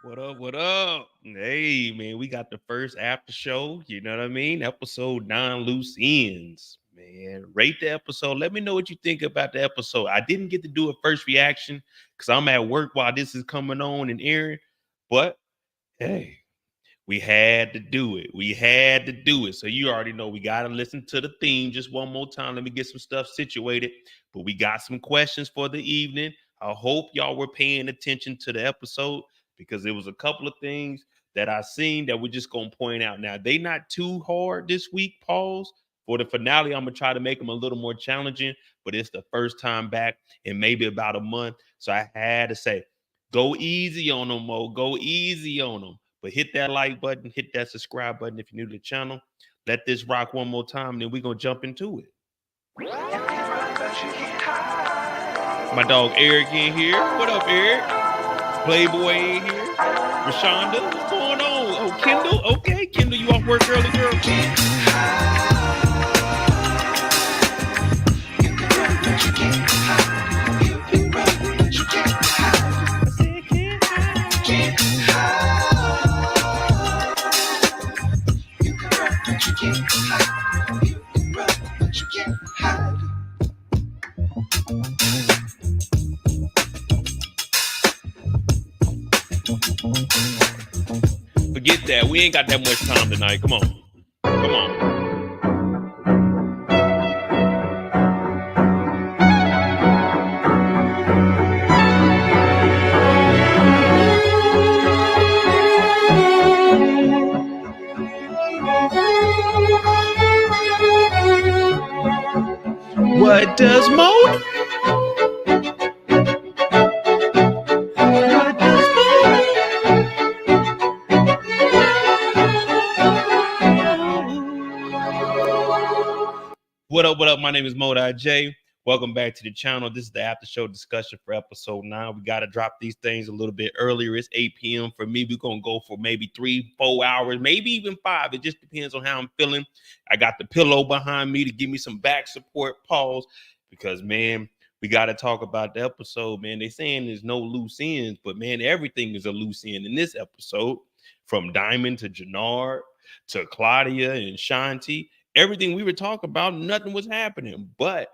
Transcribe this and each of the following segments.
What up? What up? Hey, man, we got the first after show. You know what I mean? Episode 9, Loose Ends. Man, rate the episode. Let me know what you think about the episode. I didn't get to do a first reaction because I'm at work while this is coming on and airing. But hey, we had to do it. We had to do it. So you already know we got to listen to the theme just one more time. Let me get some stuff situated. But we got some questions for the evening. I hope y'all were paying attention to the episode because there was a couple of things that I seen that we're just going to point out. Now, they not too hard this week, pause. For the finale, I'm going to try to make them a little more challenging, but it's the first time back in maybe about a month. So I had to say, go easy on them, Mo. Go easy on them. But hit that like button, hit that subscribe button if you're new to the channel. Let this rock one more time, and then we're going to jump into it. My dog Eric in here. What up, Eric? Playboy in here. Rashonda, what's going on? Oh, Kendall. Okay, Kendall, you off work early, girl? Forget that. We ain't got that much time tonight. Come on. Come on. What does Mo? What up? What up? My name is Mo.J. Welcome back to the channel. This is the after show discussion for episode 9. We got to drop these things a little bit earlier. It's 8 p.m. for me. We're going to go for maybe 3-4 hours, maybe even 5. It just depends on how I'm feeling. I got the pillow behind me to give me some back support, pause, because, man, we got to talk about the episode, man. They saying there's no loose ends, but, man, everything is a loose end in this episode, from Diamond to Jenard to Claudia and Shanti. Everything we were talking about, nothing was happening. But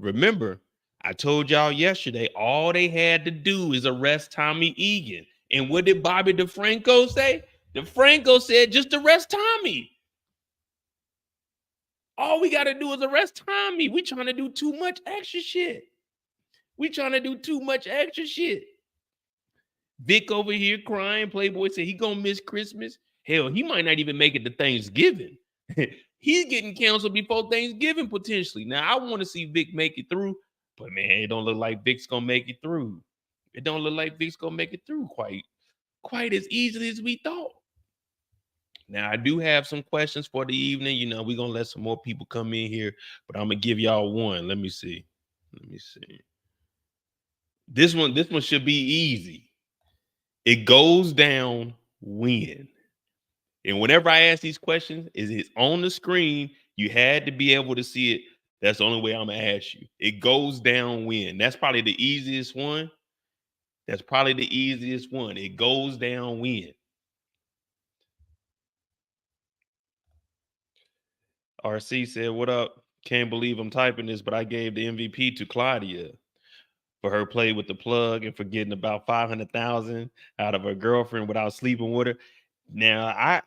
remember, I told y'all yesterday, all they had to do is arrest Tommy Egan. And what did Bobby DeFranco say? DeFranco said, just arrest Tommy. All we got to do is arrest Tommy. We trying to do too much extra shit. Vic over here crying. Playboy said he gonna miss Christmas. Hell, he might not even make it to Thanksgiving. He's getting canceled before Thanksgiving potentially. Now, I want to see Vic make it through, but man, it don't look like Vic's gonna make it through. Quite. quite as easily as we thought. Now, I do have some questions for the evening. You know, we're going to let some more people come in here, but I'm going to give y'all one. Let me see. This one should be easy. It goes down when? And whenever I ask these questions, it's on the screen. You had to be able to see it. That's the only way I'm going to ask you. It goes down when? That's probably the easiest one. It goes down when? RC said, "What up? Can't believe I'm typing this, but I gave the MVP to Claudia for her play with the plug and for getting about 500,000 out of her girlfriend without sleeping with her." Now,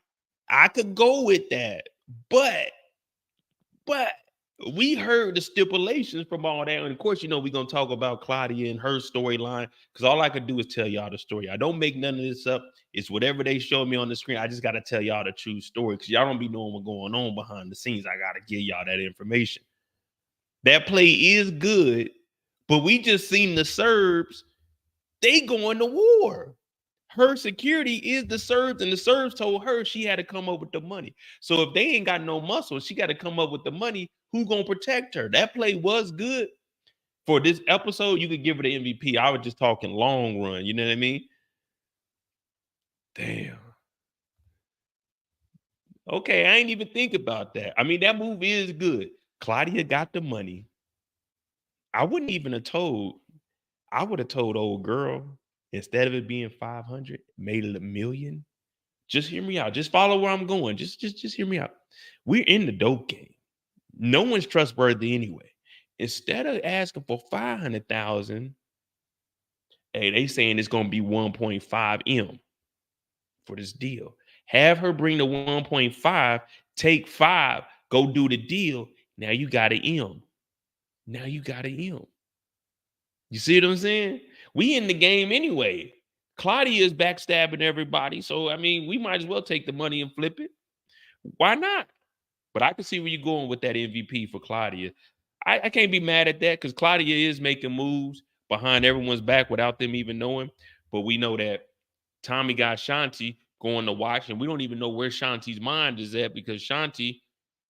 I could go with that, but we heard the stipulations from all that. And of course, you know, we're going to talk about Claudia and her storyline, because all I could do is tell y'all the story. I don't make none of this up. It's whatever they show me on the screen. I just got to tell y'all the true story, because y'all don't be knowing what's going on behind the scenes. I got to give y'all that information. That play is good, but we just seen the Serbs. They going to war. Her security is the Serbs, and the Serbs told her she had to come up with the money. So if they ain't got no muscle, she got to come up with the money. Who gonna protect her? That play was good. For this episode, you could give her the MVP. I was just talking long run. You know what I mean? Damn. Okay, I ain't even think about that. I mean, that move is good. Claudia got the money. I wouldn't even have told. I would have told old girl, instead of it being 500, made it $1 million. Just hear me out. Just follow where I'm going. Just hear me out. We're in the dope game. No one's trustworthy anyway. Instead of asking for 500,000, hey, they saying it's gonna be 1.5 M for this deal. Have her bring the 1.5, take 5, go do the deal. Now you got an M. You see what I'm saying? We in the game anyway. Claudia is backstabbing everybody. So, I mean, we might as well take the money and flip it. Why not? But I can see where you're going with that MVP for Claudia. I can't be mad at that, because Claudia is making moves behind everyone's back without them even knowing. But we know that Tommy got Shanti going to watch, and we don't even know where Shanti's mind is at, because Shanti,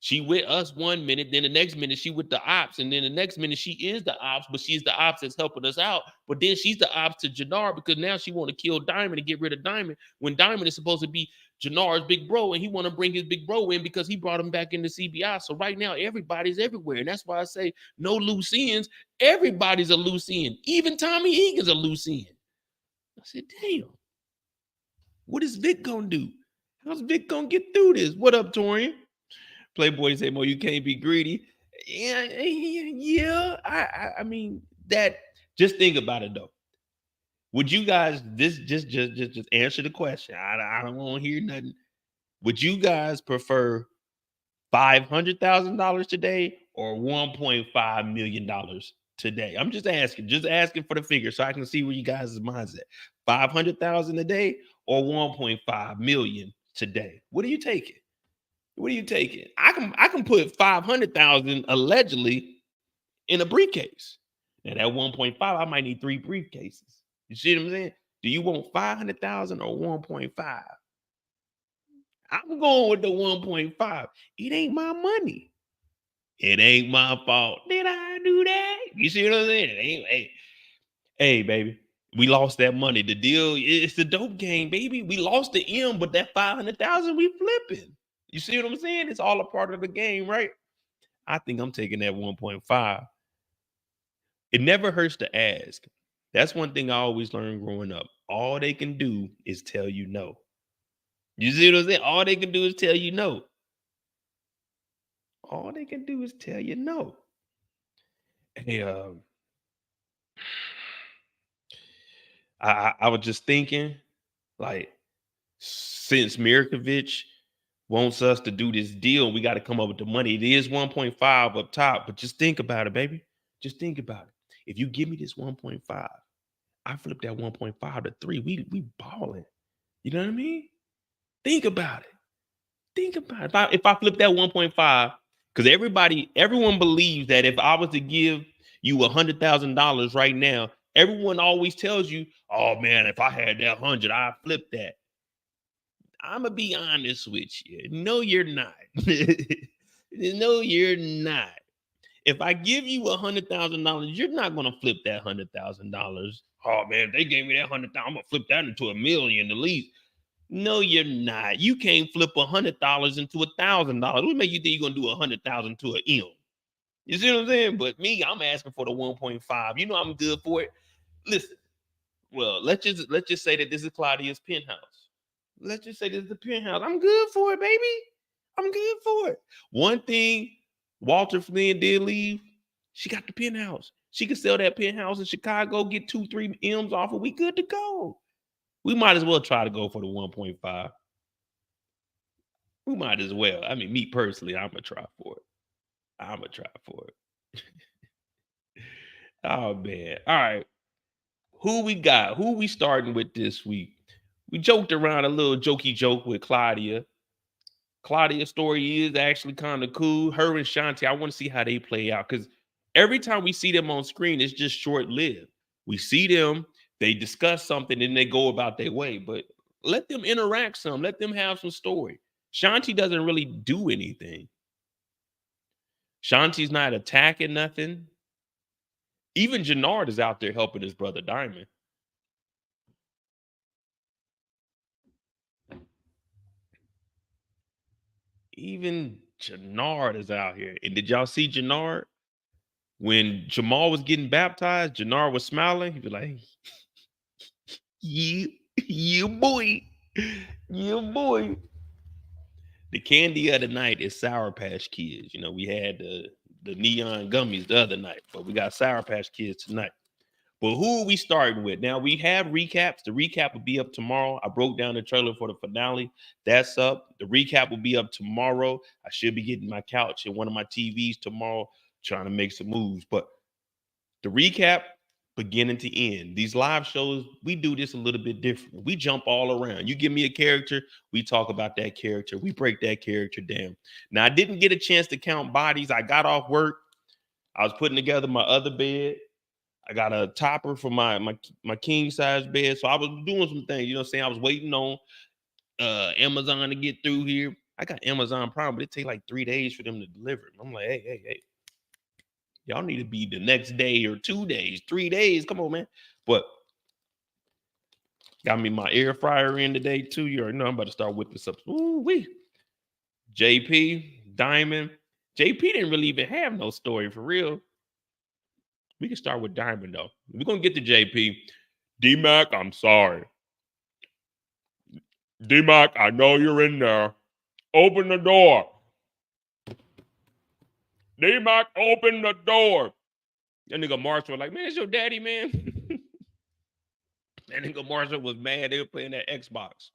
she with us 1 minute, then the next minute she with the ops, and then the next minute she is the ops, but she's the ops that's helping us out. But then she's the ops to Jenard, because now she want to kill Diamond and get rid of Diamond, when Diamond is supposed to be Jenard's big bro, and he want to bring his big bro in because he brought him back into CBI. So right now, everybody's everywhere, and that's why I say no Luciens. Everybody's a Lucien. Even Tommy Egan's a Lucien. I said, damn. What is Vic gonna do? How's Vic gonna get through this? What up, Torian? Playboy say, "Mo, you can't be greedy." Yeah. I mean that. Just think about it though. Would you guys just answer the question? I don't want to hear nothing. Would you guys prefer $500,000 today or $1.5 million today? I'm just asking for the figure so I can see where you guys' minds at. 500,000 a day or 1.5 million today? What are you taking? I can put 500,000 allegedly in a briefcase. Now that 1.5, I might need 3 briefcases. You see what I'm saying? Do you want 500,000 or 1.5? I'm going with the 1.5. It ain't my money. It ain't my fault. Did I do that? You see what I'm saying? It ain't. Hey, baby, we lost that money. The deal, it's the dope game, baby. We lost the M, but that 500,000 we flipping. You see what I'm saying? It's all a part of the game, right? I think I'm taking that 1.5. It never hurts to ask. That's one thing I always learned growing up. All they can do is tell you no. You see what I'm saying? All they can do is tell you no. All they can do is tell you no. Hey, I was just thinking, like, since Mirkovic wants us to do this deal, we got to come up with the money. It is 1.5 up top, but just think about it, baby. Just think about it. If you give me this 1.5, I flip that 1.5 to 3. We balling. You know what I mean? Think about it. If I flip that 1.5, because everyone believes that if I was to give you $100,000 right now, Everyone always tells you, oh man, if I had that 100, I'd flip that. I'm gonna be honest with you. No, you're not. No, you're not. If I give you $100,000, you're not gonna flip that $100,000. Oh man, if they gave me that 100,000, I'm gonna flip that into $1 million at least. No, you're not. You can't flip $100 into $1,000. What make you think you're gonna do 100,000 to an M? You see what I'm saying? But me, I'm asking for the 1.5. You know I'm good for it. Listen, well, let's just say that this is Claudia's penthouse. Let's just say this is the penthouse. I'm good for it, baby. I'm good for it. One thing Walter Flynn did leave, she got the penthouse. She could sell that penthouse in Chicago, get 2-3 M's off it. We good to go. We might as well try to go for the 1.5. We might as well. I mean, me personally, I'm gonna try for it. I'm gonna try for it. Oh man. All right. Who we got? Who we starting with this week? We joked around a little jokey joke with Claudia. Claudia's story is actually kind of cool. Her and Shanti, I want to see how they play out because every time we see them on screen, it's just short-lived. We see them, they discuss something, and they go about their way. But let them interact some. Let them have some story. Shanti doesn't really do anything. Shanti's not attacking nothing. Even Jenard is out there helping his brother Diamond. Even Jenard is out here. And did y'all see Jenard? When Jamal was getting baptized, Jenard was smiling. He'd be like, yeah, boy. Yeah, boy. The candy of the night is Sour Patch Kids. You know, we had the neon gummies the other night, but we got Sour Patch Kids tonight. But who are we starting with? Now, we have recaps. The recap will be up tomorrow. I broke down the trailer for the finale. That's up. The recap will be up tomorrow. I should be getting my couch and one of my TVs tomorrow, trying to make some moves. But the recap, beginning to end. These live shows, we do this a little bit different. We jump all around. You give me a character, we talk about that character. We break that character down. Now, I didn't get a chance to count bodies. I got off work. I was putting together my other bed. I got a topper for my king size bed. So I was doing some things, you know what I'm saying? I was waiting on Amazon to get through here. I got Amazon Prime, but it takes like 3 days for them to deliver. I'm like, hey. Y'all need to be the next day or 2 days, 3 days. Come on, man. But got me my air fryer in today, too. You already know I'm about to start whipping this up. Ooh-wee. JP, Diamond. JP didn't really even have no story for real. We can start with Diamond, though. We're going to get to JP. D-Mac, I'm sorry. D-Mac, I know you're in there. Open the door. D-Mac, open the door. That nigga Marshall was like, man, it's your daddy, man. That nigga Marshall was mad. They were playing that Xbox.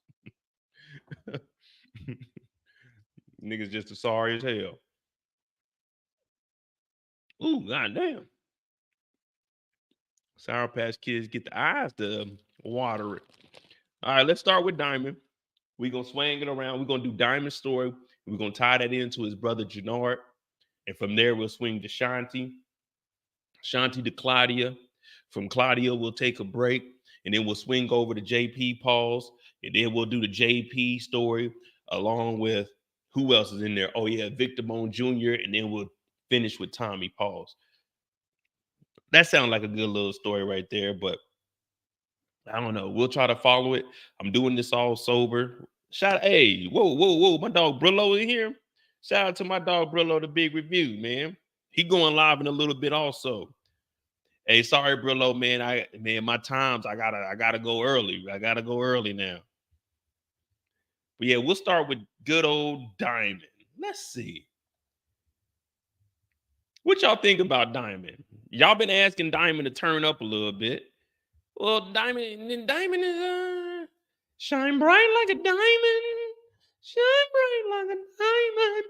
Niggas just as sorry as hell. Ooh, goddamn. Sour Patch Kids get the eyes to water it. All right, let's start with Diamond. We're going to swing it around. We're going to do Diamond's story. We're going to tie that into his brother Jenard. And from there, we'll swing to Shanti. Shanti to Claudia. From Claudia, we'll take a break. And then we'll swing over to JP Pauls. And then we'll do the JP story along with who else is in there? Oh, yeah, Victor Bone Jr. And then we'll finish with Tommy Pauls. That sounds like a good little story right there, but I don't know. We'll try to follow it. I'm doing this all sober. Hey, whoa. My dog Brillo in here. Shout out to my dog Brillo, the big review, man. He going live in a little bit also. Hey, sorry, Brillo, man. My times, I gotta go early. I gotta go early now. But yeah, we'll start with good old Diamond. Let's see. What y'all think about Diamond? Y'all been asking Diamond to turn up a little bit. Well, Diamond is shine bright like a diamond. Shine bright like a diamond.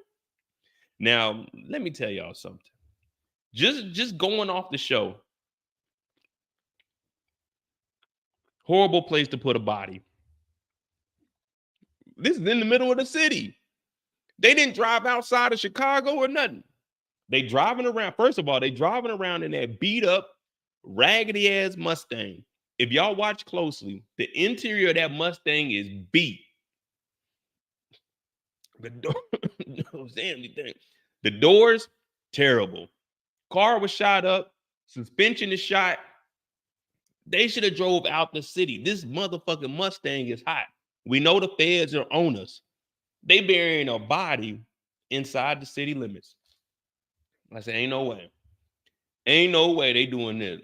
Now, let me tell y'all something. Just going off the show. Horrible place to put a body. This is in the middle of the city. They didn't drive outside of Chicago or nothing. They driving around. First of all, they driving around in that beat up Raggedy ass Mustang. If y'all watch closely, the interior of that Mustang is beat. The door, the doors, terrible. Car was shot up. Suspension is shot. They should have drove out the city. This motherfucking Mustang is hot. We know the feds are on us. They burying a body inside the city limits. I said, ain't no way. Ain't no way they doing this.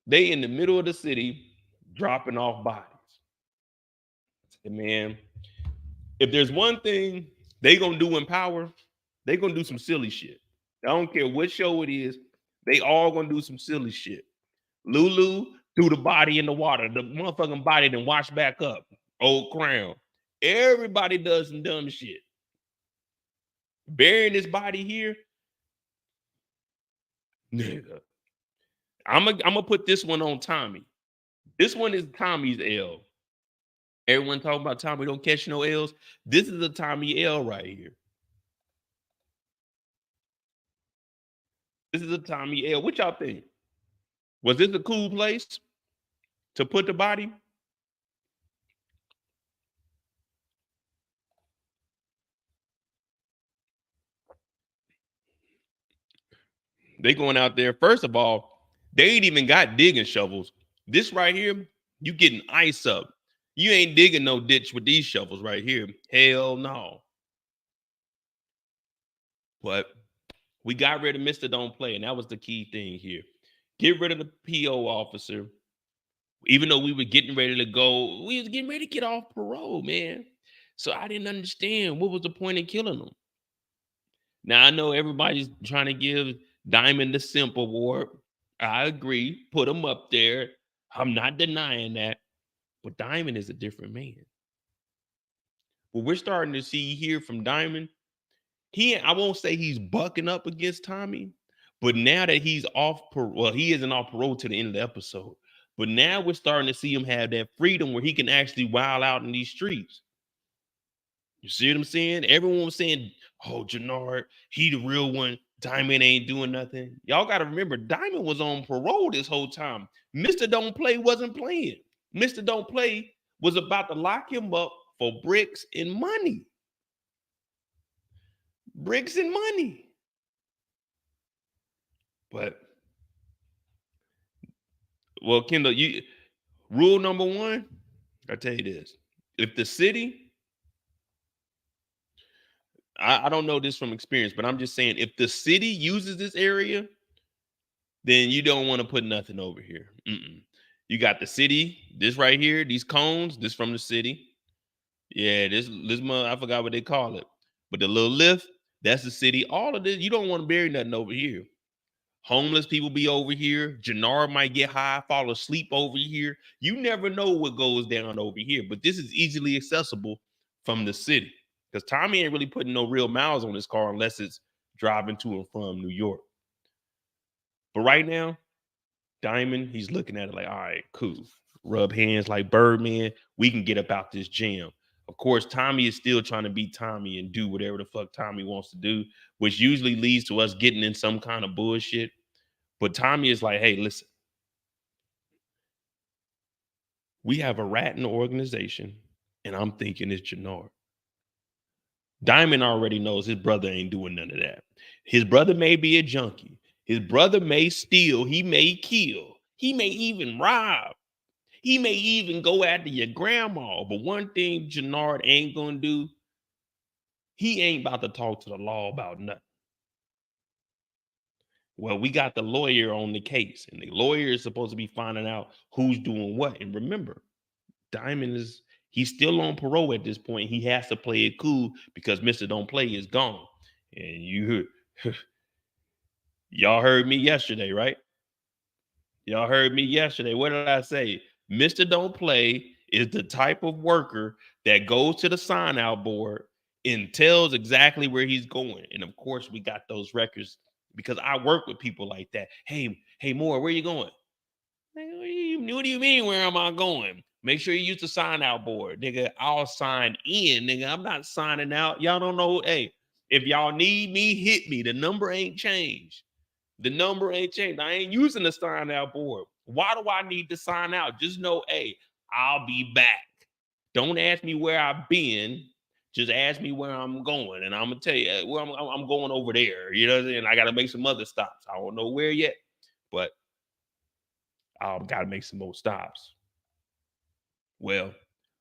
They in the middle of the city dropping off bodies. I said, man, if there's one thing they gonna do in power, they gonna do some silly shit. I don't care what show it is. They all gonna do some silly shit. Lulu threw the body in the water. The motherfucking body then washed back up. Old Crown. Everybody does some dumb shit. Burying this body here, nigga. I'm gonna put this one on Tommy. This one is Tommy's L. Everyone talking about Tommy don't catch no L's. This is a Tommy L right here. This is a Tommy L. What y'all think? Was this a cool place to put the body? They going out there. First of all, they ain't even got digging shovels. This right here, you getting ice up. You ain't digging no ditch with these shovels right here. Hell no. But we got rid of Mr. Don't Play, and that was the key thing here. Get rid of the PO officer. Even though we were getting ready to go, we was getting ready to get off parole, man. So I didn't understand what was the point of killing them. Now I know everybody's trying to give Diamond the Simp Award. I agree. Put him up there. I'm not denying that. But Diamond is a different man. What we're starting to see here from Diamond, I won't say he's bucking up against Tommy, but now that he's off parole, well, he isn't off parole to the end of the episode. But now we're starting to see him have that freedom where he can actually wild out in these streets. You see what I'm saying? Everyone was saying, oh, Jenard, he the real one. Diamond ain't doing nothing. Y'all got to remember, Diamond was on parole this whole time. Mr. Don't Play wasn't playing. Mr. Don't Play was about to lock him up for bricks and money. Bricks and money. But, well, Kendall, rule number one, I tell you this. If the city, I don't know this from experience, but I'm just saying, if the city uses this area, then you don't want to put nothing over here. You got the city, this right here, these cones, this from the city. Yeah, this I forgot what they call it. But the little lift, that's the city. All of this, you don't want to bury nothing over here. Homeless people be over here. Jenard might get high, fall asleep over here. You never know what goes down over here. But this is easily accessible from the city. Because Tommy ain't really putting no real miles on his car unless it's driving to and from New York. But right now, Diamond, he's looking at it like, all right, cool. Rub hands like Birdman. We can get up out this jam. Of course, Tommy is still trying to be Tommy and do whatever the fuck Tommy wants to do, which usually leads to us getting in some kind of bullshit. But Tommy is like, hey, listen. We have a rat in the organization, and I'm thinking it's Jenard. Diamond already knows his brother ain't doing none of that. His brother may be a junkie. His brother may steal. He may kill. He may even rob. He may even go after your grandma. But one thing Jenard ain't going to do, he ain't about to talk to the law about nothing. Well, we got the lawyer on the case, and the lawyer is supposed to be finding out who's doing what. And remember, Diamond he's still on parole at this point. He has to play it cool because Mr. Don't Play is gone. And y'all heard me yesterday, right? Y'all heard me yesterday. What did I say? Mr. Don't Play is the type of worker that goes to the sign-out board and tells exactly where he's going. And of course, we got those records because I work with people like that. Hey, Moore, where you going? What do you mean, where am I going? Make sure you use the sign-out board. Nigga, I'll sign in. Nigga, I'm not signing out. Y'all don't know. Hey, If y'all need me, hit me. The number ain't changed. The number ain't changed. I ain't using the sign out board. Why do I need to sign out? Just know, hey, I'll be back. Don't ask me where I've been. Just ask me where I'm going, and I'm gonna tell you where I'm going over there. You know what I'm saying? I got to make some other stops. I don't know where yet, but I got to make some more stops. Well,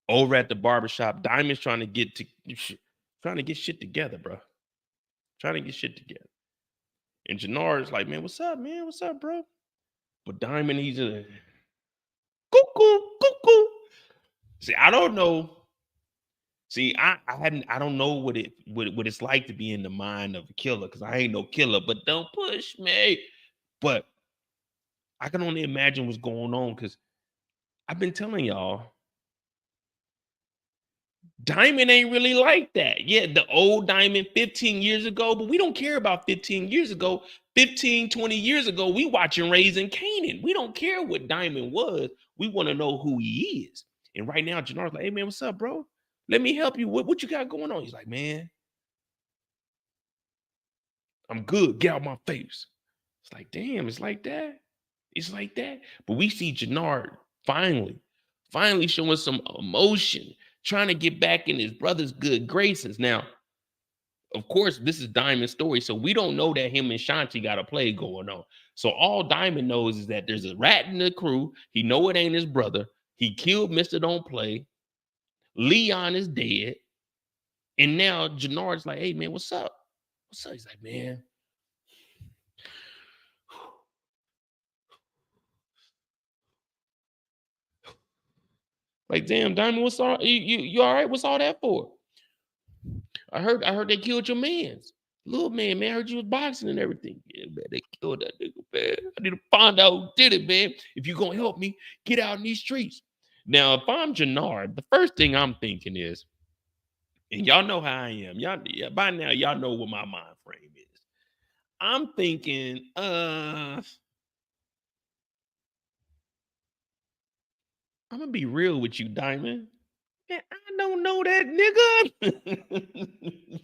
over at the barbershop, Diamond's trying to get shit together, bro. Trying to get shit together. And Jenard's like, man, what's up, man? What's up, bro? But Diamond, he's a cuckoo, cuckoo. See, I don't know. See, I don't know what it's like to be in the mind of a killer, because I ain't no killer, but don't push me. But I can only imagine what's going on, because I've been telling y'all, Diamond ain't really like that. Yeah, the old Diamond 15 years ago, but we don't care about 15 years ago. 15, 20 years ago, we watching Raising Kanan. We don't care what Diamond was. We want to know who he is. And right now, Jenard's like, hey, man, what's up, bro? Let me help you. What you got going on? He's like, man, I'm good. Get out my face. It's like, damn, it's like that. It's like that. But we see Jenard finally showing some emotion, trying to get back in his brother's good graces. Now, of course, this is Diamond's story, so we don't know that him and Shanti got a play going on. So all Diamond knows is that there's a rat in the crew. He know it ain't his brother. He killed Mr. Don't Play. Leon is dead. And now Jenard's like, hey, man, what's up? What's up? He's like, man, like, damn, Diamond, what's all you all right? What's all that for? I heard they killed your mans. Little man, I heard you was boxing and everything. Yeah, man, they killed that nigga, man. I need to find out who did it, man. If you gonna help me get out in these streets. Now, if I'm Jenard, the first thing I'm thinking is, and y'all know how I am. By now, y'all know what my mind frame is. I'm thinking, I'm gonna be real with you, Diamond. Man, I don't know that nigga.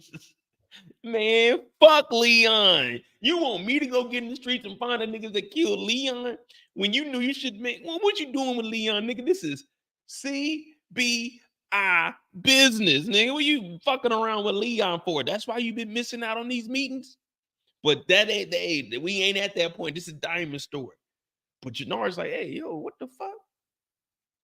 Man, fuck Leon. You want me to go get in the streets and find the niggas that killed Leon when you knew you should make? Well, what you doing with Leon, nigga? This is CBI business, nigga. What you fucking around with Leon for? That's why you been missing out on these meetings. But that ain't we ain't at that point. This is Diamond story. But Jenard's like, hey, yo, what the fuck?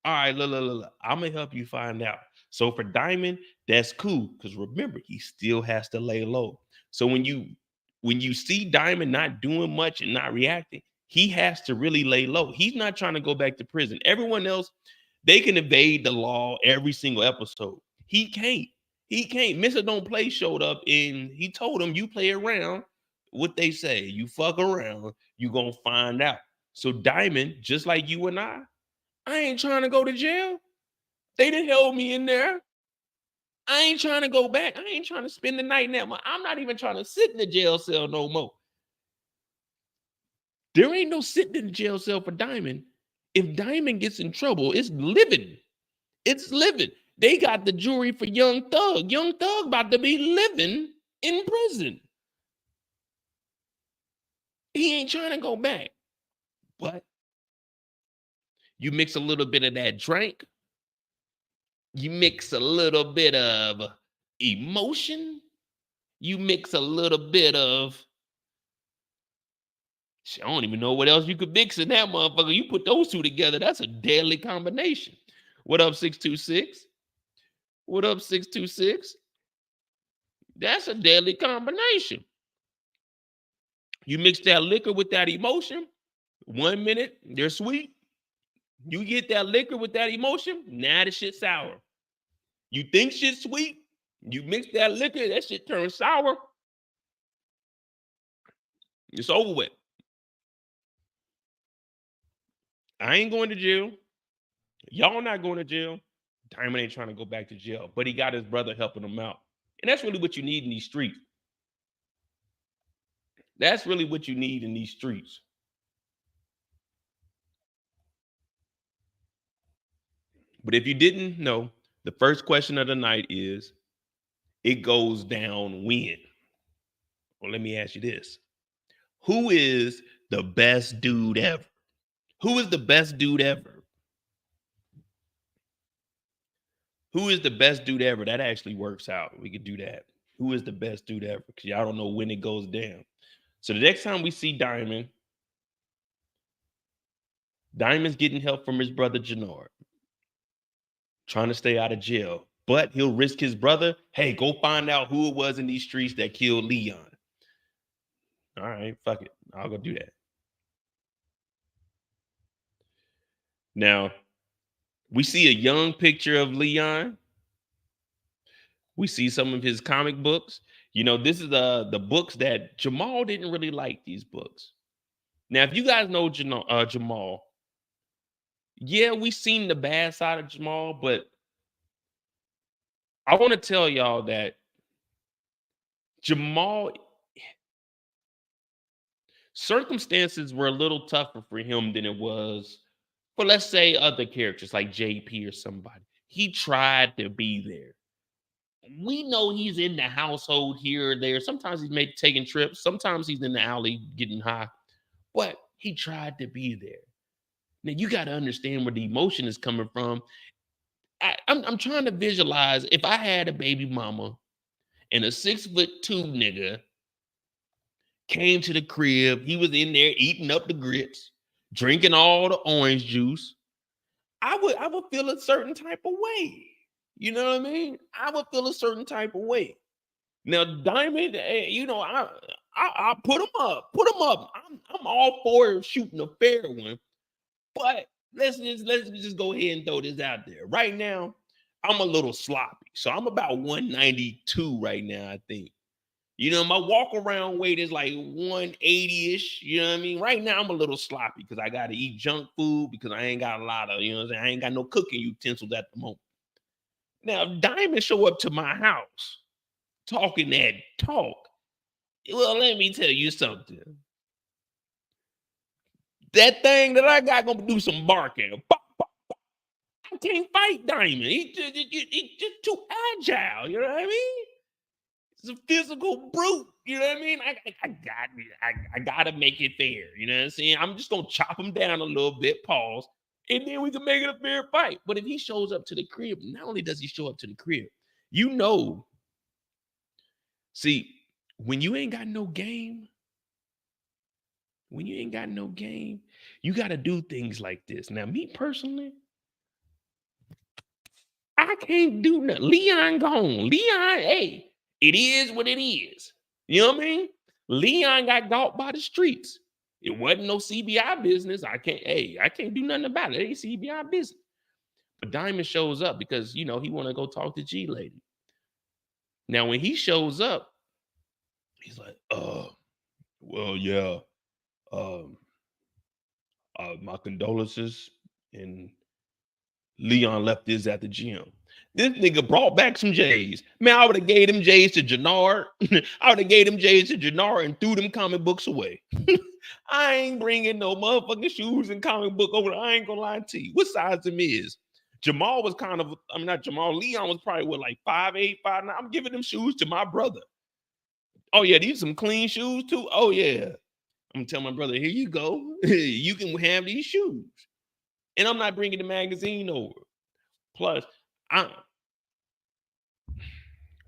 All right, look. I'm gonna help you find out. So for Diamond, that's cool, because remember, he still has to lay low. So when you see Diamond not doing much and not reacting, he has to really lay low. He's not trying to go back to prison. Everyone else, they can evade the law every single episode. He can't. He can't. Mr. Don't Play showed up and he told him, you play around. What they say, you fuck around, you gonna find out. So Diamond, just like you and I ain't trying to go to jail. They done held me in there. I ain't trying to go back. I ain't trying to spend the night in that. I'm not even trying to sit in the jail cell no more. There ain't no sitting in the jail cell for Diamond. If Diamond gets in trouble, it's living. It's living. They got the jury for Young Thug. Young Thug about to be living in prison. He ain't trying to go back. But you mix a little bit of that drink. You mix a little bit of emotion. You mix a little bit of, I don't even know what else you could mix in that motherfucker. You put those two together, that's a deadly combination. What up, 626? What up, 626? That's a deadly combination. You mix that liquor with that emotion, 1 minute, they're sweet. You get that liquor with that emotion, now the shit's sour. You think shit's sweet, you mix that liquor, that shit turns sour. It's over with. I ain't going to jail. Y'all not going to jail. Diamond ain't trying to go back to jail, but he got his brother helping him out. And that's really what you need in these streets. That's really what you need in these streets. But if you didn't know, the first question of the night is, it goes down when? Well, let me ask you this. Who is the best dude ever? Who is the best dude ever? Who is the best dude ever? That actually works out. We could do that. Who is the best dude ever? Because y'all don't know when it goes down. So the next time we see Diamond, Diamond's getting help from his brother Jenard, trying to stay out of jail. But he'll risk his brother. Hey, go find out who it was in these streets that killed Leon. All right, fuck it. I'll go do that. Now, we see a young picture of Leon. We see some of his comic books. You know, this is the books that Jamal didn't really like these books. Now, if you guys know Jamal, yeah, we seen the bad side of Jamal, but I want to tell y'all that Jamal circumstances were a little tougher for him than it was for, let's say, other characters like JP or somebody. He tried to be there. We know he's in the household here or there. Sometimes he's taking trips. Sometimes he's in the alley getting high. But he tried to be there. Now you got to understand where the emotion is coming from. I'm trying to visualize if I had a baby mama and a 6'2" nigga came to the crib. He was in there eating up the grits, drinking all the orange juice. I would feel a certain type of way. You know what I mean? I would feel a certain type of way. Now, Diamond, you know, I put him up. I'm all for shooting a fair one, but let's just go ahead and throw this out there. Right now, I'm a little sloppy, so I'm about 192 right now. I think. You know, my walk around weight is like 180-ish. You know what I mean? Right now, I'm a little sloppy because I got to eat junk food because I ain't got a lot of, you know what I'm saying? I ain't got no cooking utensils at the moment. Now, if Diamond show up to my house talking that talk, well, let me tell you something. That thing that I got gonna do some barking. I can't fight Diamond. He's just too agile. You know what I mean? It's a physical brute. You know what I mean? I gotta make it fair. You know what I'm saying? I'm just gonna chop him down a little bit, pause, and then we can make it a fair fight. But if he shows up to the crib, not only does he show up to the crib, you know, see, when you ain't got no game, you gotta do things like this. Now, me personally, I can't do nothing. Leon gone. Leon, hey, it is what it is. You know what I mean? Leon got caught by the streets. It wasn't no CBI business. I can't do nothing about it. It ain't CBI business. But Diamond shows up because, you know, he want to go talk to G Lady. Now, when he shows up, he's like, well, yeah. My condolences. And Leon left this at the gym. This nigga brought back some J's. Man, I would have gave them J's to Jenard. I would have gave them J's to Jenard and threw them comic books away. I ain't bringing no motherfucking shoes and comic book over. I ain't gonna lie to you. What size them is? Jamal was kind of, I mean, not Jamal. Leon was probably what, like 5'8", 5'9". I'm giving them shoes to my brother. Oh yeah, these some clean shoes too. Oh yeah. I'm gonna tell my brother, here you go. You can have these shoes. And I'm not bringing the magazine over. Plus,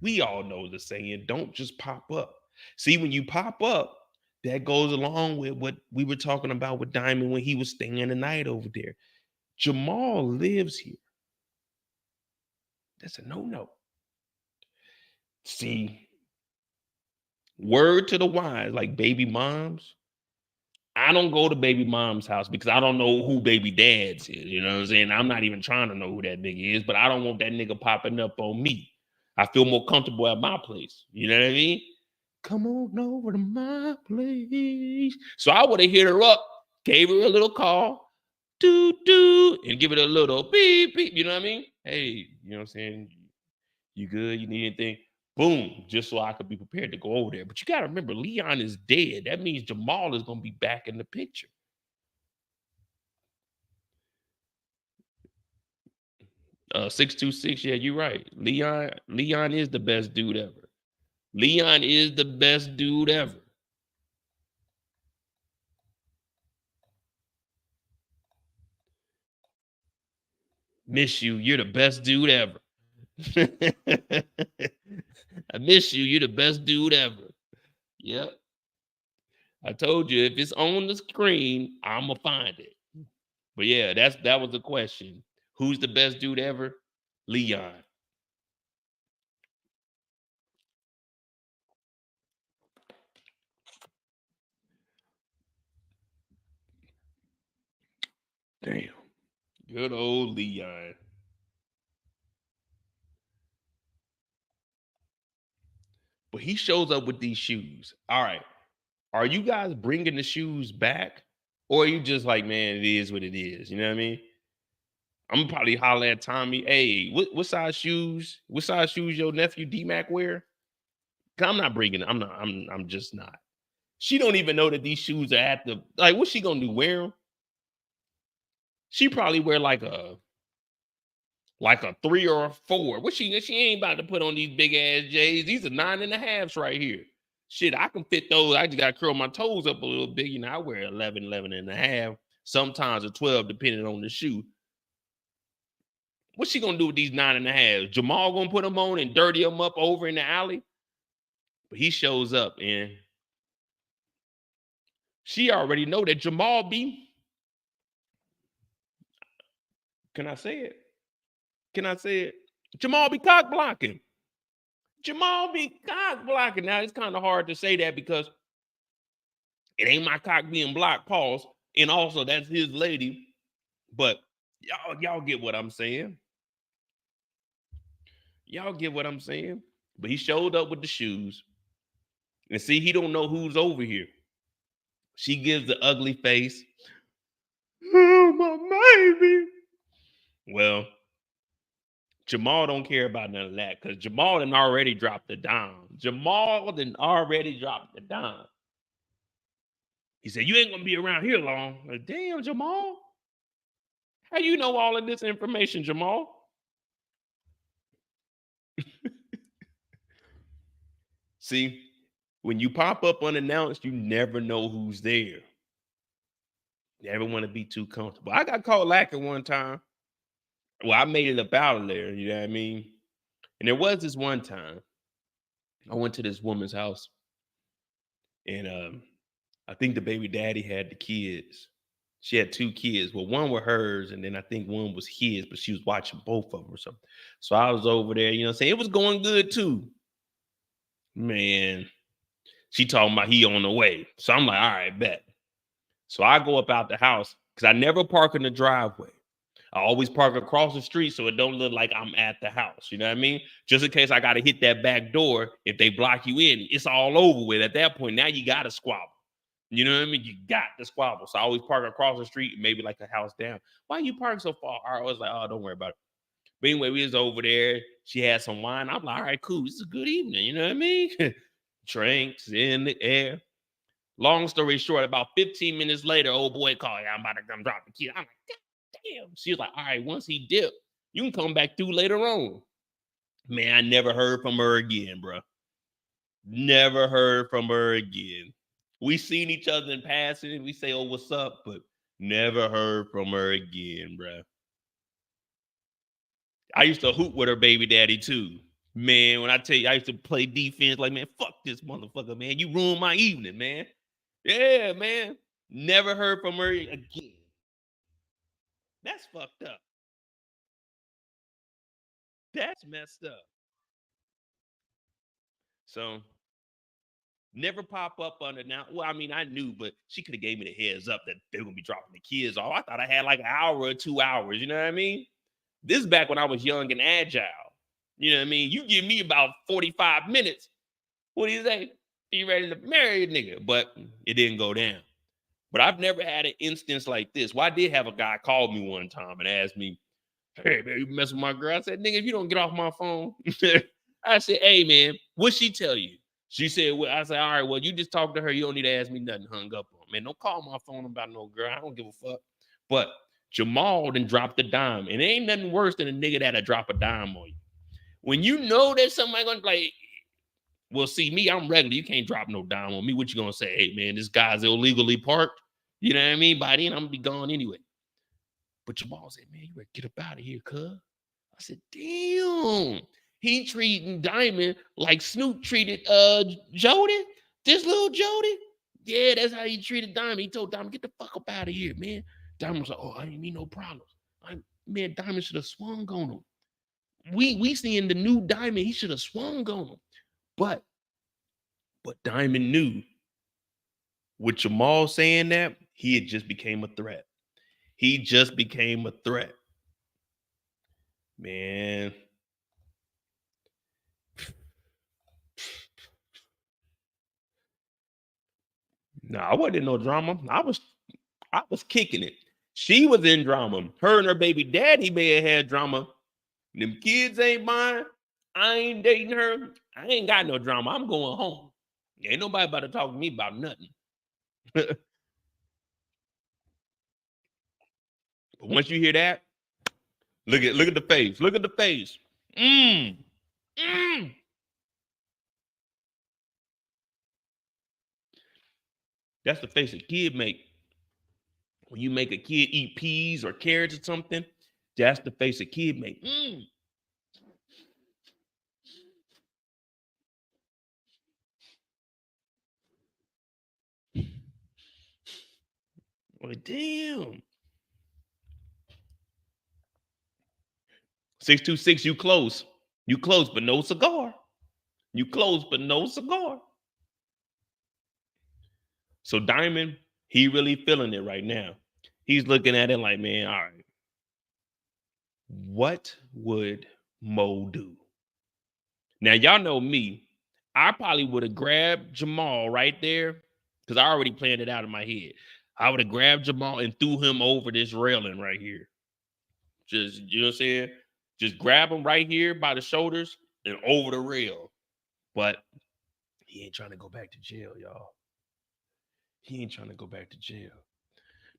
we all know the saying, don't just pop up. See, when you pop up, that goes along with what we were talking about with Diamond when he was staying the night over there. Jamal lives here. That's a no-no. See, word to the wise, like baby moms, I don't go to baby mom's house because I don't know who baby dad's is. You know what I'm saying? I'm not even trying to know who that nigga is, but I don't want that nigga popping up on me. I feel more comfortable at my place. You know what I mean? Come on over to my place. So I would have hit her up, gave her a little call, doo, and give it a little beep, beep. You know what I mean? Hey, you know what I'm saying? You good? You need anything? Boom, just so I could be prepared to go over there. But you got to remember, Leon is dead. That means Jamal is going to be back in the picture. 626, yeah, you're right. Leon is the best dude ever. Leon is the best dude ever. Miss you. You're the best dude ever. I miss you. You're the best dude ever. Yep. I told you if it's on the screen, I'ma find it. But yeah, that was the question. Who's the best dude ever? Leon. Damn. Good old Leon. But he shows up with these shoes. All right. Are you guys bringing the shoes back? Or are you just like, man, it is what it is? You know what I mean? I'm gonna probably holler at Tommy. Hey, what size shoes? What size shoes your nephew D-Mac wear? 'Cause I'm not bringing it. I'm just not. She don't even know that these shoes are at the like. What's she gonna do? Wear them? She probably wear like a 3 or a 4. What she ain't about to put on these big ass J's. These are 9.5s right here. Shit, I can fit those. I just gotta curl my toes up a little bit. You know, I wear 11.5. Sometimes a 12, depending on the shoe. What's she gonna do with these 9.5s? Jamal gonna put them on and dirty them up over in the alley? But he shows up and she already know that Jamal be. Can I say it? Can I say it? Jamal be cock blocking. Jamal be cock blocking. Now it's kind of hard to say that because it ain't my cock being blocked, pause. And also that's his lady. But y'all get what I'm saying. Y'all get what I'm saying. But he showed up with the shoes. And see, he don't know who's over here. She gives the ugly face. Oh, my baby. Well, Jamal don't care about none of that because Jamal done already dropped the dime. Jamal done already dropped the dime. He said, you ain't gonna be around here long. Like, damn, Jamal. How you know all of this information, Jamal? See, when you pop up unannounced, you never know who's there. Never want to be too comfortable. I got caught lacking one time. Well, I made it up out of there, you know what I mean? And there was this one time I went to this woman's house and I think the baby daddy had the kids. She had 2 kids. Well, one were hers, and then I think one was his, but she was watching both of them or something. So I was over there, you know what I'm saying? It was going good too. Man, she talking about he on the way. So I'm like, all right, bet. So I go up out the house because I never park in the driveway. I always park across the street so it don't look like I'm at the house. You know what I mean? Just in case I got to hit that back door. If they block you in, it's all over with. At that point, now you got to squabble. You know what I mean? You got to squabble. So I always park across the street, maybe like a house down. Why you park so far? I was like, oh, don't worry about it. But anyway, we was over there. She had some wine. I'm like, all right, cool. This is a good evening. You know what I mean? Drinks in the air. Long story short, about 15 minutes later, old boy called. I'm about to come drop the kid. I'm like, God damn. She was like, all right, once he dipped, you can come back through later on. Man, I never heard from her again, bro. Never heard from her again. We seen each other in passing. We say, oh, what's up? But never heard from her again, bro. I used to hoot with her baby daddy too. Man, when I tell you, I used to play defense like, man, fuck this motherfucker, man. You ruined my evening, man. Yeah, man. Never heard from her again. That's fucked up. That's messed up. So never pop up under now. Well, I mean, I knew, but she could have gave me the heads up that they were gonna be dropping the kids off. I thought I had like an hour or 2 hours. You know what I mean? This is back when I was young and agile. You know what I mean? You give me about 45 minutes. What do you say? You ready to marry a nigga? But it didn't go down. But I've never had an instance like this. Well, I did have a guy call me one time and asked me, hey, man, you mess with my girl? I said, nigga, if you don't get off my phone. I said, hey, man, what'd she tell you? She said, well, I said, all right, well, you just talk to her. You don't need to ask me nothing. Hung up on. Man, don't call my phone about no girl. I don't give a fuck. But Jamal done dropped the dime. And it ain't nothing worse than a nigga that'll drop a dime on you. When you know that somebody gonna like, Well, see, me, I'm regular. You can't drop no dime on me. What you gonna say? Hey, man, this guy's illegally parked. You know what I mean? By then, I'm gonna be gone anyway. But Jamal said, man, you better get up out of here, cuz. I said, damn. He treating Diamond like Snoop treated Jody. This little Jody. Yeah, that's how he treated Diamond. He told Diamond, get the fuck up out of here, man. Diamond was like, oh, I ain't mean no problems. Man, Diamond should have swung on him. We seeing the new Diamond. He should have swung on him. But Diamond knew with Jamal saying that, he had just became a threat. He just became a threat. Man. No, I wasn't in no drama. I was kicking it. She was in drama. Her and her baby daddy may have had drama. Them kids ain't mine. I ain't dating her. I ain't got no drama. I'm going home. Ain't nobody about to talk to me about nothing. But once you hear that, look at the face. Look at the face. That's the face a kid make. When you make a kid eat peas or carrots or something, that's the face a kid make. Oh, damn. 626, you close. You close, but no cigar. You close, but no cigar. So Diamond, he really feeling it right now. He's looking at it like, man, all right. What would Mo do? Now, y'all know me. I probably would have grabbed Jamal right there because I already planned it out in my head. I would have grabbed Jamal and threw him over this railing right here. Just, you know what I'm saying? Just grab him right here by the shoulders and over the rail. But he ain't trying to go back to jail, y'all. He ain't trying to go back to jail.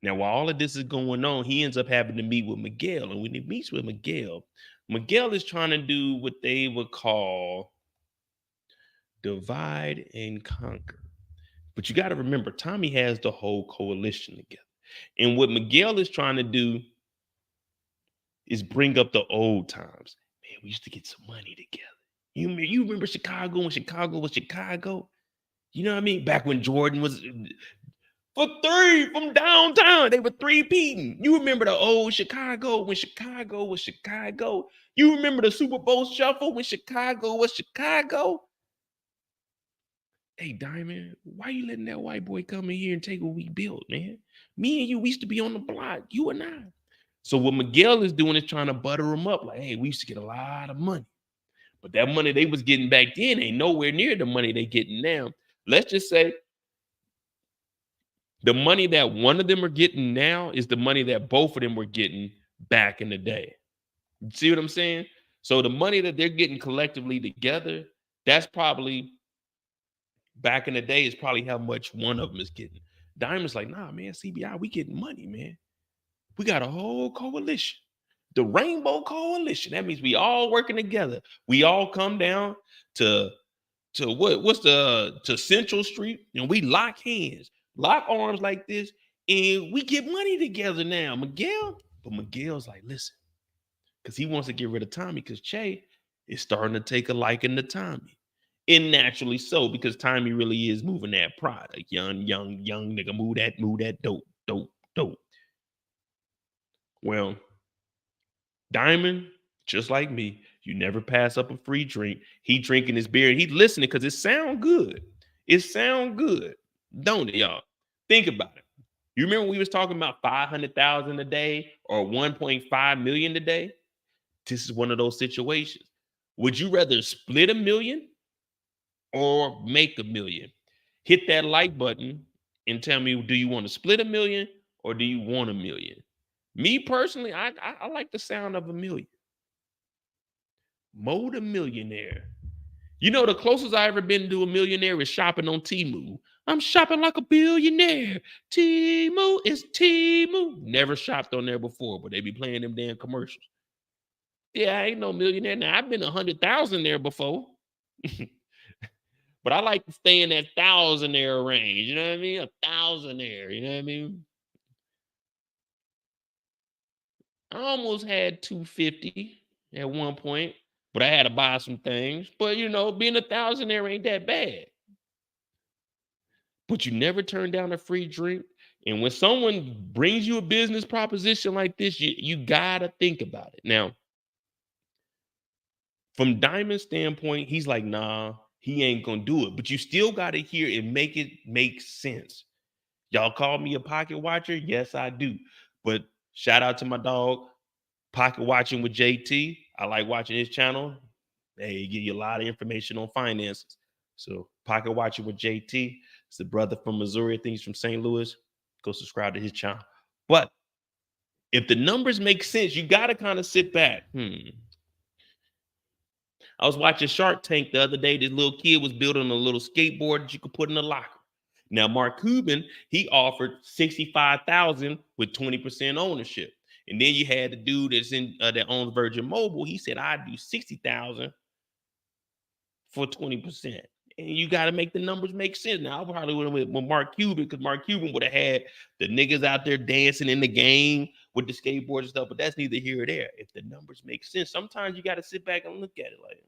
Now, while all of this is going on, he ends up having to meet with McDowell. And when he meets with McDowell, McDowell is trying to do what they would call divide and conquer. But you got to remember, Tommy has the whole coalition together. And what McDowell is trying to do is bring up the old times. Man, we used to get some money together. You remember Chicago when Chicago was Chicago? You know what I mean? Back when Jordan was for three from downtown. They were three-peating. You remember the old Chicago when Chicago was Chicago? You remember the Super Bowl shuffle when Chicago was Chicago? Hey, Diamond, why you letting that white boy come in here and take what we built, man? Me and you, we used to be on the block, you and I. So what McDowell is doing is trying to butter him up. Like, hey, we used to get a lot of money. But that money they was getting back then ain't nowhere near the money they getting now. Let's just say the money that one of them are getting now is the money that both of them were getting back in the day. You see what I'm saying? So the money that they're getting collectively together, that's probably back in the day is probably how much one of them is getting. Diamond's like, nah, man, CBI, we getting money, man. We got a whole coalition. The Rainbow Coalition. That means we all working together. We all come down to Central Street and we lock hands, lock arms like this, and we get money together now. But Miguel's like, listen, because he wants to get rid of Tommy because Che is starting to take a liking to Tommy. And naturally so, because Tommy really is moving that product. Young nigga, move that dope. Well, Diamond, just like me, you never pass up a free drink. He drinking his beer and he listening because it sound good. It sound good, don't it, y'all? Think about it. You remember we was talking about 500,000 a day or 1.5 million a day? This is one of those situations. Would you rather split $1 million or make $1 million? Hit that like button and tell me, do you want to split $1 million or do you want $1 million? Me personally, I like the sound of $1 million. Mo the Millionaire. You know, the closest I ever been to a millionaire is shopping on Temu. I'm shopping like a billionaire. Temu is Temu. Never shopped on there before, but they be playing them damn commercials. Yeah, I ain't no millionaire. Now, I've been 100,000 there before. But I like to stay in that thousandaire range. You know what I mean? A thousandaire. You know what I mean? I almost had 250 at one point, but I had to buy some things. But you know, being a thousandaire ain't that bad. But you never turn down a free drink. And when someone brings you a business proposition like this, you gotta think about it. Now, from Diamond's standpoint, he's like, nah, he ain't gonna do it. But you still gotta hear it make sense. Y'all call me a pocket watcher? Yes, I do. But shout out to my dog, Pocket Watching with JT. I like watching his channel. They give you a lot of information on finances. So Pocket Watching with JT. It's the brother from Missouri. I think he's from St. Louis. Go subscribe to his channel. But if the numbers make sense, you got to kind of sit back. I was watching Shark Tank the other day. This little kid was building a little skateboard that you could put in a locker. Now, Mark Cuban, he offered $65,000 with 20% ownership. And then you had the dude that's in that owns Virgin Mobile. He said, I'd do $60,000 for 20%. And you got to make the numbers make sense. Now, I probably would have went with Mark Cuban because Mark Cuban would have had the niggas out there dancing in the game with the skateboards and stuff. But that's neither here or there. If the numbers make sense, sometimes you got to sit back and look at it like,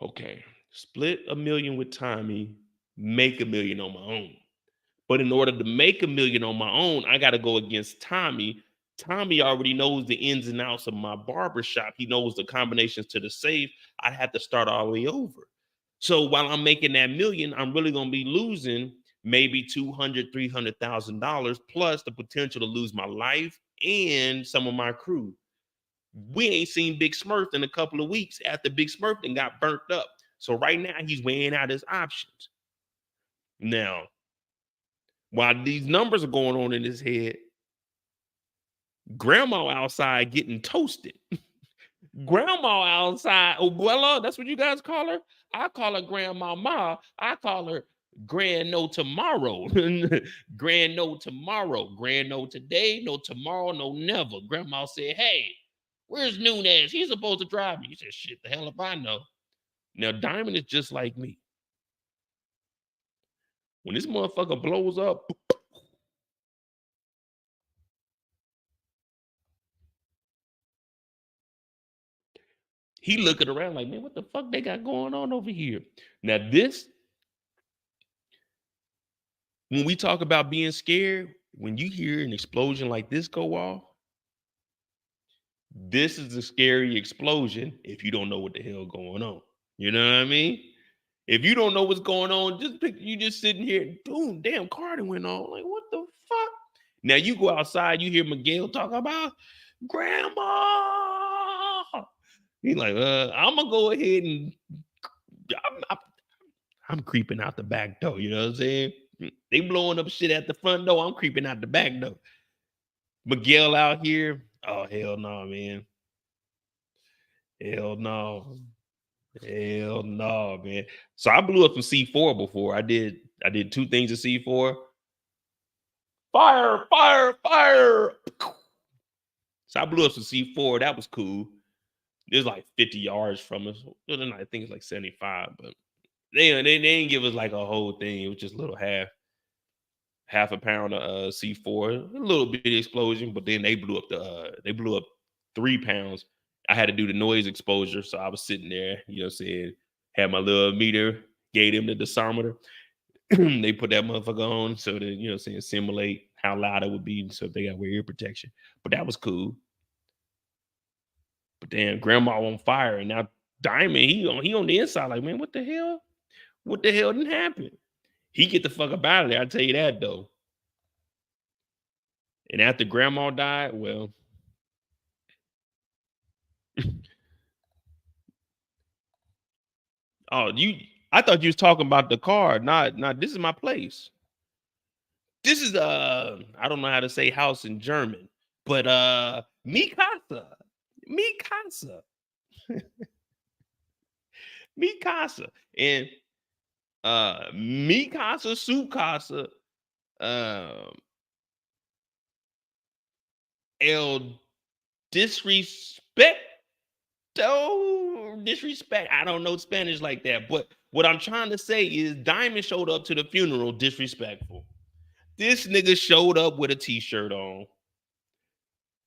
okay, split $1 million with Tommy, make $1 million on my own. But in order to make $1 million on my own, I got to go against Tommy. Tommy already knows the ins and outs of my barbershop. He knows the combinations to the safe. I had to start all the way over. So while I'm making that $1 million, I'm really going to be losing maybe $200,000, $300,000 plus the potential to lose my life and some of my crew. We ain't seen Big Smurf in a couple of weeks after Big Smurf then got burnt up. So right now he's weighing out his options. Now, while these numbers are going on in his head, grandma outside getting toasted. Grandma outside, Abuela, that's what you guys call her? I call her grandmama. I call her grand no tomorrow. Grand no tomorrow. Grand no today, no tomorrow, no never. Grandma said, hey, where's Nunez? He's supposed to drive me. He said, shit, the hell if I know. Now, Diamond is just like me. When this motherfucker blows up, he looking around like, man, what the fuck they got going on over here? Now, this, when we talk about being scared, when you hear an explosion like this go off, this is a scary explosion if you don't know what the hell going on. You know what I mean? If you don't know what's going on, you just sitting here, boom, damn, car went on. Like, what the fuck? Now you go outside, you hear McDowell talk about grandma. He's like, I'm gonna go ahead and I'm creeping out the back door. You know what I'm saying? They blowing up shit at the front door. I'm creeping out the back door. Miguel out here. Oh, hell no, man. Hell no. Hell no, man. So I blew up some C4 before. I did 2 things at C4. Fire, fire, fire. So I blew up some C4. That was cool. It was like 50 yards from us. I think it's like 75, but they didn't give us like a whole thing. It was just a little half a pound of C4, a little bit of explosion, but then they blew up 3 pounds. I had to do the noise exposure, so I was sitting there, you know, saying, had my little meter, gave them the decimeter. They put that motherfucker on so that, you know, saying simulate how loud it would be, so if they got wear ear protection. But that was cool. But then grandma on fire, and now Diamond, he on the inside, like, man, what the hell? What the hell didn't happen? He get the fuck up out of there. I tell you that though. And after grandma died, well, oh, I thought you was talking about the car. Not this is my place. This is I don't know how to say house in German, but mi casa. Mi casa. Mi casa. And mi casa, su casa, el disrespecto So disrespect. I don't know Spanish like that, but what I'm trying to say is Diamond showed up to the funeral disrespectful. This nigga showed up with a t-shirt on.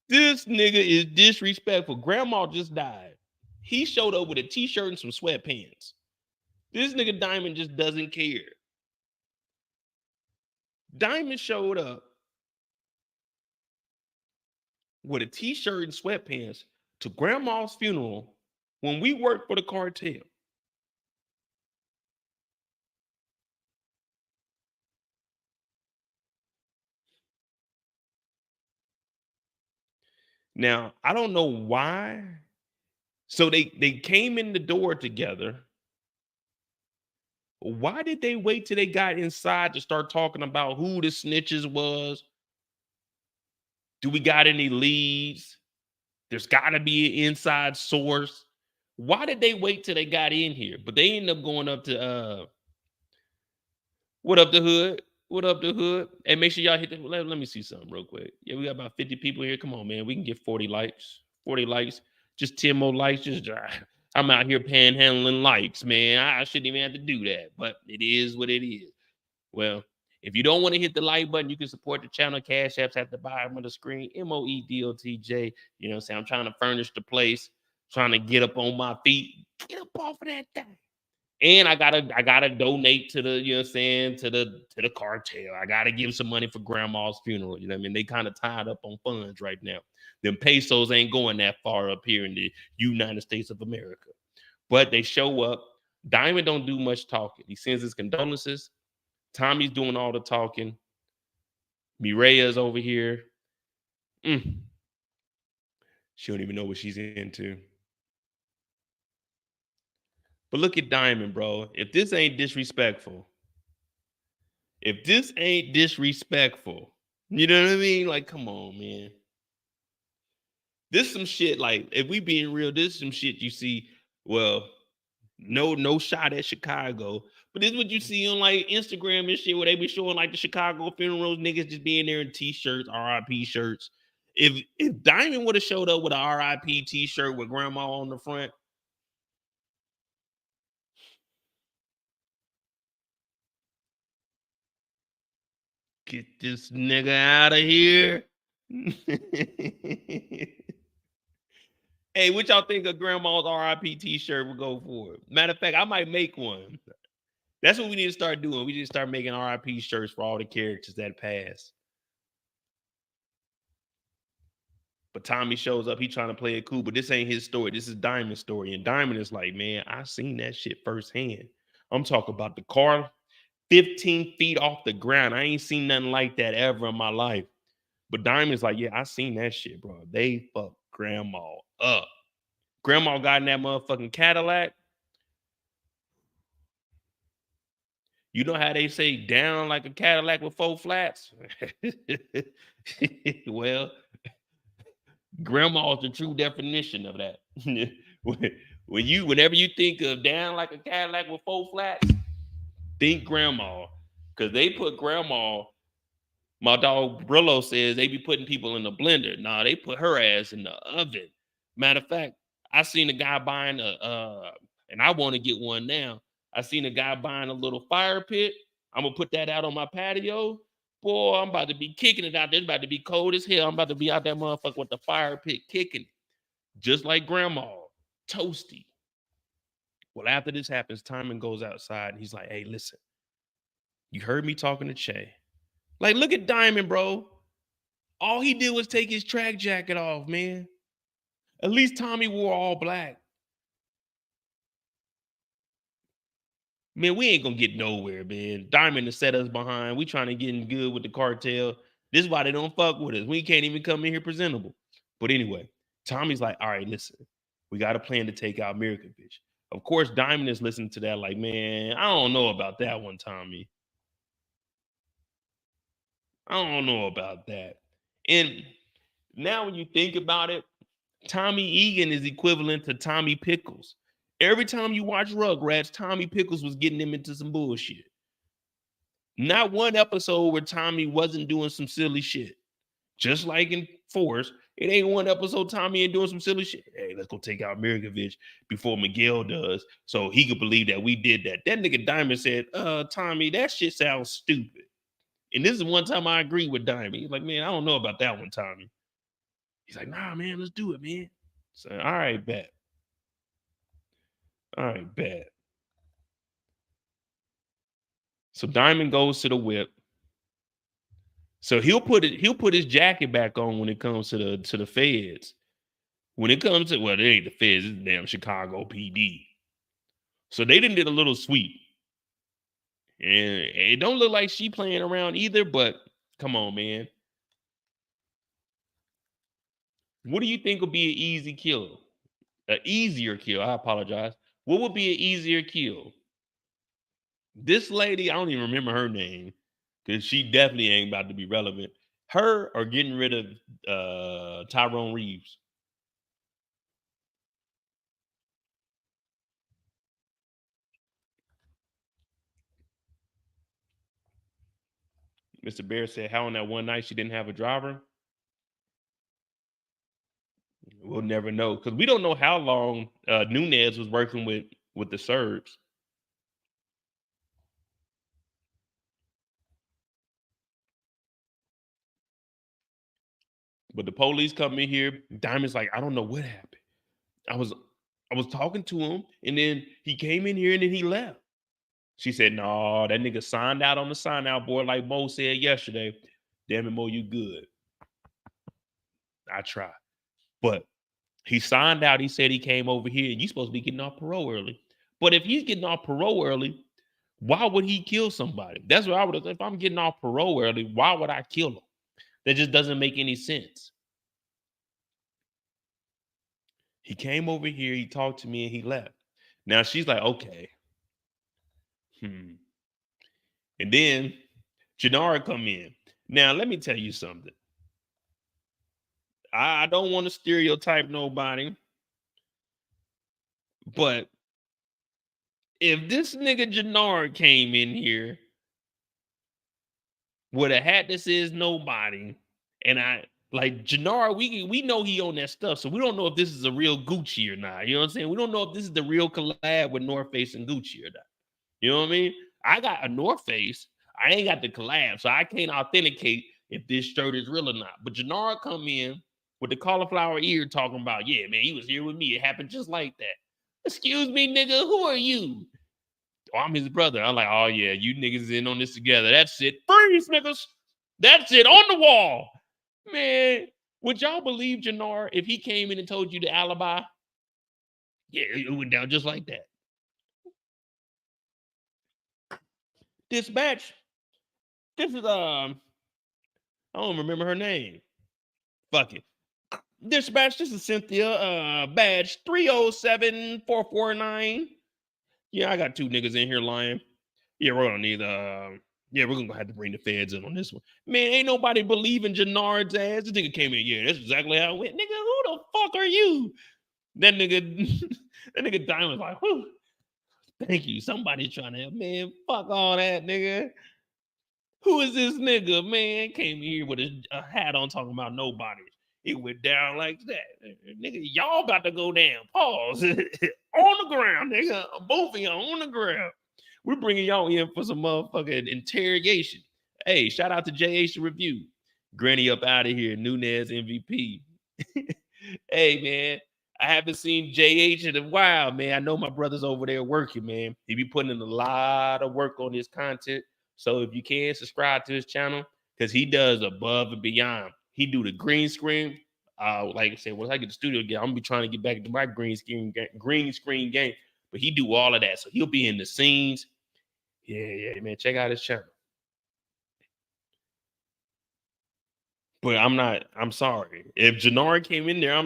This nigga is disrespectful. Grandma just died. He showed up with a t-shirt and some sweatpants. This nigga Diamond just doesn't care. Diamond showed up with a t-shirt and sweatpants to grandma's funeral when we worked for the cartel. Now, I don't know why. So they came in the door together. Why did they wait till they got inside to start talking about who the snitches was? Do we got any leads? There's got to be an inside source. Why did they wait till they got in here? But they ended up going up to what up the hood? What up the hood? And make sure y'all hit the let me see something real quick. Yeah, we got about 50 people here. Come on, man. We can get 40 likes. 40 likes. Just 10 more likes. Just I'm out here panhandling likes, man. I shouldn't even have to do that, but it is what it is. Well, if you don't want to hit the like button, you can support the channel. Cash apps at the bottom of the screen. MOEDOTJ. You know what I'm saying? I'm trying to furnish the place, trying to get up on my feet. Get up off of that thing. And I gotta donate to the, you know what I'm saying, to the cartel. I gotta give some money for grandma's funeral. You know what I mean? They kind of tied up on funds right now. Them pesos ain't going that far up here in the United States of America. But they show up. Diamond don't do much talking. He sends his condolences. Tommy's doing all the talking. Mireya's over here. She don't even know what she's into. But look at Diamond, bro. If this ain't disrespectful, you know what I mean? Like, come on, man. This some shit, like, if we being real, this is some shit you see, well, no shot at Chicago. But this is what you see on like Instagram and shit where they be showing like the Chicago funerals, niggas just being there in t-shirts, RIP shirts. If Diamond would have showed up with a RIP t-shirt with grandma on the front, get this nigga out of here. Hey, what y'all think of grandma's RIP t-shirt would go for? Matter of fact, I might make one. That's what we need to start doing. We need to start making RIP shirts for all the characters that pass. But Tommy shows up. He trying to play it cool, but this ain't his story. This is Diamond's story. And Diamond is like, man, I seen that shit firsthand. I'm talking about the car 15 feet off the ground. I ain't seen nothing like that ever in my life. But Diamond's like, yeah, I seen that shit, bro. They fucked grandma up. Grandma got in that motherfucking Cadillac. You know how they say down like a Cadillac with 4 flats? Well, grandma is the true definition of that. Whenever you think of down like a Cadillac with 4 flats, think grandma. Because they put grandma, my dog Brillo says they be putting people in the blender. Nah, they put her ass in the oven. Matter of fact, I seen a guy buying and I want to get one now. I seen a guy buying a little fire pit. I'm gonna put that out on my patio. Boy, I'm about to be kicking it out there. It's about to be cold as hell. I'm about to be out that motherfucker with the fire pit kicking it. Just like grandma, toasty. Well, after this happens, Timon goes outside and he's like, hey, listen, you heard me talking to Che. Like, look at Diamond, bro. All he did was take his track jacket off, man. At least Tommy wore all black. Man, we ain't gonna get nowhere, man. Diamond to set us behind. We trying to get in good with the cartel. This is why they don't fuck with us. We can't even come in here presentable. But anyway, Tommy's like, all right, listen, we got a plan to take out Miracle Bitch. Of course, Diamond is listening to that like, man, I don't know about that one, Tommy. I don't know about that. And now when you think about it, Tommy Egan is equivalent to Tommy Pickles. Every time you watch Rugrats, Tommy Pickles was getting them into some bullshit. Not one episode where Tommy wasn't doing some silly shit. Just like in Force, it ain't one episode Tommy ain't doing some silly shit. Hey, let's go take out Mirkovich before McDowell does, so he could believe that we did that. That nigga Diamond said, Tommy, that shit sounds stupid. And this is one time I agree with Diamond. He's like, man, I don't know about that one, Tommy. He's like, nah, man, let's do it, man. So, all right, bet. All right, bet. So Diamond goes to the whip. So he'll put his jacket back on when it comes to the feds. When it comes to, well, it ain't the feds, it's damn Chicago PD. So they did a little sweep. And it don't look like she playing around either, but come on, man. What do you think would be an easy kill? An easier kill, I apologize. What would be an easier kill? This lady, I don't even remember her name, because she definitely ain't about to be relevant. Her or getting rid of Tyrone Reeves. Mr. Bear said how on that one night she didn't have a driver. We'll never know, because we don't know how long Nunez was working with the Serbs. But the police come in here. Diamond's like, I don't know what happened. I was talking to him, and then he came in here, and then he left. She said, no, that nigga signed out on the sign out board, like Mo said yesterday. Damn it, Mo, you good. I try. But he signed out. He said he came over here, and you supposed to be getting off parole early. But if he's getting off parole early, why would he kill somebody? That's what I would have. If I'm getting off parole early, why would I kill him? That just doesn't make any sense. He came over here, he talked to me, and he left. Now she's like, okay. And then Jenard come in. Now, let me tell you something. I don't want to stereotype nobody, but if this nigga Jenard came in here with a hat that says nobody, and I like Jenard, we know he on that stuff, so we don't know if this is a real Gucci or not. You know what I'm saying? We don't know if this is the real collab with North Face and Gucci or not. You know what I mean? I got a North Face. I ain't got the collab, so I can't authenticate if this shirt is real or not. But Jenard come in with the cauliflower ear talking about, yeah, man, he was here with me. It happened just like that. Excuse me, nigga, who are you? Oh, I'm his brother. I'm like, oh, yeah, you niggas in on this together. That's it. Freeze, niggas. That's it. On the wall. Man, would y'all believe Jenard if he came in and told you the alibi? Yeah, it went down just like that. Dispatch. This is I don't remember her name. Fuck it. Dispatch, this is Cynthia. Badge 307449. Yeah, I got two niggas in here lying. Yeah, we're gonna need yeah, we're gonna have to bring the feds in on this one. Man, ain't nobody believing Jenard's ass. This nigga came in, yeah, that's exactly how it went. Nigga, who the fuck are you? That nigga, that nigga Diamond was like, whew, thank you. Somebody's trying to help. Man, fuck all that, nigga. Who is this nigga, man? Came here with a hat on talking about nobody. It went down like that. Nigga, y'all about to go down. Pause. On the ground, nigga. Both of y'all on the ground. We're bringing y'all in for some motherfucking interrogation. Hey, shout out to JH Review. Granny up out of here. Nunez MVP. Hey, man. I haven't seen JH in a while, man. I know my brother's over there working, man. He be putting in a lot of work on his content. So if you can, subscribe to his channel, because he does above and beyond. He do the green screen. Like I said, once I get the studio again, I'm gonna be trying to get back to my green screen game. But he do all of that. So he'll be in the scenes. Yeah, man. Check out his channel. But I'm sorry. If Jenard came in there,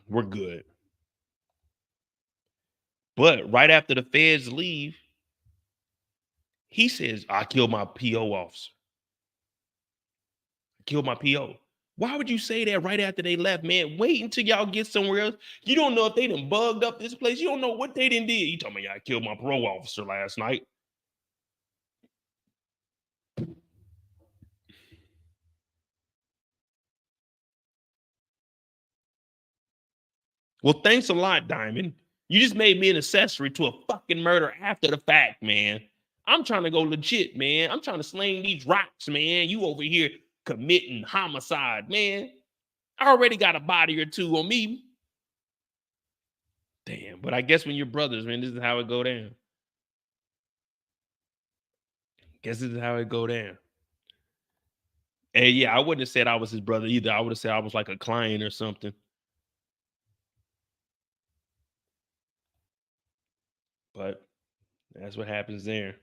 we're good. But right after the feds leave, he says, I killed my PO officer. I killed my PO. Why would you say that right after they left, man? Wait until y'all get somewhere else. You don't know if they done bugged up this place. You don't know what they done did. You told me I killed my parole officer last night. Well, thanks a lot, Diamond. You just made me an accessory to a fucking murder after the fact, man. I'm trying to go legit, man. I'm trying to sling these rocks, man. You over here committing homicide, man. I already got a body or two on me. Damn, but I guess when you're brothers, man, this is how it go down. Guess this is how it go down. And yeah, I wouldn't have said I was his brother either. I would have said I was like a client or something. But that's what happens there.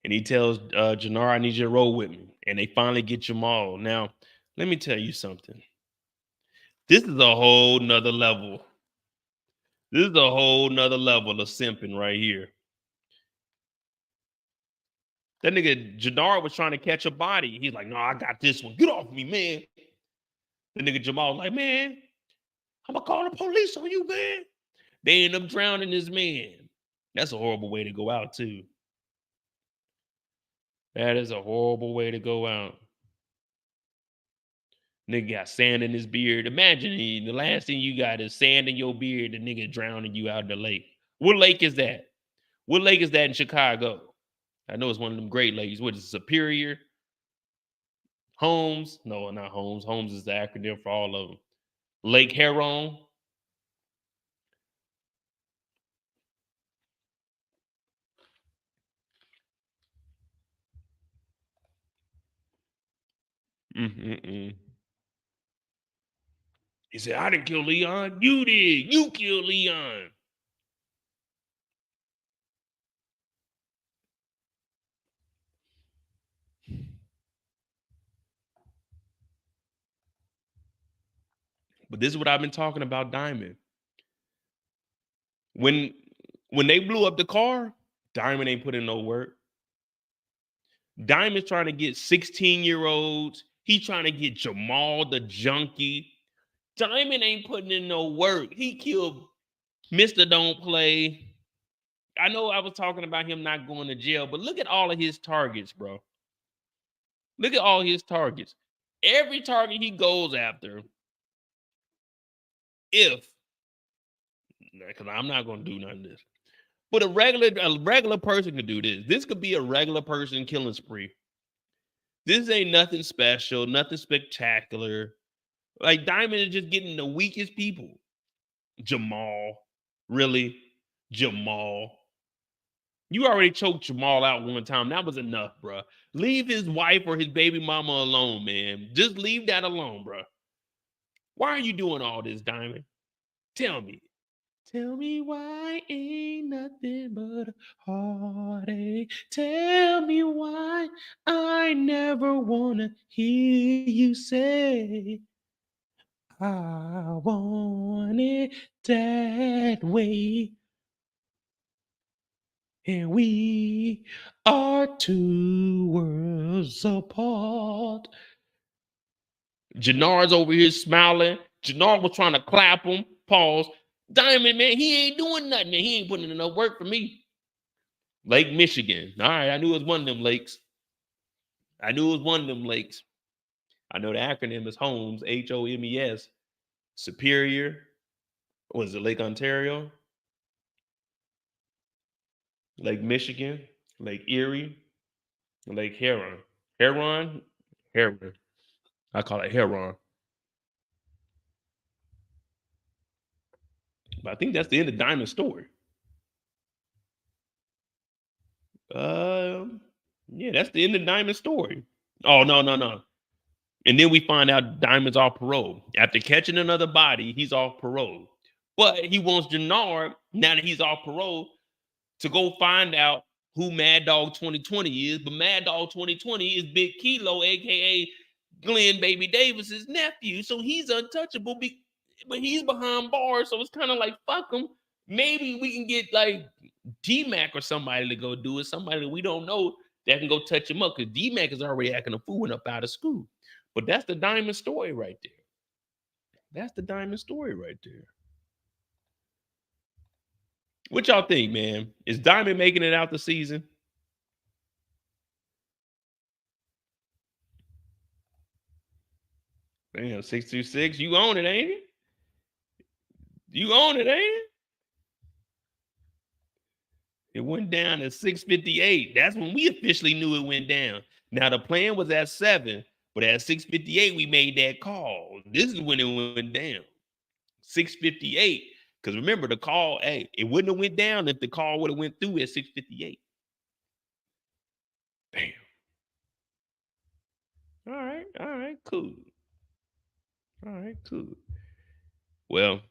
And he tells Jenard, I need you to roll with me. And they finally get Jamal. Now, let me tell you something. This is a whole nother level. This is a whole nother level of simping right here. That nigga Jenard was trying to catch a body. He's like, no, I got this one. Get off me, man. The nigga Jamal was like, man, I'm gonna call the police on you, man. They end up drowning this man. That's a horrible way to go out, too. That is a horrible way to go out. Nigga got sand in his beard. Imagine the last thing you got is sand in your beard. The nigga drowning you out in the lake. What lake is that? What lake is that in Chicago? I know it's one of them great lakes. What is it, Superior? Holmes? No, not Holmes. Holmes is the acronym for all of them. Lake Huron. Mm-mm-mm. He said, I didn't kill Leon. You did. You killed Leon. But this is what I've been talking about, Diamond. When they blew up the car, Diamond ain't put in no work. Diamond's trying to get 16-year-olds. He trying to get Jamal the junkie. Diamond ain't putting in no work. He killed Mr. Don't Play. I know I was talking about him not going to jail, but look at all of his targets, bro. Look at all his targets. Every target he goes after, if, because I'm not going to do none of this, but a regular person could do this. This could be a regular person killing spree. This ain't nothing special, nothing spectacular. Like Diamond is just getting the weakest people. Jamal, really? Jamal. You already choked Jamal out one time. That was enough, bro. Leave his wife or his baby mama alone, man. Just leave that alone, bro. Why are you doing all this, Diamond? Tell me. Tell me why ain't nothing but a heartache. Tell me why I never wanna hear you say I want it that way. And we are two worlds apart. Jenard's over here smiling. Jenard was trying to clap him. Pause. Diamond, man, he ain't doing nothing. Man. He ain't putting in enough work for me. Lake Michigan. All right, I knew it was one of them lakes. I knew it was one of them lakes. I know the acronym is HOMES, HOMES. Superior. Was it Lake Ontario? Lake Michigan? Lake Erie? Lake Huron? Huron? Huron. I call it Huron. But I think that's the end of Diamond's story. Yeah, that's the end of Diamond's story. Oh, no. And then we find out Diamond's off parole. After catching another body, he's off parole. But he wants Jenard, now that he's off parole, to go find out who Mad Dog 2020 is. But Mad Dog 2020 is Big Kilo, aka Glenn Baby Davis's nephew. So he's untouchable, but he's behind bars. So it's kind of like, fuck him. Maybe we can get like D-Mac or somebody to go do it. Somebody that we don't know that can go touch him up. Because D-Mac is already acting a fool and up out of school. But that's the Diamond story right there. That's the Diamond story right there. What y'all think, man? Is Diamond making it out the season? Damn, 626. You own it, ain't it? You own it, ain't it? It went down at 6:58. That's when we officially knew it went down. Now the plan was at 7, but at 6:58 we made that call. This is when it went down. 6:58. Because remember the call, hey, it wouldn't have went down if the call would have went through at 6:58. Damn. All right, cool. All right, cool. Well,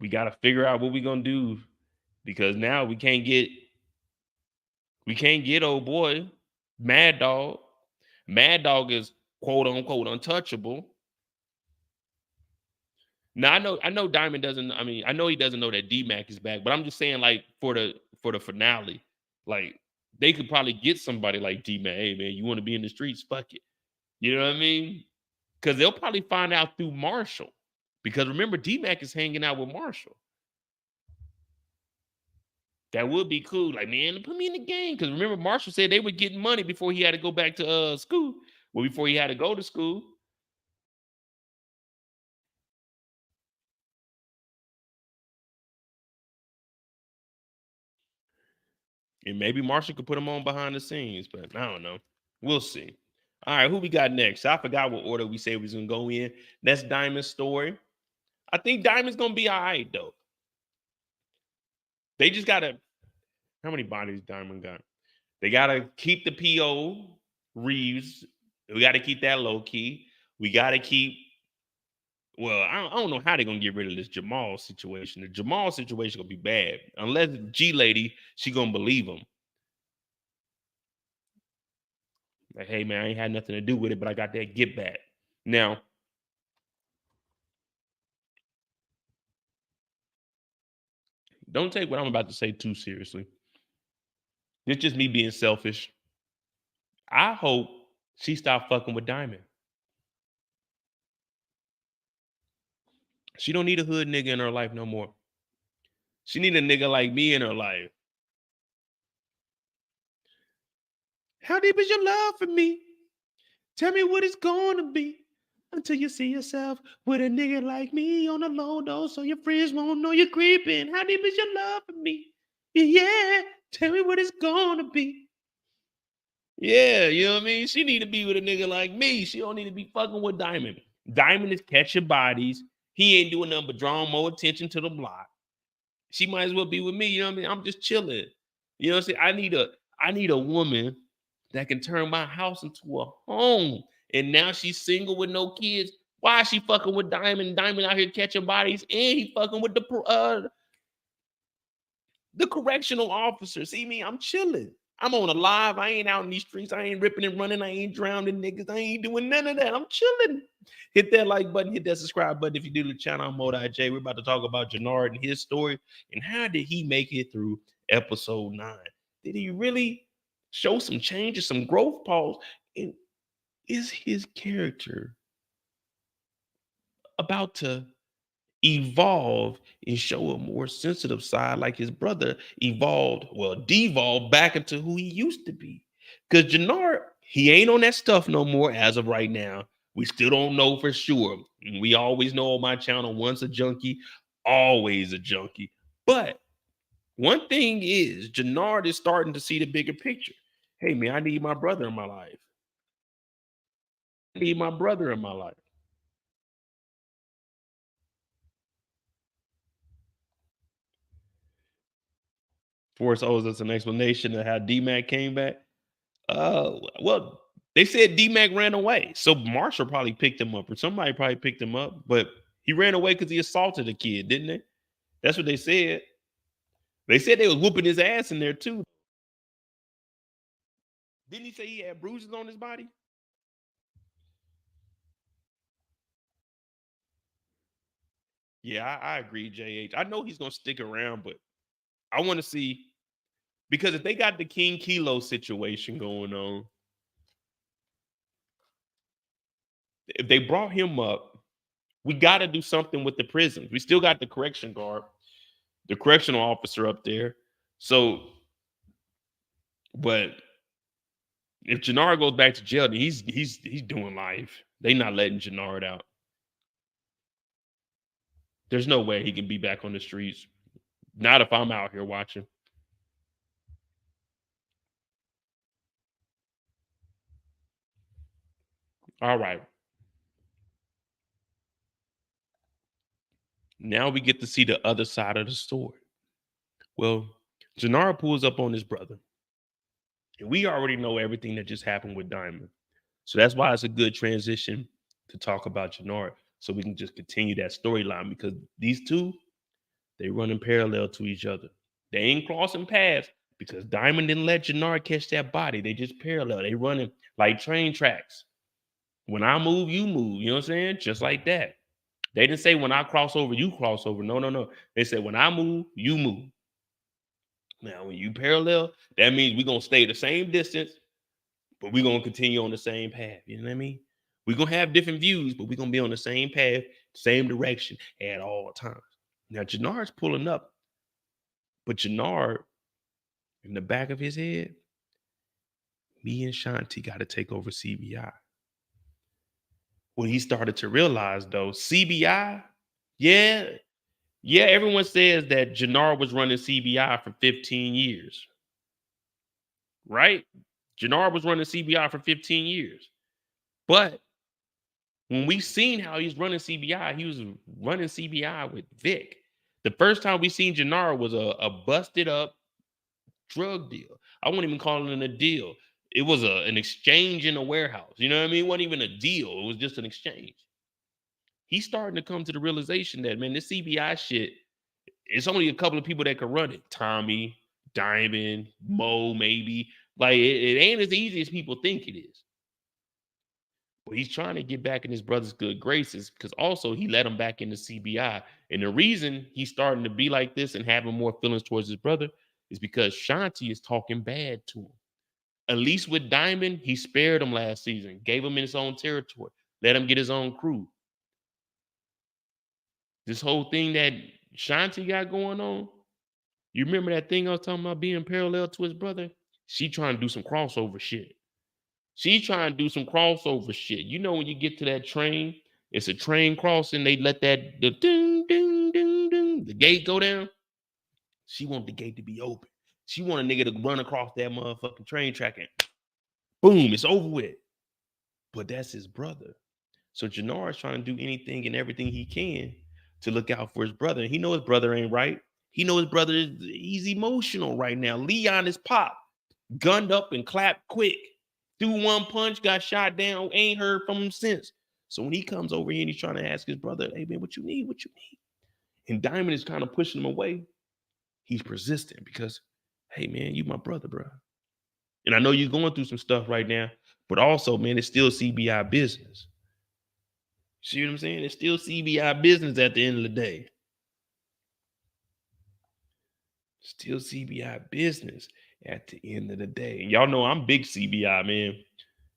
we got to figure out what we're gonna do because now we can't get old boy Mad Dog. Mad Dog is quote unquote untouchable. Now I know Diamond doesn't. I mean, I know he doesn't know that D-Mac is back, but I'm just saying, like for the finale, like they could probably get somebody like D-Mac. Hey man, you want to be in the streets? Fuck it. You know what I mean? Because they'll probably find out through Marshall. Because remember, D-Mac is hanging out with Marshall. That would be cool. Like, man, put me in the game. Because remember, Marshall said they were getting money before he had to go back to school. Well, before he had to go to school. And maybe Marshall could put him on behind the scenes, but I don't know. We'll see. All right, who we got next? I forgot what order we said we was gonna go in. That's Diamond's story. I think Diamond's gonna be all right though. They just gotta. How many bodies Diamond got? They gotta keep the PO Reeves. We gotta keep that low key. We gotta keep. Well, I don't know how they're gonna get rid of this Jamal situation. The Jamal situation gonna be bad unless G Lady she gonna believe him. Like, hey man, I ain't had nothing to do with it, but I got that get back. Now, don't take what I'm about to say too seriously. It's just me being selfish. I hope she stopped fucking with Diamond. She don't need a hood nigga in her life no more. She need a nigga like me in her life. How deep is your love for me? Tell me what it's gonna be until you see yourself with a nigga like me on the low dose so your friends won't know you're creeping. How deep is your love for me? Yeah, tell me what it's gonna be. Yeah, you know what I mean? She need to be with a nigga like me. She don't need to be fucking with Diamond. Diamond is catching bodies. He ain't doing nothing but drawing more attention to the block. She might as well be with me. You know what I mean? I'm just chilling. You know what I'm saying? I need a woman that can turn my house into a home. And now she's single with no kids. Why is she fucking with Diamond? Diamond out here catching bodies, and he fucking with the correctional officer. See me? I'm chilling. I'm on a live. I ain't out in these streets. I ain't ripping and running. I ain't drowning niggas. I ain't doing none of that. I'm chilling. Hit that like button. Hit that subscribe button if you do the channel. I'm Modi J. We're about to talk about Jenard and his story and how did he make it through episode 9? Did he really show some changes, some growth, Pause? And is his character about to evolve and show a more sensitive side like his brother devolved back into who he used to be? Because Jenard, he ain't on that stuff no more as of right now. We still don't know for sure. We always know on my channel, once a junkie, always a junkie. But one thing is, Jenard is starting to see the bigger picture. Hey man, I need my brother in my life. I need my brother in my life. Force owes us an explanation of how D-Mac came back. Well, they said D-Mac ran away. So Marshall probably picked him up, or somebody probably picked him up, but he ran away because he assaulted a kid, didn't they? That's what they said. They said they was whooping his ass in there too. Didn't he say he had bruises on his body? Yeah, I agree, JH. I know he's gonna stick around, but I want to see because if they got the King Kilo situation going on, if they brought him up, we got to do something with the prisons. We still got the correction guard, the correctional officer up there. So, but if Jenard goes back to jail, then he's doing life. They not letting Jenard out. There's no way he can be back on the streets. Not if I'm out here watching. All right. Now we get to see the other side of the story. Well, Jenard pulls up on his brother. And we already know everything that just happened with Diamond. So that's why it's a good transition to talk about Jenard. So we can just continue that storyline because these two, they running parallel to each other. They ain't crossing paths because Diamond didn't let Jenard catch that body. They just parallel. They running like train tracks. When I move, you move. You know what I'm saying? Just like that. They didn't say when I cross over, you cross over. No, no, no. They said when I move, you move. Now, when you parallel, that means we're going to stay the same distance, but we're going to continue on the same path. You know what I mean? We're going to have different views, but we're going to be on the same path, same direction at all times. Now, Jenard's pulling up, but Jenard, in the back of his head, me and Shanti got to take over CBI. What he started to realize, though, CBI, yeah, everyone says that Jenard was running CBI for 15 years, right? Jenard was running CBI for 15 years. But when we seen how he's running CBI, he was running CBI with Vic. The first time we seen Jenard was a busted up drug deal. I wouldn't even call it a deal. It was an exchange in a warehouse. You know what I mean? It wasn't even a deal. It was just an exchange. He's starting to come to the realization that, man, this CBI shit, it's only a couple of people that can run it. Tommy, Diamond, Mo, maybe. Like, it ain't as easy as people think it is. But he's trying to get back in his brother's good graces because also he let him back into CBI. And the reason he's starting to be like this and having more feelings towards his brother is because Shanti is talking bad to him. At least with Diamond, he spared him last season, gave him in his own territory, let him get his own crew. This whole thing that Shanti got going on, you remember that thing I was talking about being parallel to his brother? She trying to do some crossover shit. She trying to do some crossover shit. You know, when you get to that train, it's a train crossing. They let the ding, ding, ding, ding, the gate go down. She want the gate to be open. She want a nigga to run across that motherfucking train track and boom, it's over with. But that's his brother. So Jenard's trying to do anything and everything he can to look out for his brother. He know his brother ain't right. He know his brother he's emotional right now. Leon is pop, gunned up and clapped quick. Threw one punch, got shot down, ain't heard from him since. So when he comes over here and he's trying to ask his brother, hey man, what you need? What you need? And Diamond is kind of pushing him away. He's persistent because, hey man, you my brother, bro. And I know you're going through some stuff right now, but also, man, it's still CBI business. See what I'm saying? It's still CBI business at the end of the day. Still CBI business at the end of the day. And y'all know I'm big CBI, man.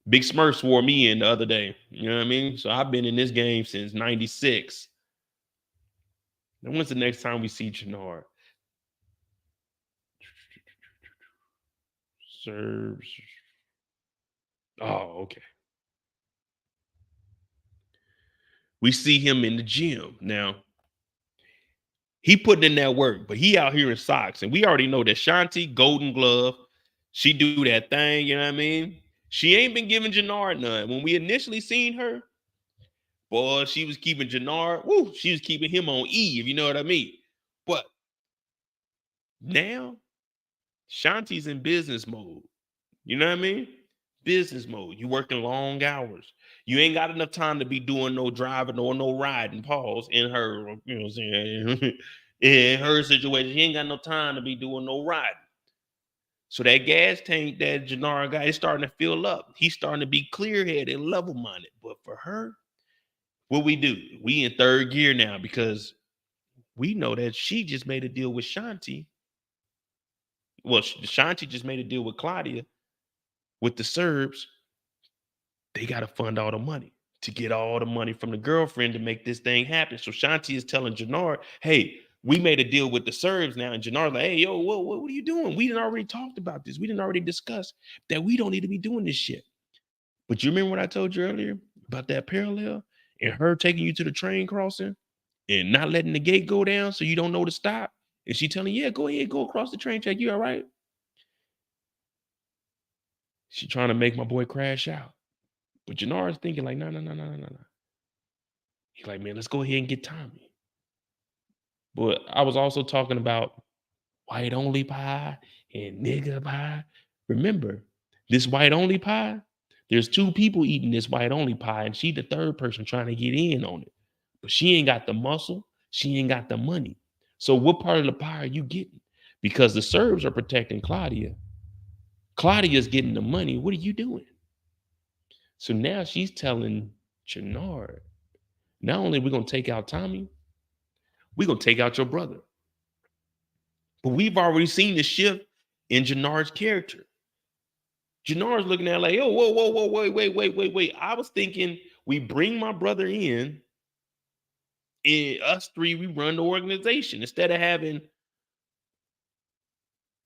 Big Smurf swore me in the other day. You know what I mean? So I've been in this game since 96. Now, when's the next time we see Jenard? Serves. Oh, okay. We see him in the gym. Now, he putting in that work, but he out here in socks. And we already know that Shanti, Golden Glove, she do that thing, you know what I mean? She ain't been giving Jenard none. When we initially seen her, boy, she was keeping Jenard, she was keeping him on E, if you know what I mean. But now, Shanti's in business mode. You know what I mean? Business mode. You working long hours. You ain't got enough time to be doing no driving or no riding. Pause in her, you know what I'm saying? In her situation, she ain't got no time to be doing no riding. So that gas tank that Jenard got is starting to fill up. He's starting to be clear-headed and level-minded. But for her, what we do? We in third gear now because we know that she just made a deal with Shanti. Well, Shanti just made a deal with Claudia. With the Serbs, they got to fund all the money to get all the money from the girlfriend to make this thing happen. So Shanti is telling Jenard, hey, we made a deal with the Serbs now. And Jenard's like, hey, yo, what are you doing? We didn't already talked about this. We didn't already discuss that we don't need to be doing this shit. But you remember what I told you earlier about that parallel and her taking you to the train crossing? and not letting the gate go down so you don't know to stop. And she telling, yeah, go ahead, go across the train track. You all right? She trying to make my boy crash out. But Jenard's thinking like, no, no, no, no, no, no. He's like, man, let's go ahead and get Tommy. But I was also talking about white only pie and nigga pie. Remember, this white only pie, there's 2 people eating this white only pie, and she the 3rd person trying to get in on it. But she ain't got the muscle, she ain't got the money. So what part of the pie are you getting? Because the Serbs are protecting Claudia. Claudia's getting the money. What are you doing? So now she's telling Jenard, not only are we gonna take out Tommy, we're gonna take out your brother. But we've already seen the shift in Jenard's character. Jenard's looking at it like, oh, whoa, whoa, whoa, wait. I was thinking we bring my brother in, and us 3, we run the organization instead of having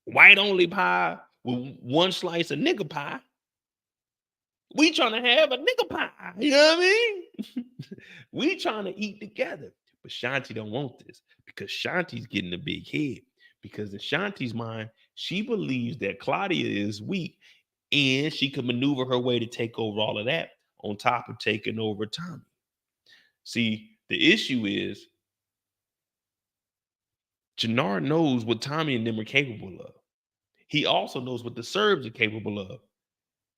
white only pie with 1 slice of nigga pie. We trying to have a nigga pie. You know what I mean? We trying to eat together. But Shanti don't want this because Shanti's getting a big head. Because in Shanti's mind, she believes that Claudia is weak and she could maneuver her way to take over all of that on top of taking over Tommy. See, the issue is Jenard knows what Tommy and them are capable of. He also knows what the Serbs are capable of.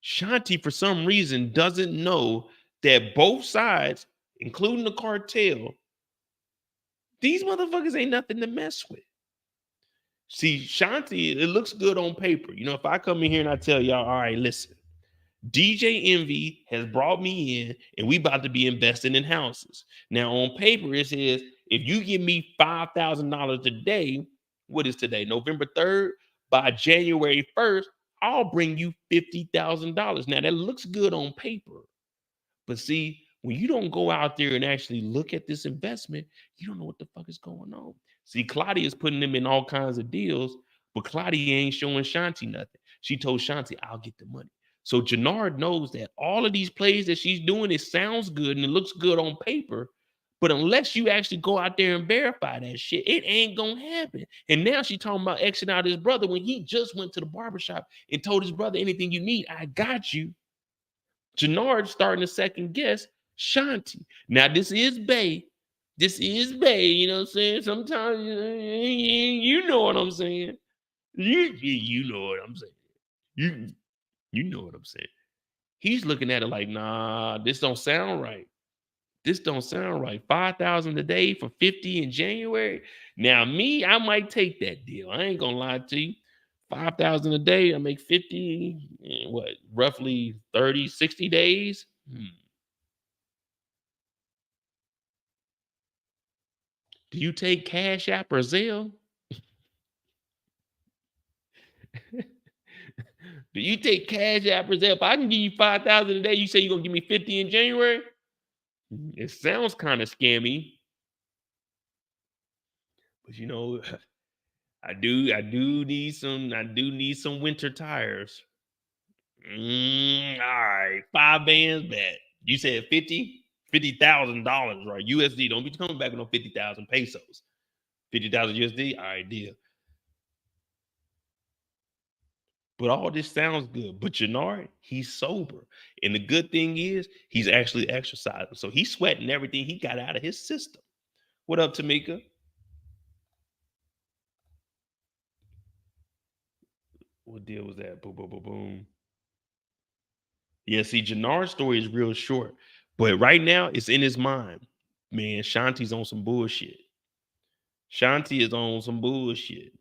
Shanti, for some reason, doesn't know that both sides, including the cartel, these motherfuckers ain't nothing to mess with. See, Shanti, it looks good on paper. You know, if I come in here and I tell y'all, all right, listen, DJ Envy has brought me in and we about to be investing in houses. Now, on paper, it says, if you give me $5,000 a day, what is today, November 3rd? By January 1st, I'll bring you $50,000. Now, that looks good on paper. But see, when you don't go out there and actually look at this investment, you don't know what the fuck is going on. See, Claudia is putting them in all kinds of deals, but Claudia ain't showing Shanti nothing. She told Shanti, I'll get the money. So Jenard knows that all of these plays that she's doing, it sounds good and it looks good on paper. But unless you actually go out there and verify that shit, it ain't gonna happen. And now she talking about Xing out his brother when he just went to the barbershop and told his brother, anything you need, I got you. Jenard starting to second guess Shanti. Now, this is Bay. This is Bay, you know what I'm saying? Sometimes you know what I'm saying. You know what I'm saying. You know what I'm saying. He's looking at it like, nah, this don't sound right. This don't sound right. 5,000 a day for 50 in January. Now, me, I might take that deal. I ain't gonna lie to you. 5,000 a day, I make 50, what, roughly 30, 60 days. Do you take Cash App or Zelle? Do you take Cash App or Zelle? If I can give you 5,000 a day, you say you're gonna give me 50 in January? It sounds kind of scammy. But you know, I do need some winter tires. All right, 5 bands bet. You said $50,000, right? USD. Don't be coming back with no 50,000 pesos. 50,000 USD. All right, deal. But all this sounds good. But Jenard, he's sober. And the good thing is he's actually exercising. So he's sweating everything he got out of his system. What up, Tamika? What deal was that? Boom, boom, boom, boom. Yeah, see, Jenard's story is real short. But right now, it's in his mind. Man, Shanti's on some bullshit. Shanti is on some bullshit.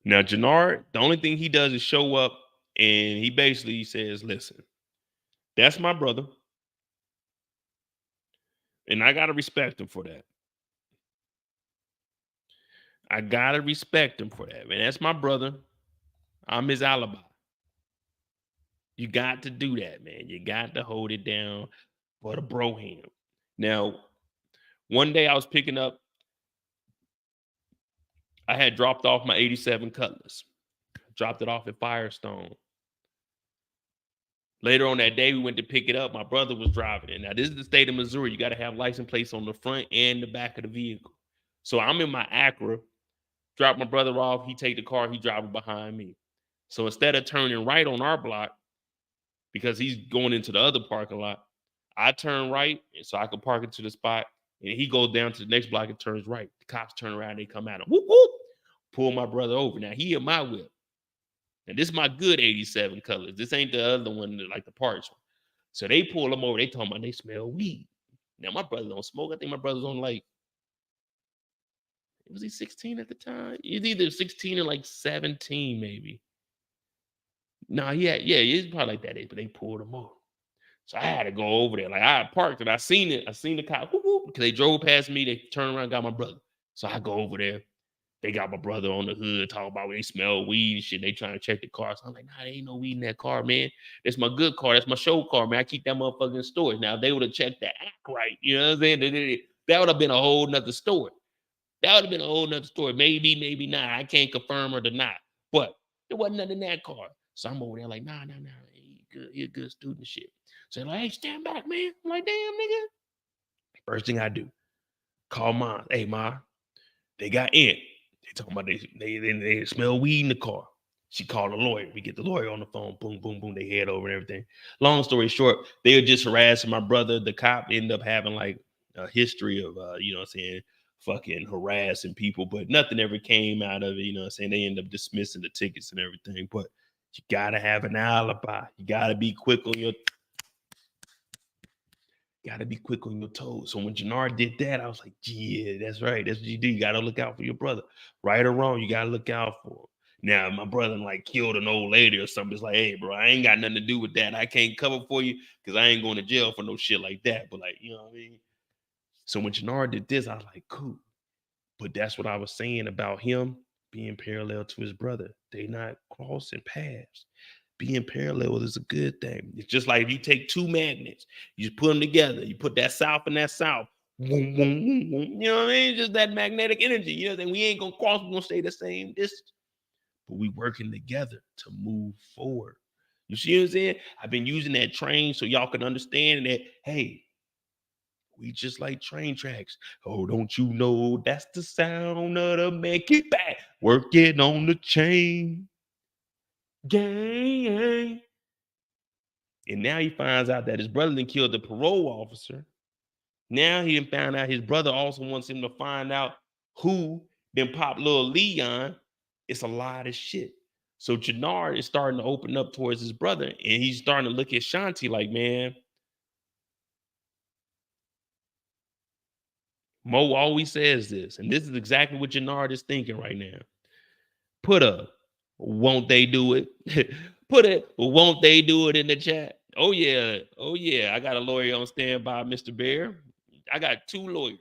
Now, Jenard, the only thing he does is show up and he basically says, listen, that's my brother. And I gotta respect him for that. I gotta respect him for that, man. That's my brother. I'm his alibi. You got to do that, man. You got to hold it down for the bro hand. Now, one day I was picking up, I had dropped off my 87 Cutlass. Dropped it off at Firestone. Later on that day, we went to pick it up. My brother was driving it. Now, this is the state of Missouri. You got to have license plates on the front and the back of the vehicle. So I'm in my Acura, drop my brother off. He take the car. He driving behind me. So instead of turning right on our block, because he's going into the other parking lot, I turn right so I can park into the spot. And he goes down to the next block and turns right. The cops turn around. They come at him. Whoop, whoop. Pull my brother over. Now, he in my whip. And this is my good 87 colors. This ain't the other one, like the parts one. So they pull them over. They talking about they smell weed. Now, my brother don't smoke. I think my brother's on like, was he 16 at the time? He's either 16 or like 17, maybe. No, yeah, he's probably like that age, but they pulled him over. So I had to go over there. Like I parked and I seen it. I seen the cop because they drove past me. They turned around, got my brother. So I go over there. They got my brother on the hood talking about when they smell weed and shit. They trying to check the car. So I'm like, nah, there ain't no weed in that car, man. That's my good car. That's my show car, man. I keep that motherfucker in storage. Now, if they would have checked the act right, you know what I'm saying? That would have been a whole nother story. That would have been a whole nother story. Maybe, maybe not. I can't confirm or deny. But there wasn't nothing in that car. So I'm over there like, nah. You're a good student shit. So they're like, hey, stand back, man. I'm like, damn, nigga. First thing I do, call mom. Hey, ma, they got in. They talking about they smell weed in the car. She called a lawyer. We get the lawyer on the phone. Boom, boom, boom. They head over and everything. Long story short, they were just harassing my brother. The cop ended up having like a history of, you know what I'm saying, fucking harassing people, but nothing ever came out of it. You know what I'm saying? They end up dismissing the tickets and everything. But you got to have an alibi. You got to be quick on your toes. So when Jenard did that, I was like, yeah, that's right. That's what you do. You got to look out for your brother. Right or wrong, you got to look out for him. Now, my brother like killed an old lady or something. It's like, hey, bro, I ain't got nothing to do with that. I can't cover for you because I ain't going to jail for no shit like that. But like, you know what I mean? So when Jenard did this, I was like, cool. But that's what I was saying about him being parallel to his brother. They not crossing paths. Being parallel is a good thing. It's just like if you take two magnets, you just put them together. You put that south and that south. Boom, boom, boom, boom. You know what I mean? Just that magnetic energy. You know, then we ain't gonna cross. We're gonna stay the same distance. But we working together to move forward. You see what I'm saying? I've been using that train so y'all can understand that, hey, we just like train tracks. Oh, don't you know that's the sound of the man? Get back. Working on the chain. Gang. And now he finds out that his brother then killed the parole officer. Now he found out his brother also wants him to find out who then popped little Leon. It's a lot of shit. So Jenard is starting to open up towards his brother, and he's starting to look at Shanti like, man, Mo always says this, and this is exactly what Jenard is thinking right now. Put a won't they do it? Put it, won't they do it in the chat? Oh yeah. I got a lawyer on standby, Mr. Bear. I got two lawyers.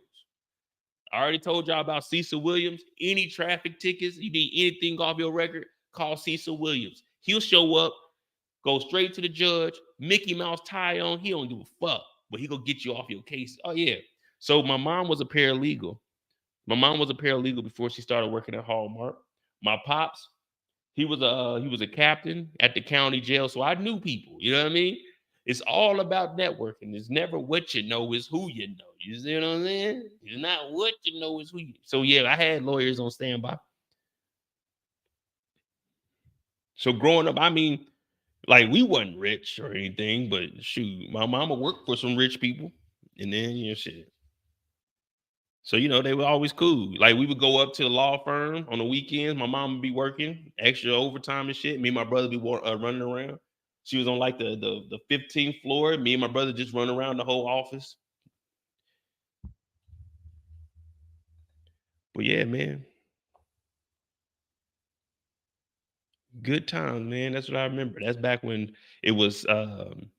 I already told y'all about Cecil Williams. Any traffic tickets, you need anything off your record, call Cecil Williams. He'll show up, go straight to the judge, Mickey Mouse tie on. He don't give a fuck, but he gonna get you off your case. Oh yeah. So my mom was a paralegal. Before she started working at Hallmark. My pops, he was a captain at the county jail, so I knew people. You know what I mean? It's all about networking. It's never what you know, it's who you know. You see what I'm saying? It's not what you know, it's who you. So yeah, I had lawyers on standby. So growing up, I mean, like we wasn't rich or anything, but shoot, my mama worked for some rich people, and then you know shit. So, you know, they were always cool. Like we would go up to the law firm on the weekends. My mom would be working extra overtime and shit. Me and my brother be running around. She was on like the 15th floor. Me and my brother just run around the whole office. But yeah, man. Good times, man. That's what I remember. That's back when it was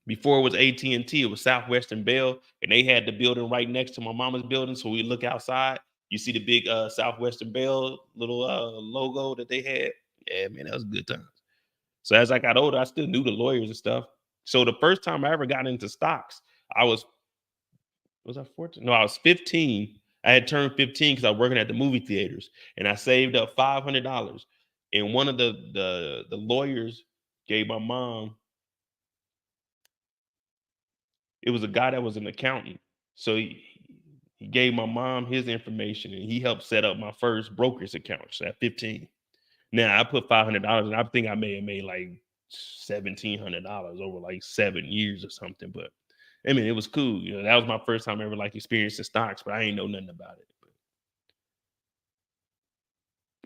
before it was AT&T, it was Southwestern Bell, and they had the building right next to my mama's building. So we look outside, you see the big Southwestern Bell little logo that they had. Yeah, man, that was a good time. So as I got older, I still knew the lawyers and stuff. So the first time I ever got into stocks, I was I 14? No, I was 15. I had turned 15 because I was working at the movie theaters, and I saved up $500. And one of the lawyers gave my mom It was a guy that was an accountant. So he gave my mom his information and he helped set up my first broker's account at 15. Now I put $500 and I think I may have made like $1,700 over like 7 years or something. But I mean, it was cool. You know, that was my first time ever like experiencing stocks, but I ain't know nothing about it.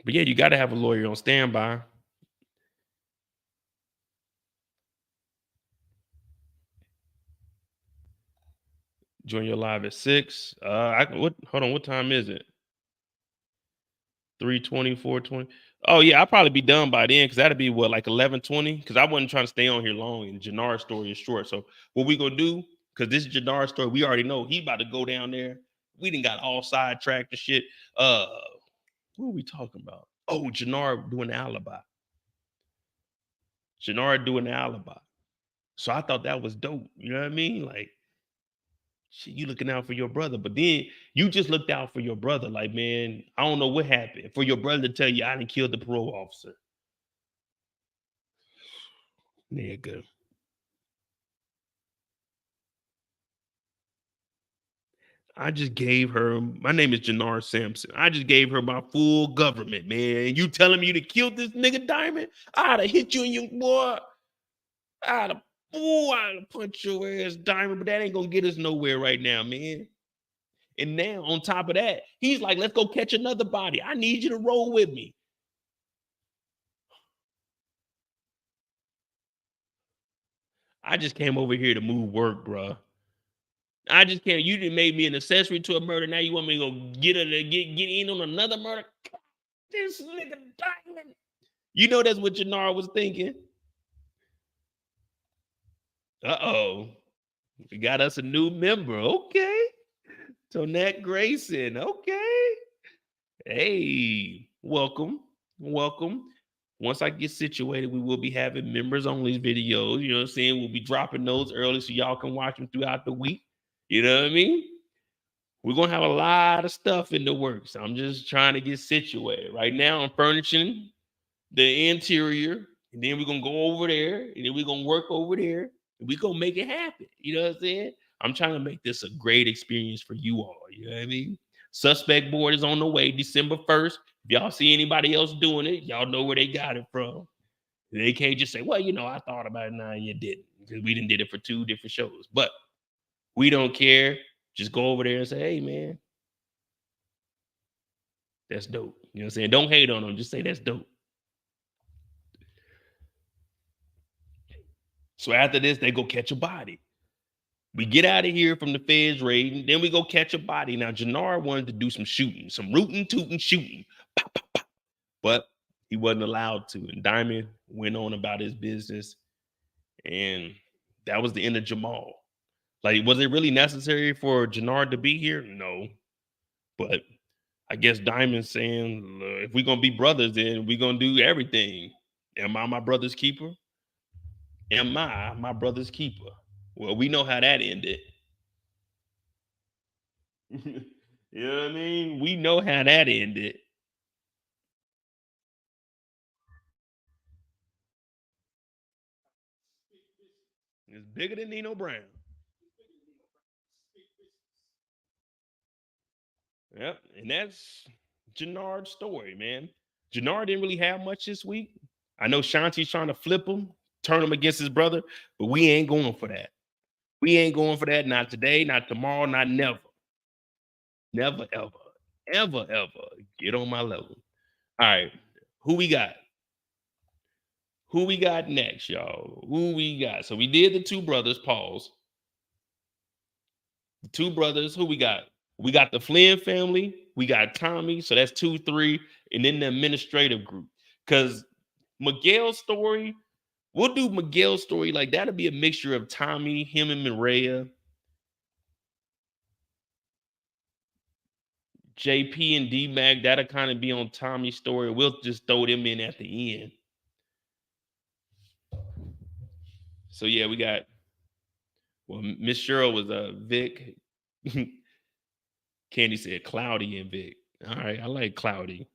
But yeah, you got to have a lawyer on standby. Join your live at 6. Hold on, what time is it? 3:20, 4:20. Oh yeah, I'll probably be done by then because that'll be what, like 11:20. Because I wasn't trying to stay on here long, and Jenard's story is short. So what we gonna do? Because this is Jenard's story, we already know he about to go down there. We didn't got all sidetracked and shit. What are we talking about? Oh, Jenard doing the alibi. Jenard doing the alibi. So I thought that was dope. You know what I mean? Like, shit, you looking out for your brother, but then you just looked out for your brother. Like, man, I don't know what happened for your brother to tell you I didn't kill the parole officer. Nigga. I just gave her, my name is Jenard Sampson. I just gave her my full government, man. You telling me to kill this nigga Diamond? I'd have hit you in your boy. I'd have punch your ass, Diamond, but that ain't gonna get us nowhere right now, man. And now on top of that, he's like, let's go catch another body. I need you to roll with me. I just came over here to move work, bro. I just can't. You didn't make me an accessory to a murder. Now you want me to go get in on another murder? This nigga Diamond. You know that's what Jenard was thinking. Uh-oh. We got us a new member. Okay. Tonette Grayson. Okay. Hey, welcome. Welcome. Once I get situated, we will be having members only videos. You know what I'm saying? We'll be dropping those early so y'all can watch them throughout the week. You know what I mean? We're gonna have a lot of stuff in the works. I'm just trying to get situated. Right now, I'm furnishing the interior, and then we're gonna go over there, and then we're gonna work over there, and we're gonna make it happen. You know what I'm saying? I'm trying to make this a great experience for you all. You know what I mean? Suspect board is on the way, December 1st. If y'all see anybody else doing it, y'all know where they got it from. They can't just say, well, you know, I thought about it. Nah, you didn't. Because we didn't did it for 2 different shows. But we don't care. Just go over there and say, hey, man, that's dope. You know what I'm saying? Don't hate on them. Just say that's dope. So after this, they go catch a body. We get out of here from the feds raiding. Then we go catch a body. Now, Jenard wanted to do some shooting, some rootin' tootin' shooting. Pop, pop, pop. But he wasn't allowed to. And Diamond went on about his business. And that was the end of Jamal. Like, was it really necessary for Jenard to be here? No. But I guess Diamond's saying, if we're going to be brothers, then we're going to do everything. Am I my brother's keeper? Am I my brother's keeper? Well, we know how that ended. You know what I mean? We know how that ended. It's bigger than Nino Brown. Yep. And that's Jenard's story, man. Jenard didn't really have much this week. I know Shanti's trying to flip him, turn him against his brother, but we ain't going for that. We ain't going for that. Not today, not tomorrow, not never. Never, ever, ever, ever get on my level. All right. Who we got? Who we got next, y'all? Who we got? So we did the two brothers, pause. The two brothers, who we got? We got the Flynn family. We got Tommy. So that's 2, 3. And then the administrative group. Because Miguel's story, we'll do Miguel's story. Like, that'll be a mixture of Tommy, him, and Mireya. JP and D-Mac, that'll kind of be on Tommy's story. We'll just throw them in at the end. So yeah, we got, well, Miss Cheryl was Vic. Candy said Cloudy and Vic. All right, I like Cloudy.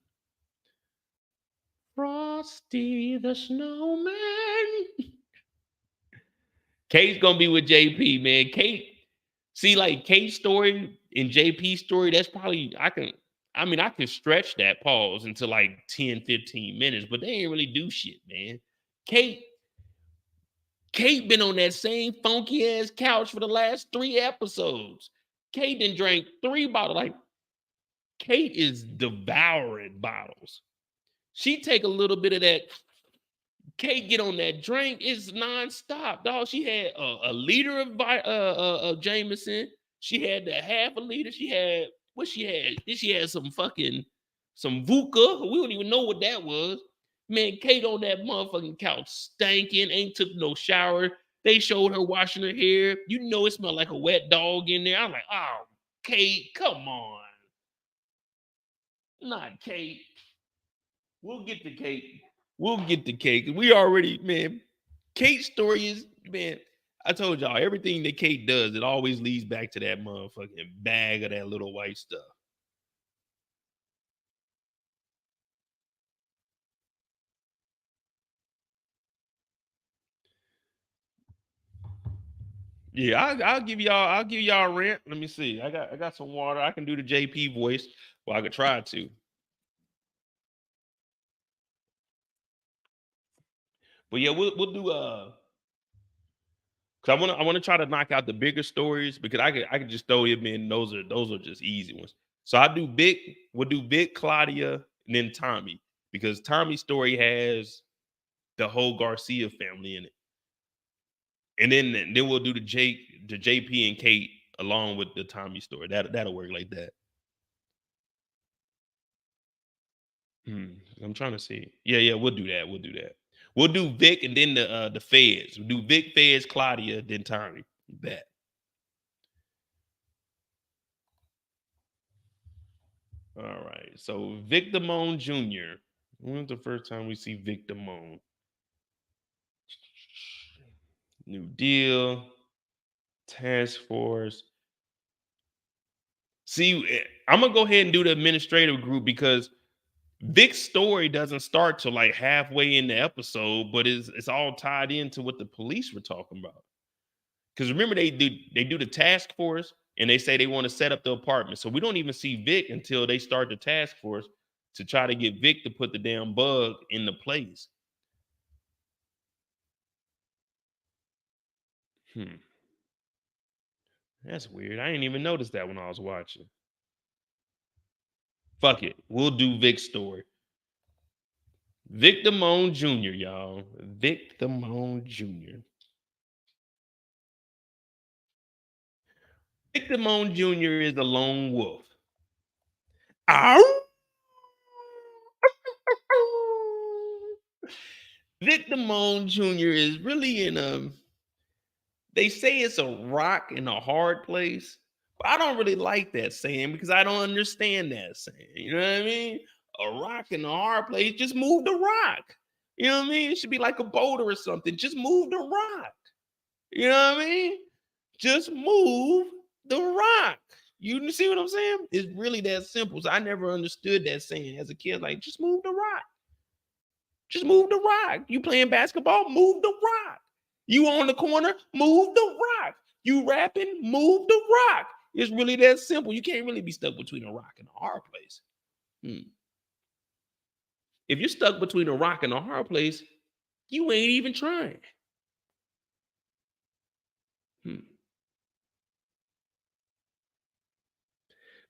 Frosty the Snowman. Kate's gonna be with JP, man. Kate See, like Kate's story and JP's story, that's probably I can stretch that pause into like 10, 15 minutes, but they ain't really do shit, man. Kate Kate been on that same funky ass couch for the last 3 episodes. Kate done drank 3 bottles. Like Kate is devouring bottles. She take a little bit of that. Kate get on that drink. It's nonstop, dog. She had a liter of Jameson. She had the half a liter. She had what she had. Then she had some vodka. We don't even know what that was. Man, Kate on that motherfucking couch stanking. Ain't took no shower. They showed her washing her hair. You know it smelled like a wet dog in there. I'm like, oh, Kate, come on, not Kate. We'll get to Kate. We'll get to Kate. We already, man. Kate's story is, man. I told y'all everything that Kate does, it always leads back to that motherfucking bag of that little white stuff. Yeah, I'll give y'all a rant. Let me see. I got some water. I can do the JP voice. Well, I could try to. But yeah, we'll do because I wanna try to knock out the bigger stories because I could just throw him in. Those are just easy ones. So we'll do Vic, Claudia, and then Tommy. Because Tommy's story has the whole Garcia family in it. And then we'll do the JP and Kate along with the Tommy story. That'll work like that. I'm trying to see. Yeah, we'll do that. We'll do that. We'll do Vic and then the Feds. We'll do Vic, Feds, Claudia, then Tommy. Bet. All right. So Vic Damone Jr. When's the first time we see Vic Damone? New Deal, Task Force. See, I'm gonna go ahead and do the administrative group because Vic's story doesn't start till like halfway in the episode, but it's all tied into what the police were talking about. Because remember, they do the task force and they say they want to set up the apartment. So we don't even see Vic until they start the task force to try to get Vic to put the damn bug in the place. Hmm. That's weird. I didn't even notice that when I was watching. Fuck it. We'll do Vic's story. Vic Damone Jr., y'all. Vic Damone Jr. Vic Damone Jr. is a lone wolf. Ow! Vic Damone Jr. is really in a. They say it's a rock in a hard place. But I don't really like that saying because I don't understand that saying. You know what I mean? A rock in a hard place, just move the rock. You know what I mean? It should be like a boulder or something. Just move the rock. You know what I mean? Just move the rock. You see what I'm saying? It's really that simple. So I never understood that saying as a kid. Like, just move the rock. Just move the rock. You playing basketball? Move the rock. You on the corner? Move the rock. You rapping? Move the rock. It's really that simple. You can't really be stuck between a rock and a hard place. If you're stuck between a rock and a hard place, you ain't even trying.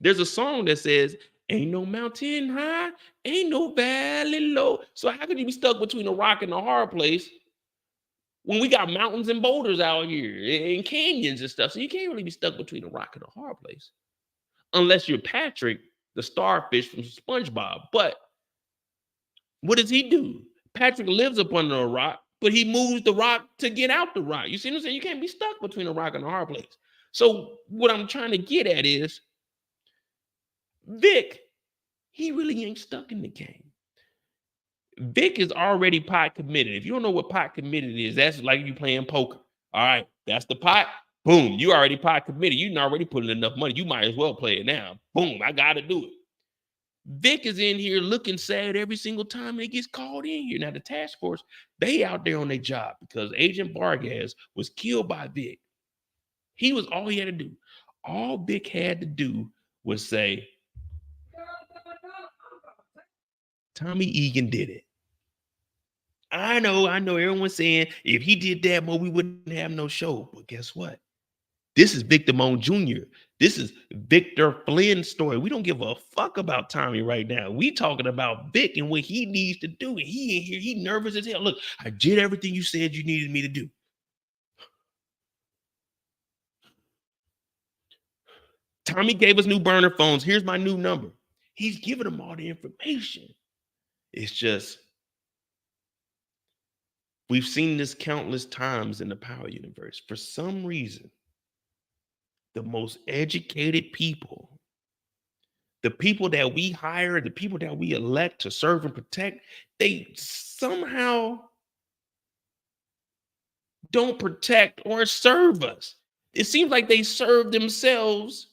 There's a song that says, "Ain't no mountain high, ain't no valley low." So how could you be stuck between a rock and a hard place when we got mountains and boulders out here and canyons and stuff? So you can't really be stuck between a rock and a hard place unless you're Patrick, the starfish from SpongeBob. But what does he do? Patrick lives up under a rock, but he moves the rock to get out the rock. You see what I'm saying? You can't be stuck between a rock and a hard place. So what I'm trying to get at is Vic, he really ain't stuck in the game. Vic is already pot committed. If you don't know what pot committed is, that's like you playing poker. All right, that's the pot. Boom, you already pot committed. You already put in enough money. You might as well play it now. Boom, I got to do it. Vic is in here looking sad every single time he gets called in here. Now, the task force, they out there on their job because Agent Vargas was killed by Vic. He was all he had to do. All Vic had to do was say, Tommy Egan did it. I know. Everyone's saying if he did that, well, we wouldn't have no show. But guess what? This is Victor Moan Jr. This is Victor Flynn's story. We don't give a fuck about Tommy right now. We talking about Vic and what he needs to do. And he ain't here. He nervous as hell. Look, I did everything you said you needed me to do. Tommy gave us new burner phones. Here's my new number. He's giving them all the information. It's just, we've seen this countless times in the Power universe. For some reason, the most educated people, the people that we hire, the people that we elect to serve and protect, they somehow don't protect or serve us. It seems like they serve themselves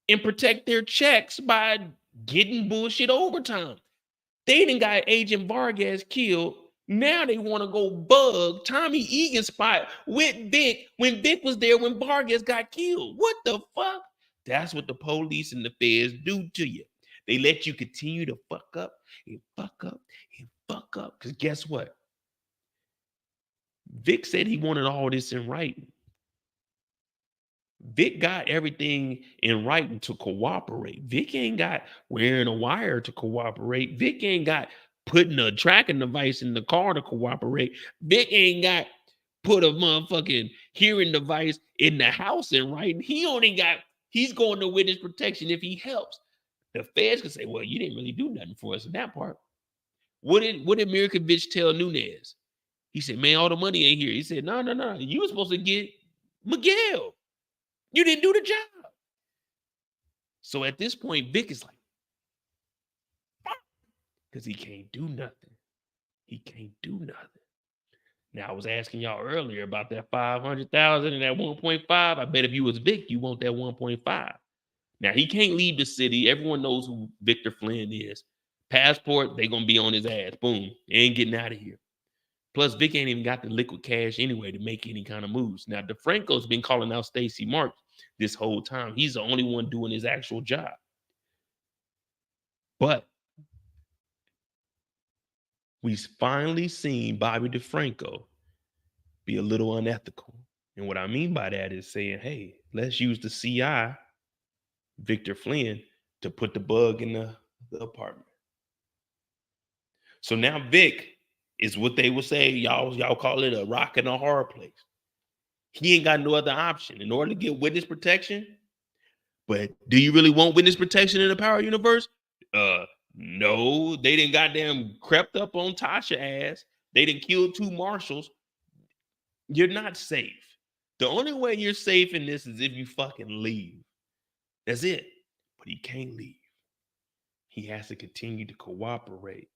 and protect their checks by getting bullshit overtime. They done got Agent Vargas killed. Now they want to go bug Tommy Egan's spot with Vic when Vic was there when Vargas got killed. What the fuck? That's what the police and the feds do to you. They let you continue to fuck up and fuck up and fuck up. Because guess what? Vic said he wanted all this in writing. Vic got everything in writing to cooperate. Vic ain't got wearing a wire to cooperate. Vic ain't got putting a tracking device in the car to cooperate. Vic ain't got put a motherfucking hearing device in the house in writing. He only got, he's going to witness protection if he helps. The feds can say, well, you didn't really do nothing for us in that part. What did Mirkovich tell Nunez? He said, man, all the money ain't here. He said, no. You were supposed to get McDowell. You didn't do the job. So at this point, Vic is like, because he can't do nothing. He can't do nothing. Now, I was asking y'all earlier about that 500,000 and that 1.5. I bet if you was Vic, you want that 1.5. Now, he can't leave the city. Everyone knows who Victor Flynn is. Passport, they going to be on his ass. Boom. They ain't getting out of here. Plus, Vic ain't even got the liquid cash anyway to make any kind of moves. Now, DeFranco's been calling out Stacy Mark this whole time. He's the only one doing his actual job. But we've finally seen Bobby DeFranco be a little unethical. And what I mean by that is saying, hey, let's use the CI, Victor Flynn, to put the bug in the apartment. So now Vic is what they would say, y'all call it a rock and a hard place. He ain't got no other option in order to get witness protection. But do you really want witness protection in the Power universe? No, they didn't goddamn crept up on Tasha ass. They didn't kill 2 marshals. You're not safe. The only way you're safe in this is if you fucking leave. That's it. But he can't leave. He has to continue to cooperate.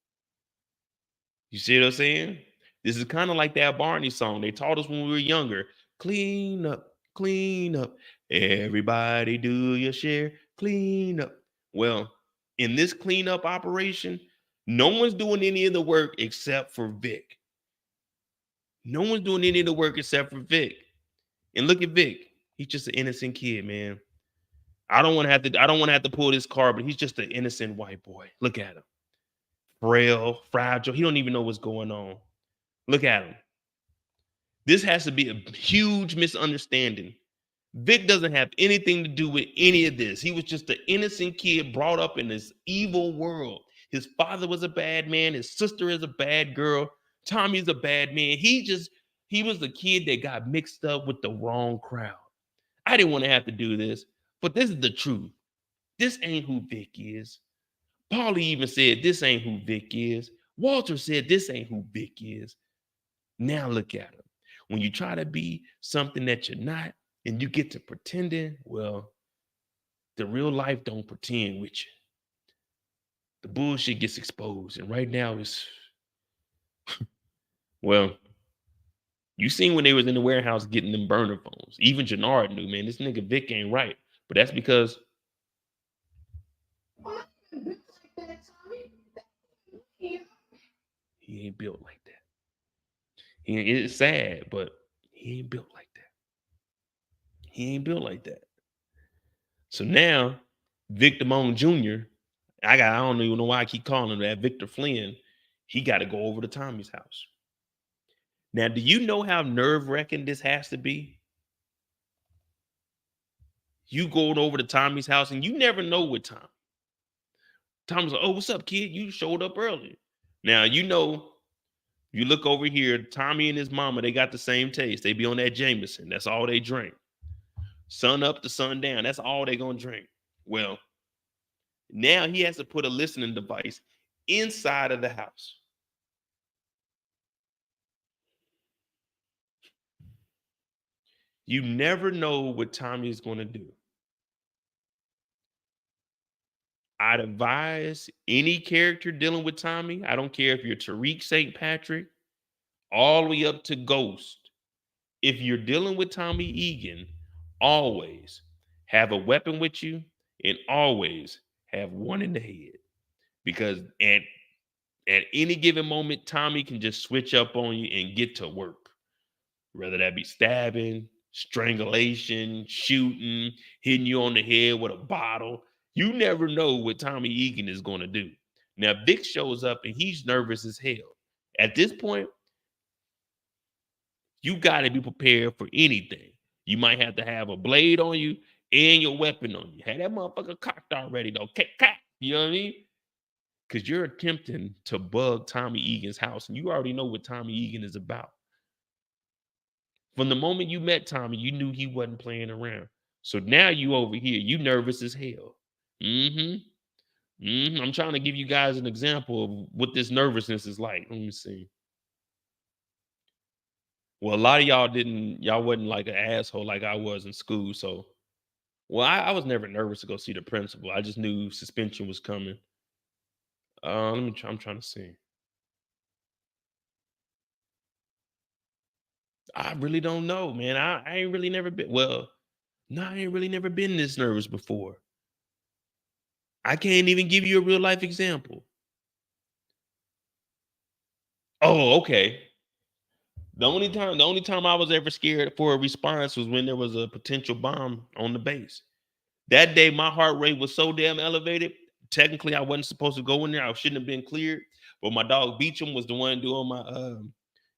You see what I'm saying? This is kind of like that Barney song they taught us when we were younger. Clean up, clean up. Everybody do your share. Clean up. Well, in this cleanup operation, no one's doing any of the work except for Vic. No one's doing any of the work except for Vic. And look at Vic. He's just an innocent kid, man. I don't want to have to pull this card, but he's just an innocent white boy. Look at him. Frail, fragile. He don't even know what's going on. Look at him. This has to be a huge misunderstanding. Vic doesn't have anything to do with any of this. He was just an innocent kid brought up in this evil world. His father was a bad man. His sister is a bad girl. Tommy's a bad man. He was the kid that got mixed up with the wrong crowd. I didn't want to have to do this, but this is the truth. This ain't who Vic is. Paulie even said this ain't who Vic is. Walter said this ain't who Vic is. Now look at him. When you try to be something that you're not and you get to pretending, well, the real life don't pretend with you. The bullshit gets exposed. And right now it's, well, you seen when they was in the warehouse getting them burner phones. Even Jenard knew, man, this nigga Vic ain't right. But that's because he ain't built like that. It's sad, but he ain't built like that. He ain't built like that. So now, Victor Moan Jr., I don't even know why I keep calling him that, Victor Flynn, he got to go over to Tommy's house. Now, do you know how nerve-wracking this has to be? You going over to Tommy's house and you never know what time. Tommy's like, oh, what's up, kid? You showed up early. Now, you look over here, Tommy and his mama, they got the same taste. They be on that Jameson. That's all they drink. Sun up to sun down. That's all they gonna drink. Well, now he has to put a listening device inside of the house. You never know what Tommy is going to do. I'd advise any character dealing with Tommy, I don't care if you're Tariq St. Patrick, all the way up to Ghost. If you're dealing with Tommy Egan, always have a weapon with you and always have one in the head. Because at any given moment, Tommy can just switch up on you and get to work. Whether that be stabbing, strangulation, shooting, hitting you on the head with a bottle. You never know what Tommy Egan is going to do. Now, Vic shows up and he's nervous as hell. At this point, you got to be prepared for anything. You might have to have a blade on you and your weapon on you. Have that motherfucker cocked already, though. You know what I mean? Because you're attempting to bug Tommy Egan's house, and you already know what Tommy Egan is about. From the moment you met Tommy, you knew he wasn't playing around. So now you over here, you nervous as hell. I'm trying to give you guys an example of what this nervousness is like. Let me see. Well, a lot of y'all wasn't like an asshole like I was in school. So, well, I was never nervous to go see the principal. I just knew suspension was coming. I'm trying to see. I really don't know, man. I ain't really never been. Well, no, I ain't really never been this nervous before. I can't even give you a real life example. Oh, okay. The only time I was ever scared for a response was when there was a potential bomb on the base. That day, my heart rate was so damn elevated. Technically, I wasn't supposed to go in there. I shouldn't have been cleared. But my dog Beecham was the one doing my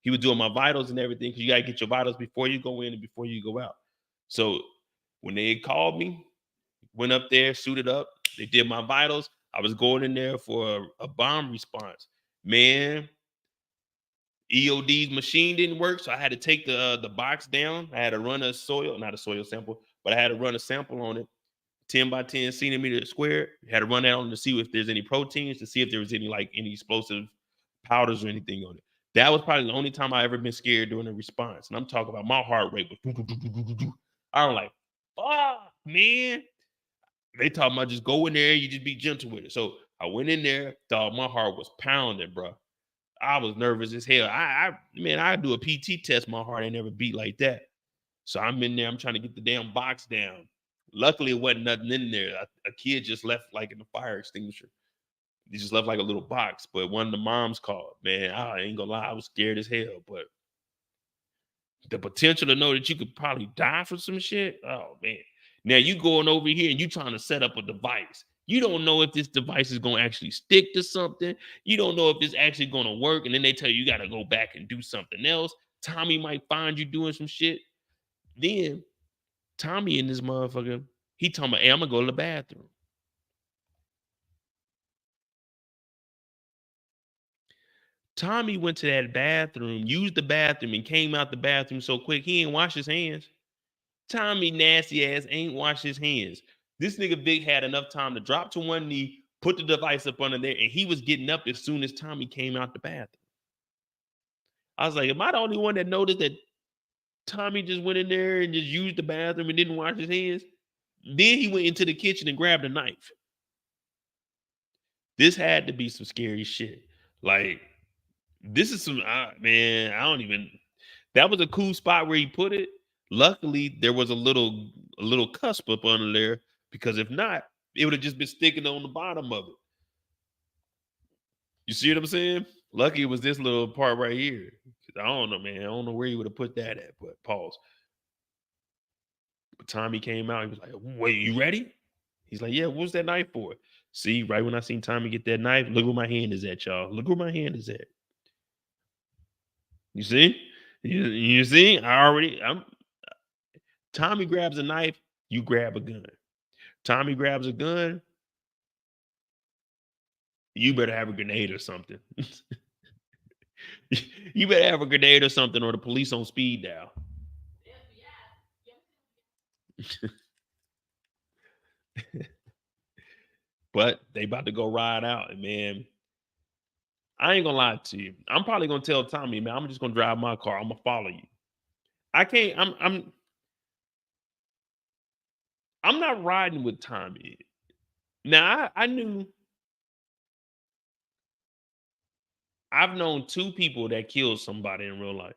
he was doing my vitals and everything, because you gotta get your vitals before you go in and before you go out. So when they called me, went up there, suited up, they did my vitals. I was going in there for a bomb response. Man, EOD's machine didn't work, so I had to take the box down. I had to run not a soil sample, but I had to run a sample on it, 10 by 10 centimeter square. Had to run that on to see if there's any proteins, to see if there was any explosive powders or anything on it. That was probably the only time I ever been scared during a response. And I'm talking about my heart rate was I was like, fuck, man. They talking about just go in there, you just be gentle with it. So I went in there, thought my heart was pounding, bro. I was nervous as hell. I do a PT test, my heart ain't never beat like that. So I'm in there, I'm trying to get the damn box down. Luckily, it wasn't nothing in there. A kid just left like in the fire extinguisher. He just left like a little box. But one of the moms called. Man, I ain't gonna lie, I was scared as hell. But the potential to know that you could probably die from some shit. Oh man. Now you going over here and you trying to set up a device. You don't know if this device is going to actually stick to something. You don't know if it's actually going to work. And then they tell you got to go back and do something else. Tommy might find you doing some shit. Then Tommy and this motherfucker, he talking about, hey, I'm going to go to the bathroom. Tommy went to that bathroom, used the bathroom, and came out the bathroom so quick he ain't wash his hands. Tommy nasty ass ain't wash his hands. This nigga Vic had enough time to drop to one knee, put the device up under there, and he was getting up as soon as Tommy came out the bathroom. I was like, am I the only one that noticed that Tommy just went in there and just used the bathroom and didn't wash his hands? Then he went into the kitchen and grabbed a knife. This had to be some scary shit. Like, this is some, man, I don't even, that was a cool spot where he put it. Luckily, there was a little cusp up under there, because if not, it would have just been sticking on the bottom of it. You see what I'm saying? Lucky it was this little part right here. I don't know, man. I don't know where he would have put that at, but pause. But Tommy came out. He was like, wait, you ready? He's like, yeah, what's that knife for? See, right when I seen Tommy get that knife, look where my hand is at, y'all. Look where my hand is at. You see? You see? Tommy grabs a knife, you grab a gun. Tommy grabs a gun, you better have a grenade or something. You better have a grenade or something, or the police on speed dial. But they about to go ride out, and man, I ain't gonna lie to you. I'm probably gonna tell Tommy, man, I'm just gonna drive my car. I'm gonna follow you. I can't. I'm not riding with Tommy. Now I knew I've known two people that killed somebody in real life.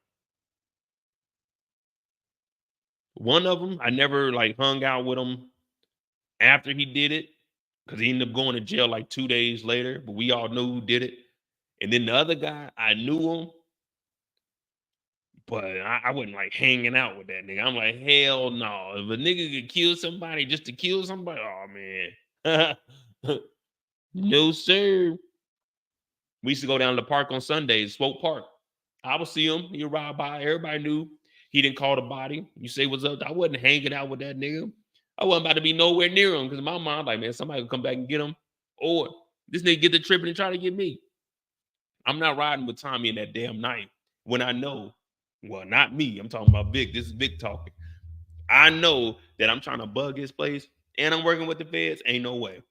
One of them, I never like hung out with him after he did it because he ended up going to jail like 2 days later. But we all knew who did it. And then the other guy, I knew him, but I wasn't like hanging out with that nigga. I'm like, hell no. If a nigga could kill somebody just to kill somebody, oh man. No, sir. We used to go down to the park on Sundays, Swope Park. I would see him. He'd ride by. Everybody knew he didn't call the body. You say what's up. I wasn't hanging out with that nigga. I wasn't about to be nowhere near him because my mom like, man, somebody will come back and get him. Or this nigga get the tripping and try to get me. I'm not riding with Tommy in that damn night when I know, well, not me. I'm talking about Vic. This is Vic talking. I know that I'm trying to bug his place and I'm working with the feds. Ain't no way.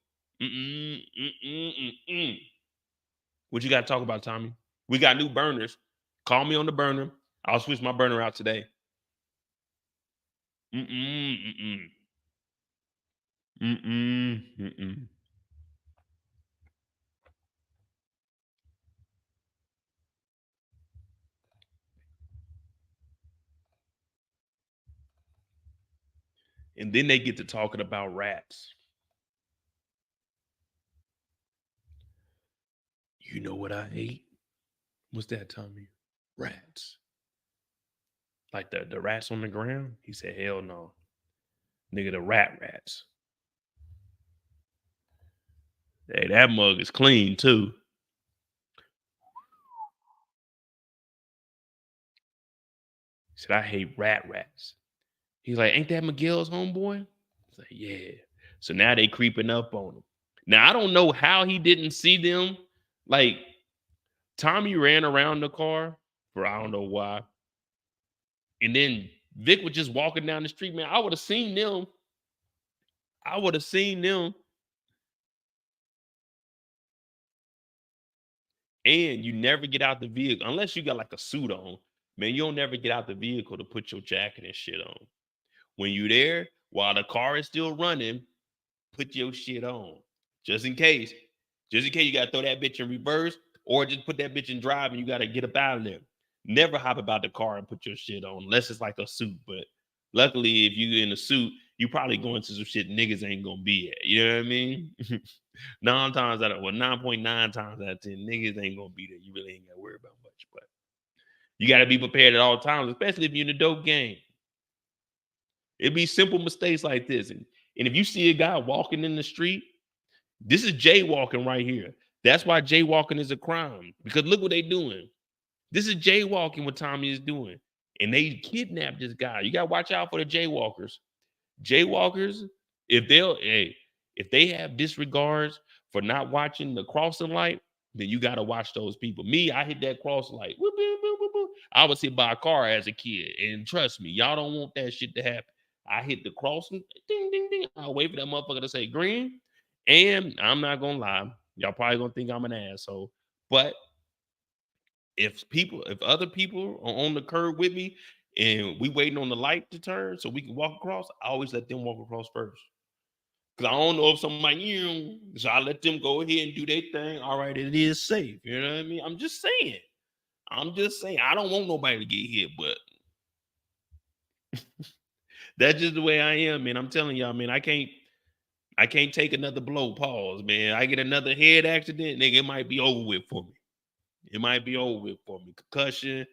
Mm-mm, mm-mm, mm-mm. What you got to talk about, Tommy? We got new burners. Call me on the burner. I'll switch my burner out today. Mm-mm, mm-mm. Mm-mm, mm-mm. And then they get to talking about rats. You know what I hate? What's that, Tommy? Rats. Like the rats on the ground? He said, hell no. Nigga, the rats. Hey, that mug is clean too. He said, I hate rats. He's like, ain't that Miguel's homeboy? He's like, yeah. So now they creeping up on him. Now I don't know how he didn't see them. Like Tommy ran around the car for I don't know why. And then Vic was just walking down the street, man. I would have seen them. I would have seen them. And you never get out the vehicle unless you got like a suit on. Man, you'll never get out the vehicle to put your jacket and shit on. When you there, while the car is still running, put your shit on. Just in case. Just in case you gotta throw that bitch in reverse or just put that bitch in drive and you gotta get up out of there. Never hop about the car and put your shit on unless it's like a suit. But luckily, if you in a suit, you probably going to some shit niggas ain't gonna be at. You know what I mean? 9.9 times out of 10, niggas ain't gonna be there. You really ain't gotta worry about much. But you gotta be prepared at all times, especially if you're in a dope game. It'd be simple mistakes like this. And if you see a guy walking in the street, this is jaywalking right here. That's why jaywalking is a crime. Because look what they doing. This is jaywalking what Tommy is doing. And they kidnapped this guy. You gotta watch out for the jaywalkers. Jaywalkers, if they have disregards for not watching the crossing light, then you gotta watch those people. Me, I hit that crossing light. Whoop, whoop, whoop, whoop, whoop. I was hit by a car as a kid. And trust me, y'all don't want that shit to happen. I hit the crossing, ding, ding, ding. I'll wait for that motherfucker to say green. And I'm not gonna lie, y'all probably gonna think I'm an asshole. But if other people are on the curb with me and we waiting on the light to turn so we can walk across, I always let them walk across first. Cause I don't know if somebody, so I let them go ahead and do their thing. All right, it is safe. You know what I mean? I'm just saying. I don't want nobody to get hit, but that's just the way I am, man. I'm telling y'all, man, I can't take another blow. Pause, man. I get another head accident, nigga, it might be over with for me. It might be over with for me. Concussion.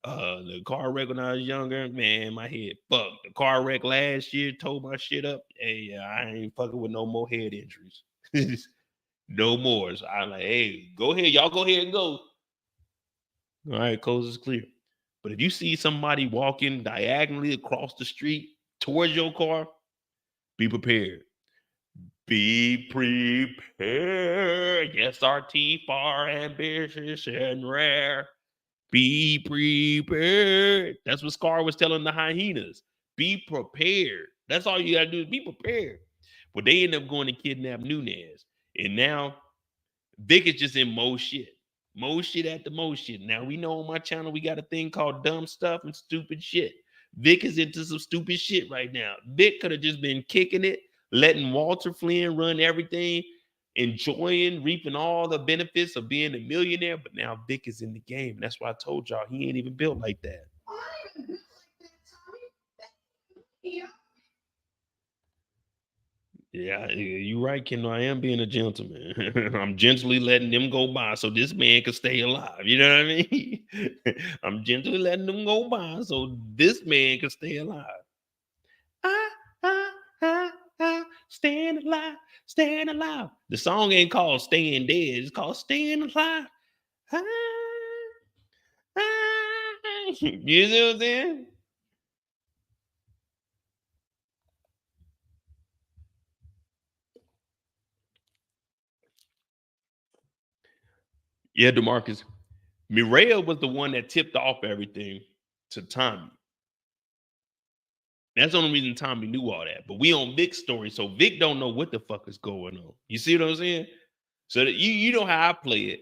The car wreck when I was younger, man, my head fucked. The car wreck last year tore my shit up. Hey, I ain't fucking with no more head injuries. No more. So I'm like, hey, go ahead. Y'all go ahead and go. All right, coast is clear. But if you see somebody walking diagonally across the street towards your car, be prepared. Be prepared. Yes, RT far ambitious and rare. Be prepared. That's what Scar was telling the hyenas. Be prepared. That's all you gotta do is be prepared. But they end up going to kidnap Nunez. And now Vic is just in more shit. More shit at the most shit. Now we know on my channel we got a thing called dumb stuff and stupid shit. Vic is into some stupid shit right now. Vic could have just been kicking it, letting Walter Flynn run everything, enjoying, reaping all the benefits of being a millionaire. But now Vic is in the game. And that's why I told y'all he ain't even built like that. Yeah, you're right, Kendall. I am being a gentleman. I'm gently letting them go by so this man can stay alive. You know what I mean? I'm gently letting them go by so this man can stay alive. Staying alive, staying alive. The song ain't called Staying Dead. It's called Staying Alive. You see what I'm saying? Yeah, DeMarcus. Miriam was the one that tipped off everything to Tommy. That's the only reason Tommy knew all that. But we on Vic's story, so Vic don't know what the fuck is going on. You see what I'm saying? So that you know how I play it.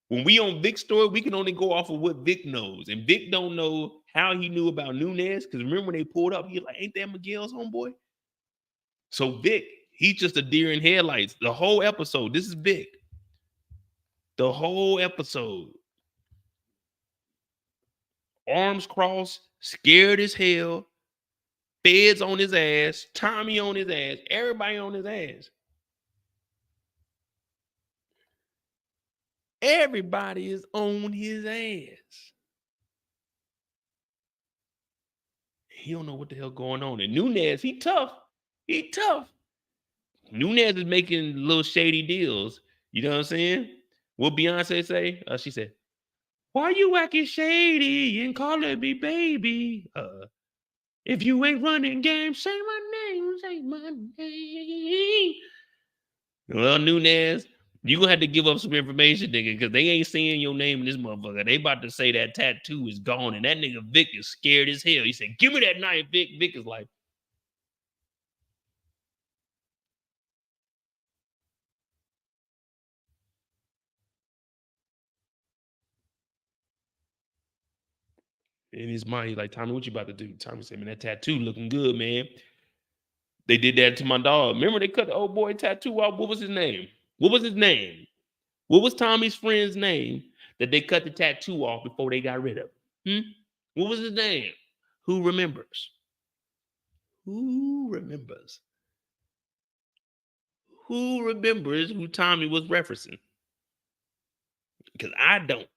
When we on Vic's story, we can only go off of what Vic knows. And Vic don't know how he knew about Nunez. Because remember when they pulled up, he like, ain't that Miguel's homeboy? So Vic, he's just a deer in headlights. The whole episode, this is Vic. The whole episode. Arms crossed, scared as hell. Feds on his ass, Tommy on his ass, everybody on his ass. Everybody is on his ass. He don't know what the hell going on. And Nunez, he tough. He tough. Nunez is making little shady deals. You know what I'm saying? What Beyonce say? She said, "Why you acting shady and calling me baby? If you ain't running game, say my name, say my name." Well, Nunez, you gonna have to give up some information, nigga, because they ain't seeing your name in this motherfucker. They about to say that tattoo is gone, and that nigga Vic is scared as hell. He said, "Give me that knife, Vic." Vic is like, in his mind, he's like, "Tommy, what you about to do?" Tommy said, "Man, that tattoo looking good, man." They did that to my dog. Remember they cut the old boy tattoo off? What was his name? What was his name? What was Tommy's friend's name that they cut the tattoo off before they got rid of him? What was his name? Who remembers? Who remembers? Who remembers who Tommy was referencing? Because I don't.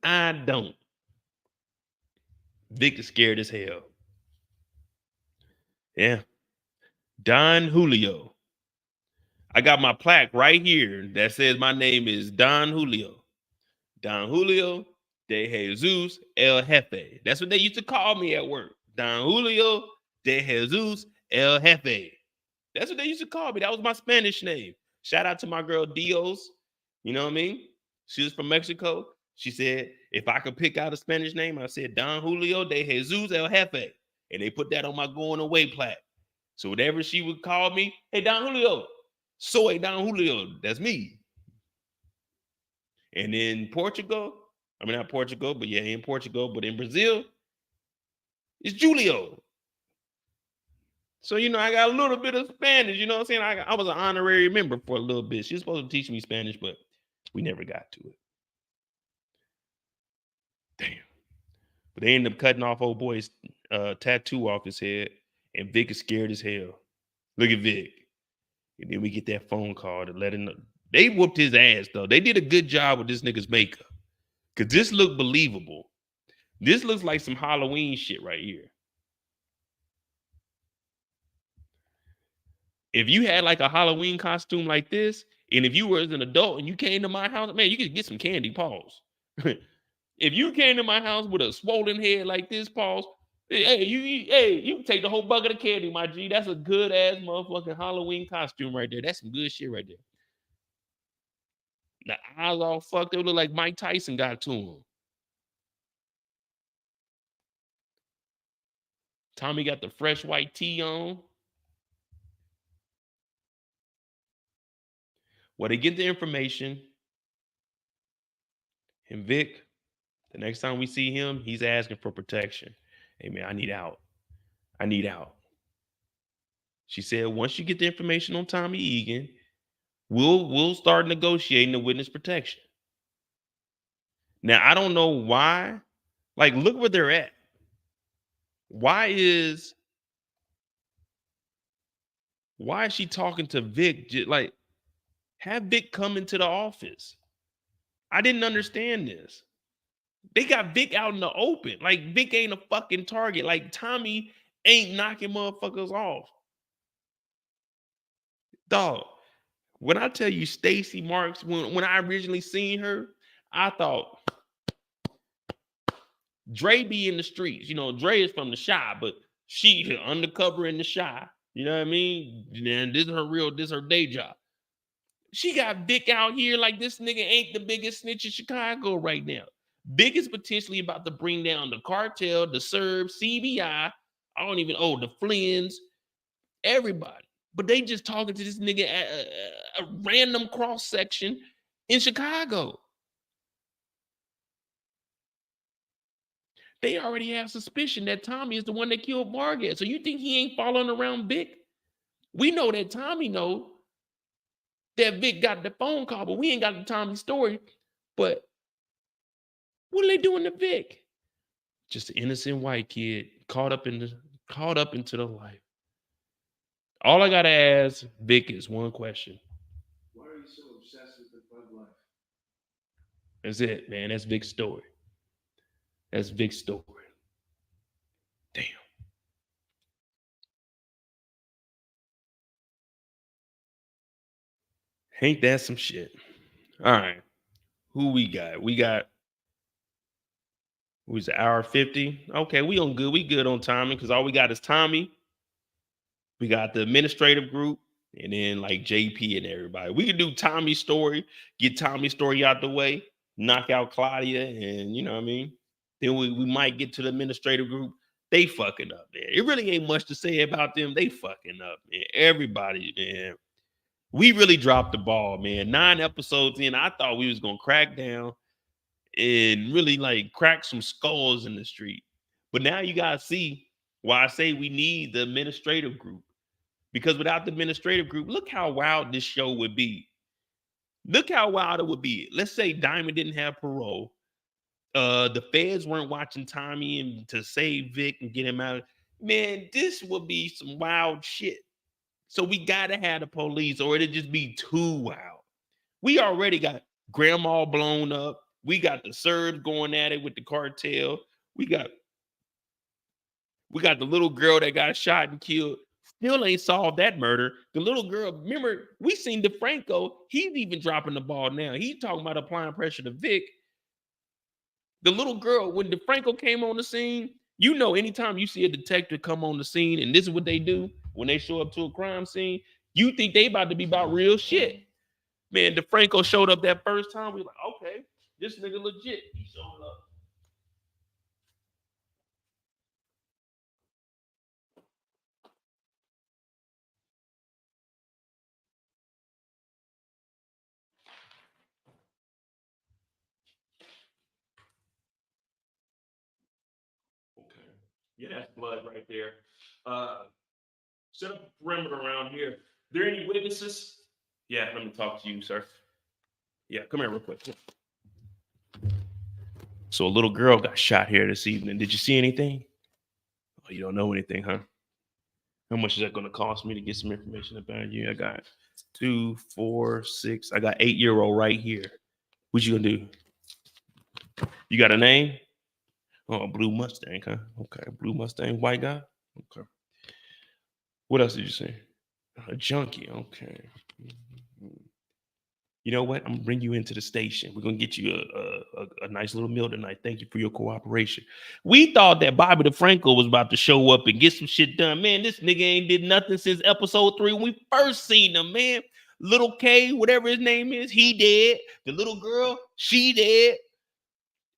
I don't. Vic is scared as hell. Yeah. Don Julio. I got my plaque right here that says my name is Don Julio. Don Julio de Jesus El Jefe. That's what they used to call me at work. Don Julio de Jesus El Jefe. That's what they used to call me. That was my Spanish name. Shout out to my girl Dios. You know what I mean? She was from Mexico. She said, if I could pick out a Spanish name, I said Don Julio de Jesus El Jefe. And they put that on my going away plaque. So whatever she would call me, hey, Don Julio. Soy Don Julio. That's me. And in Portugal, I mean, not Portugal, but yeah, in Portugal, but in Brazil, it's Julio. So, you know, I got a little bit of Spanish, you know what I'm saying? I was an honorary member for a little bit. She was supposed to teach me Spanish, but we never got to it. Damn. But they ended up cutting off old boy's tattoo off his head, and Vic is scared as hell. Look at Vic. And then we get that phone call to let him know. They whooped his ass, though. They did a good job with this nigga's makeup. Because this looked believable. This looks like some Halloween shit right here. If you had like a Halloween costume like this, and if you were an adult and you came to my house, man, you could get some candy, pause. If you came to my house with a swollen head like this, pause, hey, you can take the whole bucket of candy, my G. That's a good ass motherfucking Halloween costume right there. That's some good shit right there. The eyes all fucked. They look like Mike Tyson got to him. Tommy got the fresh white tee on. Well, they get the information. And Vic, the next time we see him, he's asking for protection. Hey, man, I need out. I need out. She said, once you get the information on Tommy Egan, we'll start negotiating the witness protection. Now, I don't know why. Like, look where they're at. Why is she talking to Vic? Like, have Vic come into the office. I didn't understand this. They got Vic out in the open. Like, Vic ain't a fucking target. Like, Tommy ain't knocking motherfuckers off. Dog, when I tell you Stacy Marks, when I originally seen her, I thought Dre be in the streets. You know, Dre is from the Shy, but she undercover in the Shy. You know what I mean? And this is her day job. She got Vic out here like this nigga ain't the biggest snitch in Chicago right now. Vic is potentially about to bring down the cartel, the Serbs, CBI, the Flynn's, everybody. But they just talking to this nigga at a random cross section in Chicago. They already have suspicion that Tommy is the one that killed Margaret. So you think he ain't following around Vic? We know that Tommy knows that Vic got the phone call, but we ain't got the Tommy story. But what are they doing to Vic? Just an innocent white kid caught up into the life. All I gotta ask Vic is one question. Why are you so obsessed with the bug life? That's it, man. That's Vic's story. That's Vic's story. Damn. Ain't that some shit? All right. Who we got? Who's an hour 50? Okay, we on good. We good on timing because all we got is Tommy. We got the administrative group, and then like JP and everybody. We can do Tommy's story, get Tommy's story out the way, knock out Claudia, and you know what I mean? Then we might get to the administrative group. They fucking up, man. It really ain't much to say about them. They fucking up, man. Everybody, man. We really dropped the ball, man. 9 episodes in, I thought we was gonna crack down and really like crack some skulls in the street. But now you gotta see why I say we need the administrative group. Because without the administrative group, look how wild this show would be. Look how wild it would be. Let's say Diamond didn't have parole. The feds weren't watching Tommy and to save Vic and get him out. Man, this would be some wild shit. So we gotta have the police, or it'd just be too wild. We already got grandma blown up. We got the Serbs going at it with the cartel. We got the little girl that got shot and killed. Still ain't solved that murder. The little girl, remember, we seen DeFranco. He's even dropping the ball now. He's talking about applying pressure to Vic. The little girl, when DeFranco came on the scene, you know, anytime you see a detective come on the scene, and this is what they do when they show up to a crime scene, you think they about to be about real shit. Man, DeFranco showed up that first time. We like, okay, this nigga legit. He showing up. Okay. Yeah, that's blood right there. Set up a perimeter around here. There any witnesses? Yeah, let me talk to you, sir. Yeah, come here real quick. So a little girl got shot here this evening. Did you see anything? Oh, you don't know anything, huh? How much is that going to cost me to get some information about you? I got 2, 4, 6. I got 8-year-old right here. What you gonna do? You got a name? Oh, Blue Mustang, huh? Okay, Blue Mustang, white guy. Okay. What else did you say? A junkie. Okay. You know what? I'm gonna bring you into the station. We're gonna get you a nice little meal tonight. Thank you for your cooperation. We thought that Bobby DeFranco was about to show up and get some shit done. Man, this nigga ain't did nothing since episode 3 when we first seen him, man. Little K, whatever his name is, he dead. The little girl, she dead.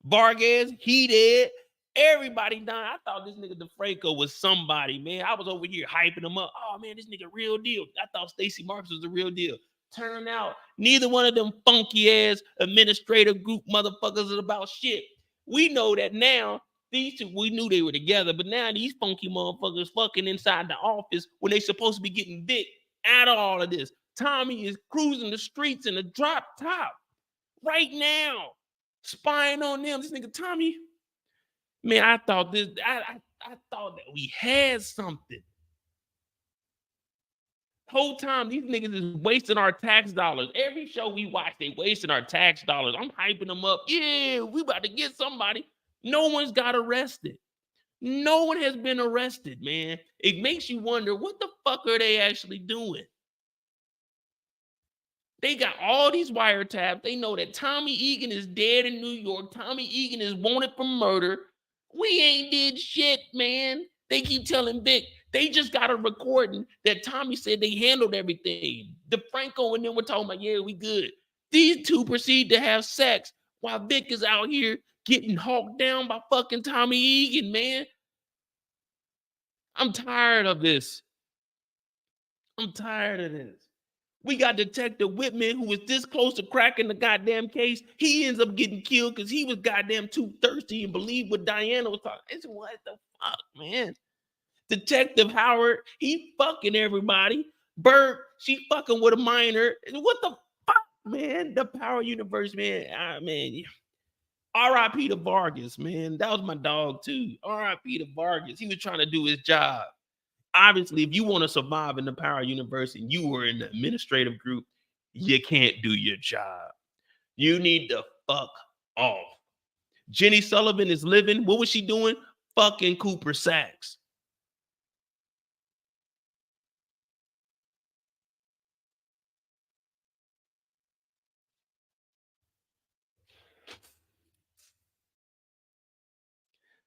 Vargas, he dead. Everybody died. I thought this nigga DeFranco was somebody, man. I was over here hyping him up. Oh, man, this nigga real deal. I thought Stacy Marks was the real deal. Turn out, neither one of them funky ass administrative group motherfuckers is about shit. We know that now. These two, we knew they were together, but now these funky motherfuckers fucking inside the office when they supposed to be getting dick out of all of this. Tommy is cruising the streets in a drop top right now, spying on them. This nigga Tommy, man, I thought that we had something. Whole time these niggas is wasting our tax dollars. Every show we watch, they wasting our tax dollars. I'm hyping them up. Yeah, we about to get somebody. No one's got arrested. No one has been arrested, man. It makes you wonder, what the fuck are they actually doing? They got all these wiretaps. They know that Tommy Egan is dead in New York. Tommy Egan is wanted for murder. We ain't did shit, man. They keep telling Vic. They just got a recording that Tommy said they handled everything. DeFranco and them were talking about, yeah, we good. These two proceed to have sex while Vic is out here getting hawked down by fucking Tommy Egan, man. I'm tired of this. I'm tired of this. We got Detective Whitman, who was this close to cracking the goddamn case. He ends up getting killed because he was goddamn too thirsty and believed what Diana was talking. It's what the fuck, man? Detective Howard, he fucking everybody. Bert, she fucking with a minor. What the fuck, man? The Power Universe, man. Man. R.I.P. to Vargas, man. That was my dog, too. R.I.P. to Vargas. He was trying to do his job. Obviously, if you want to survive in the Power Universe and you were in the administrative group, you can't do your job. You need to fuck off. Jenny Sullivan is living. What was she doing? Fucking Cooper Sacks.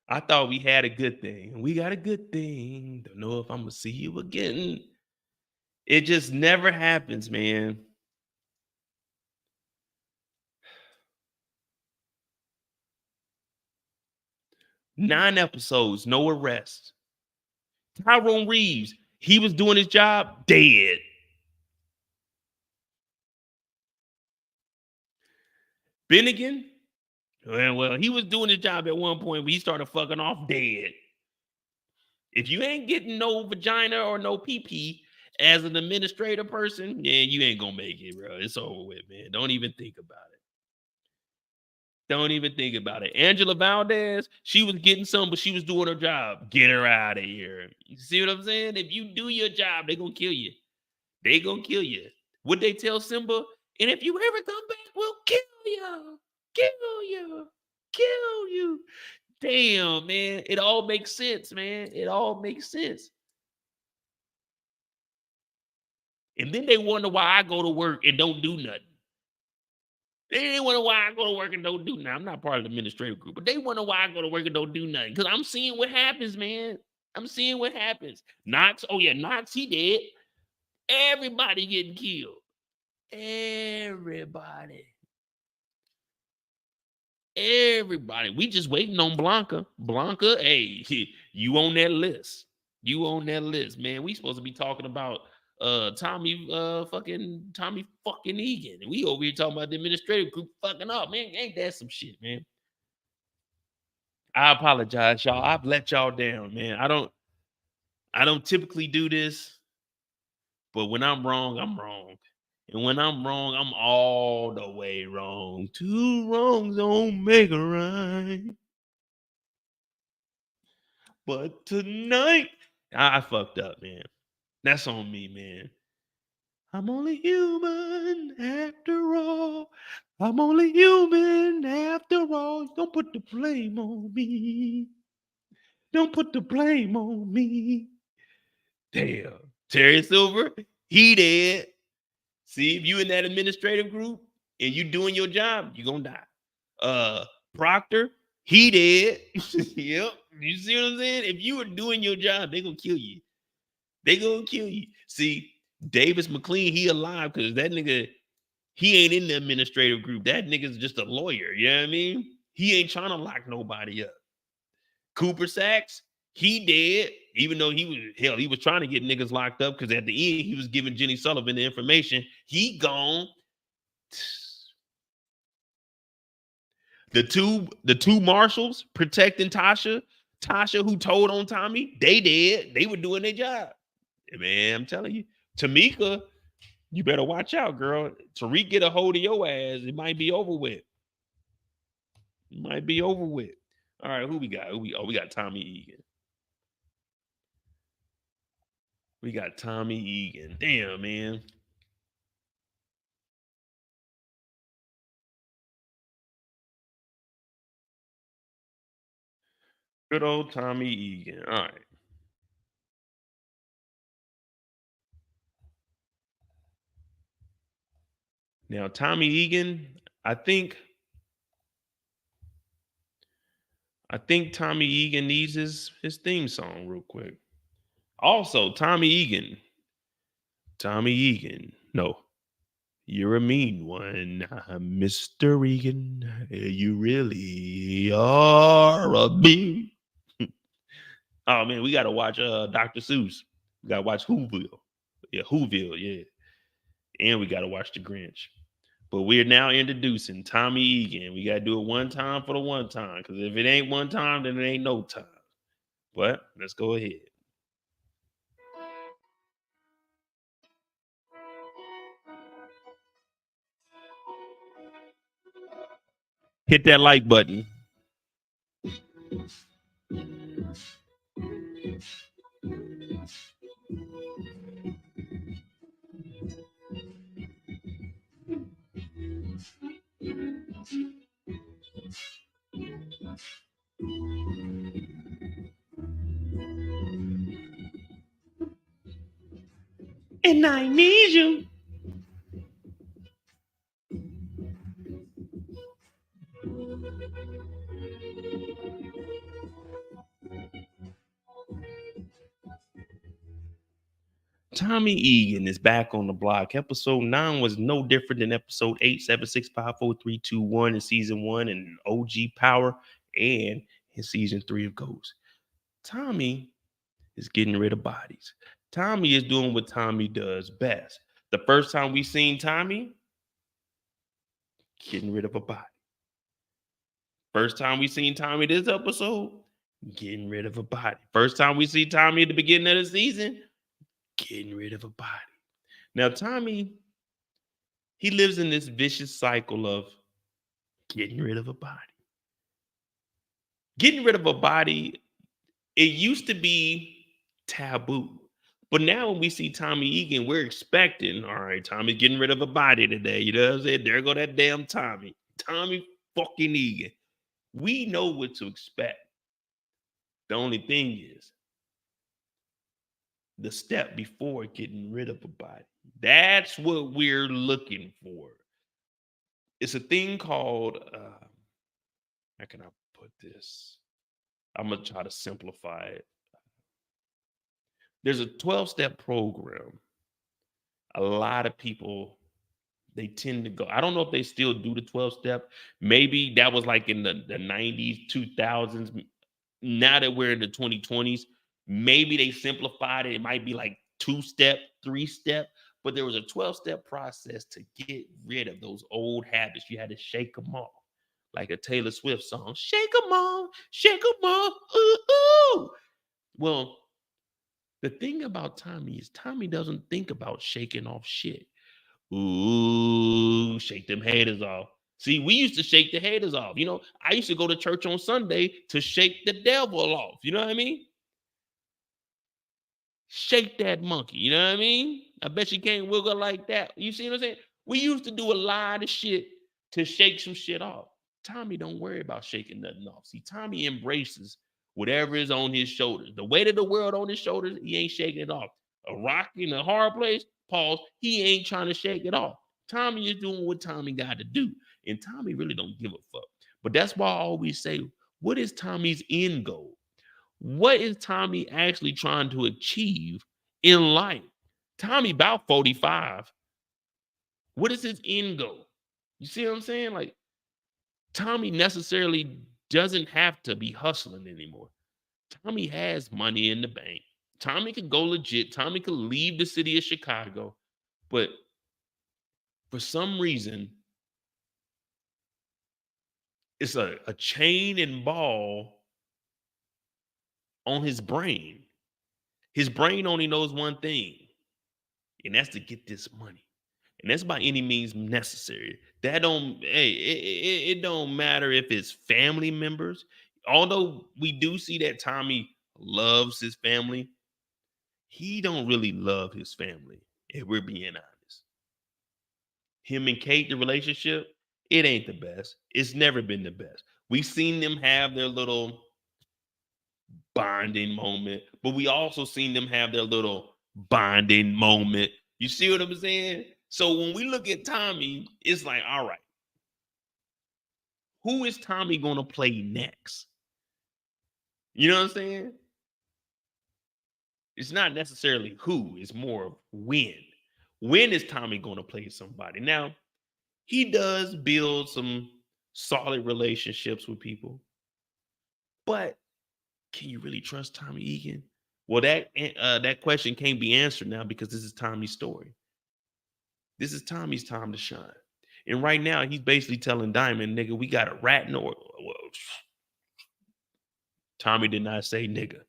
I thought we had a good thing. We got a good thing. Don't know if I'm going to see you again. It just never happens, man. Nine episodes, no arrest. Tyrone Reeves, he was doing his job, dead. Bennigan, well, he was doing his job at one point, but he started fucking off, dead. If you ain't getting no vagina or no pee-pee as an administrative person, yeah, you ain't gonna make it, bro. It's over with, man. Don't even think about it. Don't even think about it. Angela Valdez, she was getting some, but she was doing her job. Get her out of here. You see what I'm saying? If you do your job, they gonna kill you. They gonna kill you. Would they tell Simba? And if you ever come back, we'll kill you. Kill you. Kill you. Damn, man. It all makes sense, man. It all makes sense. And then they wonder why I go to work and don't do nothing. They wonder why I go to work and don't do nothing. I'm not part of the administrative group, but they wonder why I go to work and don't do nothing. Because I'm seeing what happens, man. I'm seeing what happens. Knox, oh yeah, Knox, he dead. Everybody getting killed. Everybody. We just waiting on Blanca. Blanca, hey, you on that list. You on that list, man. We supposed to be talking about Tommy fucking Egan. And we over here talking about the administrative group fucking up, man. Ain't that some shit, man? I apologize, y'all. I've let y'all down, man. I don't typically do this, but when I'm wrong, I'm wrong. And when I'm wrong, I'm all the way wrong. Two wrongs don't make a right. But tonight, I fucked up, man. That's on me, man. I'm only human after all. I'm only human after all. Don't put the blame on me. Don't put the blame on me. Damn. Terry Silver, he dead. See, if you in that administrative group and you doing your job, you gonna die. Proctor, he dead. Yep. You see what I'm saying? If you were doing your job, they gonna kill you. They gonna kill you. See, Davis McLean, he alive because that nigga, he ain't in the administrative group. That nigga's just a lawyer. You know what I mean? He ain't trying to lock nobody up. Cooper Sacks, he dead. Even though he was trying to get niggas locked up because at the end he was giving Jenny Sullivan the information. He gone. The two marshals protecting Tasha who told on Tommy, they dead. They were doing their job. Man, I'm telling you, Tamika, you better watch out, girl. Tariq get a hold of your ass. It might be over with. It might be over with. All right, who we got? We got Tommy Egan. We got Tommy Egan. Damn, man. Good old Tommy Egan. All right. Now, Tommy Egan, I think Tommy Egan needs his theme song real quick. Also, Tommy Egan. No, you're a mean one, Mr. Egan. You really are a mean. Oh man, we gotta watch Dr. Seuss. We gotta watch Whoville. Yeah, Whoville, yeah. And we gotta watch The Grinch. But we're now introducing Tommy Egan. We gotta do it one time for the one time. Because if it ain't one time, then it ain't no time. But let's go ahead. Hit that like button. And I need you. Tommy Egan is back on the block. Episode 9 was no different than episode 8, 7, 6, 5, 4, 3, 2, 1 in season 1 and OG Power and in season 3 of Ghost. Tommy is getting rid of bodies. Tommy is doing what Tommy does best. The first time we seen Tommy, getting rid of a body. First time we seen Tommy this episode, getting rid of a body. First time we see Tommy at the beginning of the season, getting rid of a body. Now, Tommy, he lives in this vicious cycle of getting rid of a body. Getting rid of a body, it used to be taboo. But now when we see Tommy Egan, we're expecting, all right, Tommy's getting rid of a body today. You know what I'm saying? There go that damn Tommy. Tommy fucking Egan. We know what to expect. The only thing is the step before getting rid of a body. That's what we're looking for. It's a thing called, how can I put this? I'm going to try to simplify it. There's a 12-step program. A lot of people, they tend to go. I don't know if they still do the 12-step. Maybe that was like in the 90s, 2000s. Now that we're in the 2020s, maybe they simplified it. It might be like 2-step, 3-step, but there was a 12-step process to get rid of those old habits. You had to shake them off. Like a Taylor Swift song, shake them off, ooh, ooh. Well, the thing about Tommy is Tommy doesn't think about shaking off shit. Ooh, shake them haters off. See, we used to shake the haters off. You know, I used to go to church on Sunday to shake the devil off. You know what I mean? Shake that monkey. You know what I mean? I bet she can't wiggle like that. You see what I'm saying? We used to do a lot of shit to shake some shit off. Tommy don't worry about shaking nothing off. See, Tommy embraces whatever is on his shoulders. The weight of the world on his shoulders, he ain't shaking it off. A rock in a hard place, pause, he ain't trying to shake it off. Tommy is doing what Tommy got to do. And Tommy really don't give a fuck. But that's why I always say, what is Tommy's end goal? What is Tommy actually trying to achieve in life? Tommy about 45. What is his end goal? You see what I'm saying? Like, Tommy necessarily doesn't have to be hustling anymore. Tommy has money in the bank. Tommy could go legit. Tommy could leave the city of Chicago. But for some reason, it's a chain and ball on his brain. His brain only knows one thing, and that's to get this money. And that's by any means necessary. That don't, hey, it don't matter if it's family members. Although we do see that Tommy loves his family, he don't really love his family, if we're being honest. Him and Kate, the relationship, it ain't the best. It's never been the best. We've seen them have their little bonding moment, but we also seen them have their little bonding moment. You see what I'm saying? So when we look at Tommy, it's like, all right, who is Tommy going to play next? You know what I'm saying? It's not necessarily who, it's more of when. When is Tommy going to play somebody? Now, he does build some solid relationships with people, but can you really trust Tommy Egan? Well, that question can't be answered now because this is Tommy's story. This is Tommy's time to shine. And right now, he's basically telling Diamond, nigga, we got a rat in the well, Tommy did not say nigga.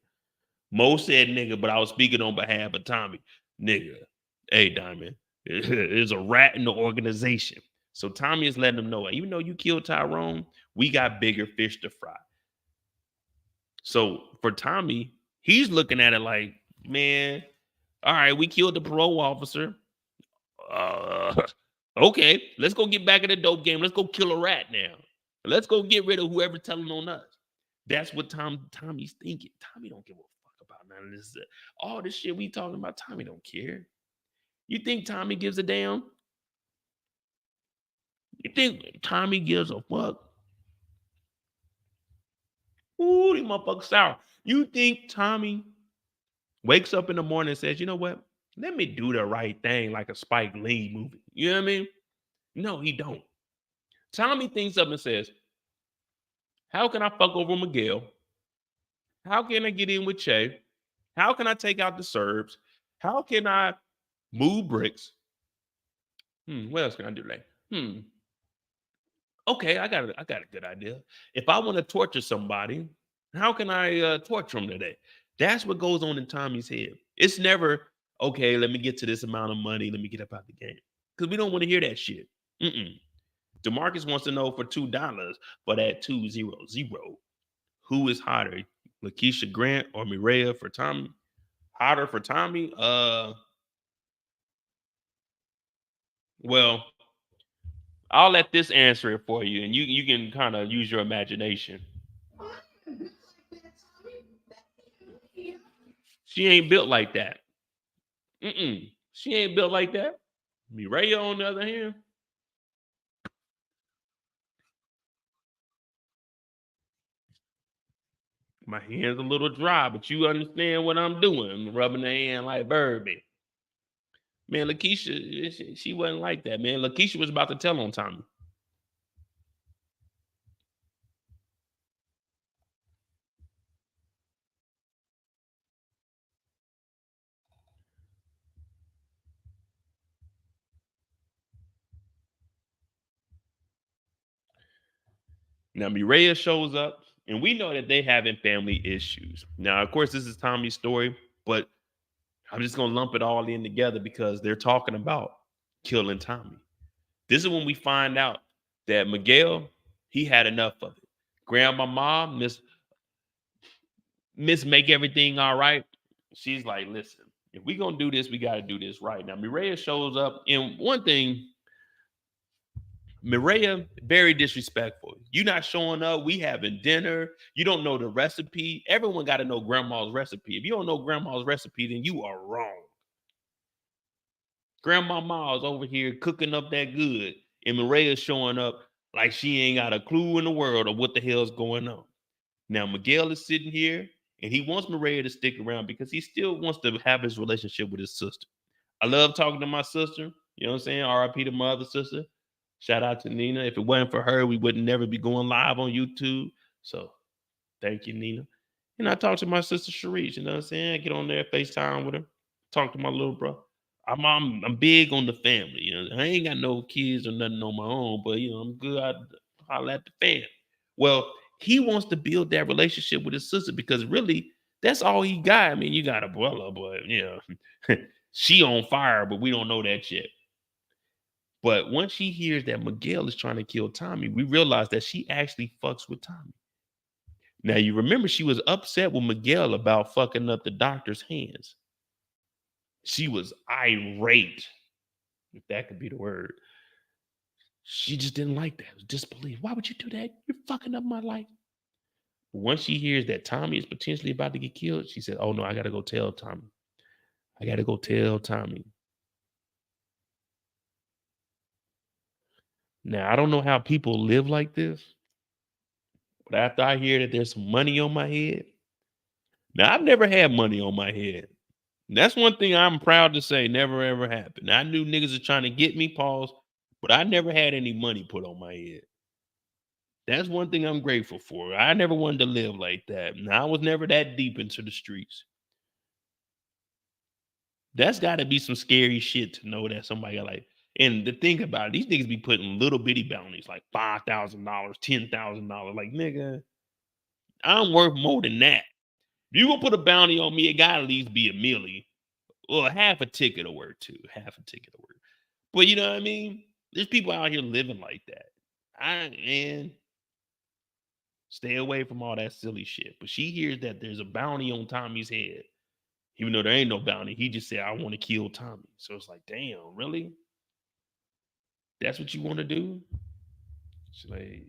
Mo said nigga, but I was speaking on behalf of Tommy. Nigga, hey, Diamond, there's a rat in the organization. So Tommy is letting them know, even though you killed Tyrone, we got bigger fish to fry. So for Tommy, he's looking at it like, man, all right, we killed the parole officer. Okay, let's go get back in the dope game. Let's go kill a rat now. Let's go get rid of whoever telling on us. That's what Tommy's thinking. Tommy don't give a fuck about none of this. All this shit we talking about, Tommy don't care. You think Tommy gives a damn? You think Tommy gives a fuck? Ooh, these motherfuckers sour. You think Tommy wakes up in the morning and says, you know what? Let me do the right thing like a Spike Lee movie. You know what I mean? No, he don't. Tommy thinks up and says, how can I fuck over Miguel? How can I get in with Che? How can I take out the Serbs? How can I move bricks? What else can I do today? Okay, I got a good idea. If I want to torture somebody, how can I torture them today? That's what goes on in Tommy's head. It's never, okay, let me get to this amount of money. Let me get up out the game. Because we don't want to hear that shit. DeMarcus wants to know for $2 for that 200. Who is hotter? Lakeisha Grant or Mireya for Tommy? Hotter for Tommy? Well, I'll let this answer it for you, and you can kind of use your imagination. She ain't built like that. She ain't built like that. Mireya, on the other hand, my hand's a little dry, but you understand what I'm doing. I'm rubbing the hand like Birdie. Man, Lakeisha, she wasn't like that, man. Lakeisha was about to tell on Tommy. Now, Mireya shows up, and we know that they having family issues. Now, of course, this is Tommy's story, but I'm just going to lump it all in together because they're talking about killing Tommy. This is when we find out that Miguel, he had enough of it. Grandma, Miss Make Everything All Right. She's like, listen, if we gonna do this, we gotta do this right. Now, Mireya shows up, and one thing, Mireya, very disrespectful. You not showing up, we having dinner, you don't know the recipe. Everyone got to know grandma's recipe. If you don't know grandma's recipe, then you are wrong. Grandma Ma's over here cooking up that good, and Mireya's showing up like she ain't got a clue in the world of what the hell's going on. Now, Miguel is sitting here, and he wants Mireya to stick around because he still wants to have his relationship with his sister. I love talking to my sister. You know what I'm saying? R.I.P. to my other sister. Shout out to Nina. If it wasn't for her, we would never be going live on YouTube. So thank you, Nina. And I talk to my sister Sharice, you know what I'm saying? I get on there, FaceTime with her, talk to my little bro. I'm big on the family. You know, I ain't got no kids or nothing on my own, but you know, I'm good. I holler at the fam. Well, he wants to build that relationship with his sister because really that's all he got. I mean, you got a brother, but you know, she on fire, but we don't know that yet. But once she hears that Miguel is trying to kill Tommy, we realize that she actually fucks with Tommy. Now, you remember she was upset with Miguel about fucking up the doctor's hands. She was irate, if that could be the word. She just didn't like that. It was disbelief. Why would you do that? You're fucking up my life. Once she hears that Tommy is potentially about to get killed, she said, oh no, I got to go tell Tommy. I got to go tell Tommy. Now, I don't know how people live like this, but after I hear that there's some money on my head, now I've never had money on my head. And that's one thing I'm proud to say never ever happened. I knew niggas are trying to get me, pause, but I never had any money put on my head. That's one thing I'm grateful for. I never wanted to live like that. And I was never that deep into the streets. That's got to be some scary shit to know that somebody got like, and to think about it, these niggas be putting little bitty bounties like $5,000, $10,000. Like, nigga, I'm worth more than that. If you gonna put a bounty on me, it gotta at least be a milli. Well, half a ticket will work too. Half a ticket will work. But you know what I mean? There's people out here living like that. Man, stay away from all that silly shit. But she hears that there's a bounty on Tommy's head. Even though there ain't no bounty, he just said, I want to kill Tommy. So it's like, damn, really? That's what you want to do? She's like,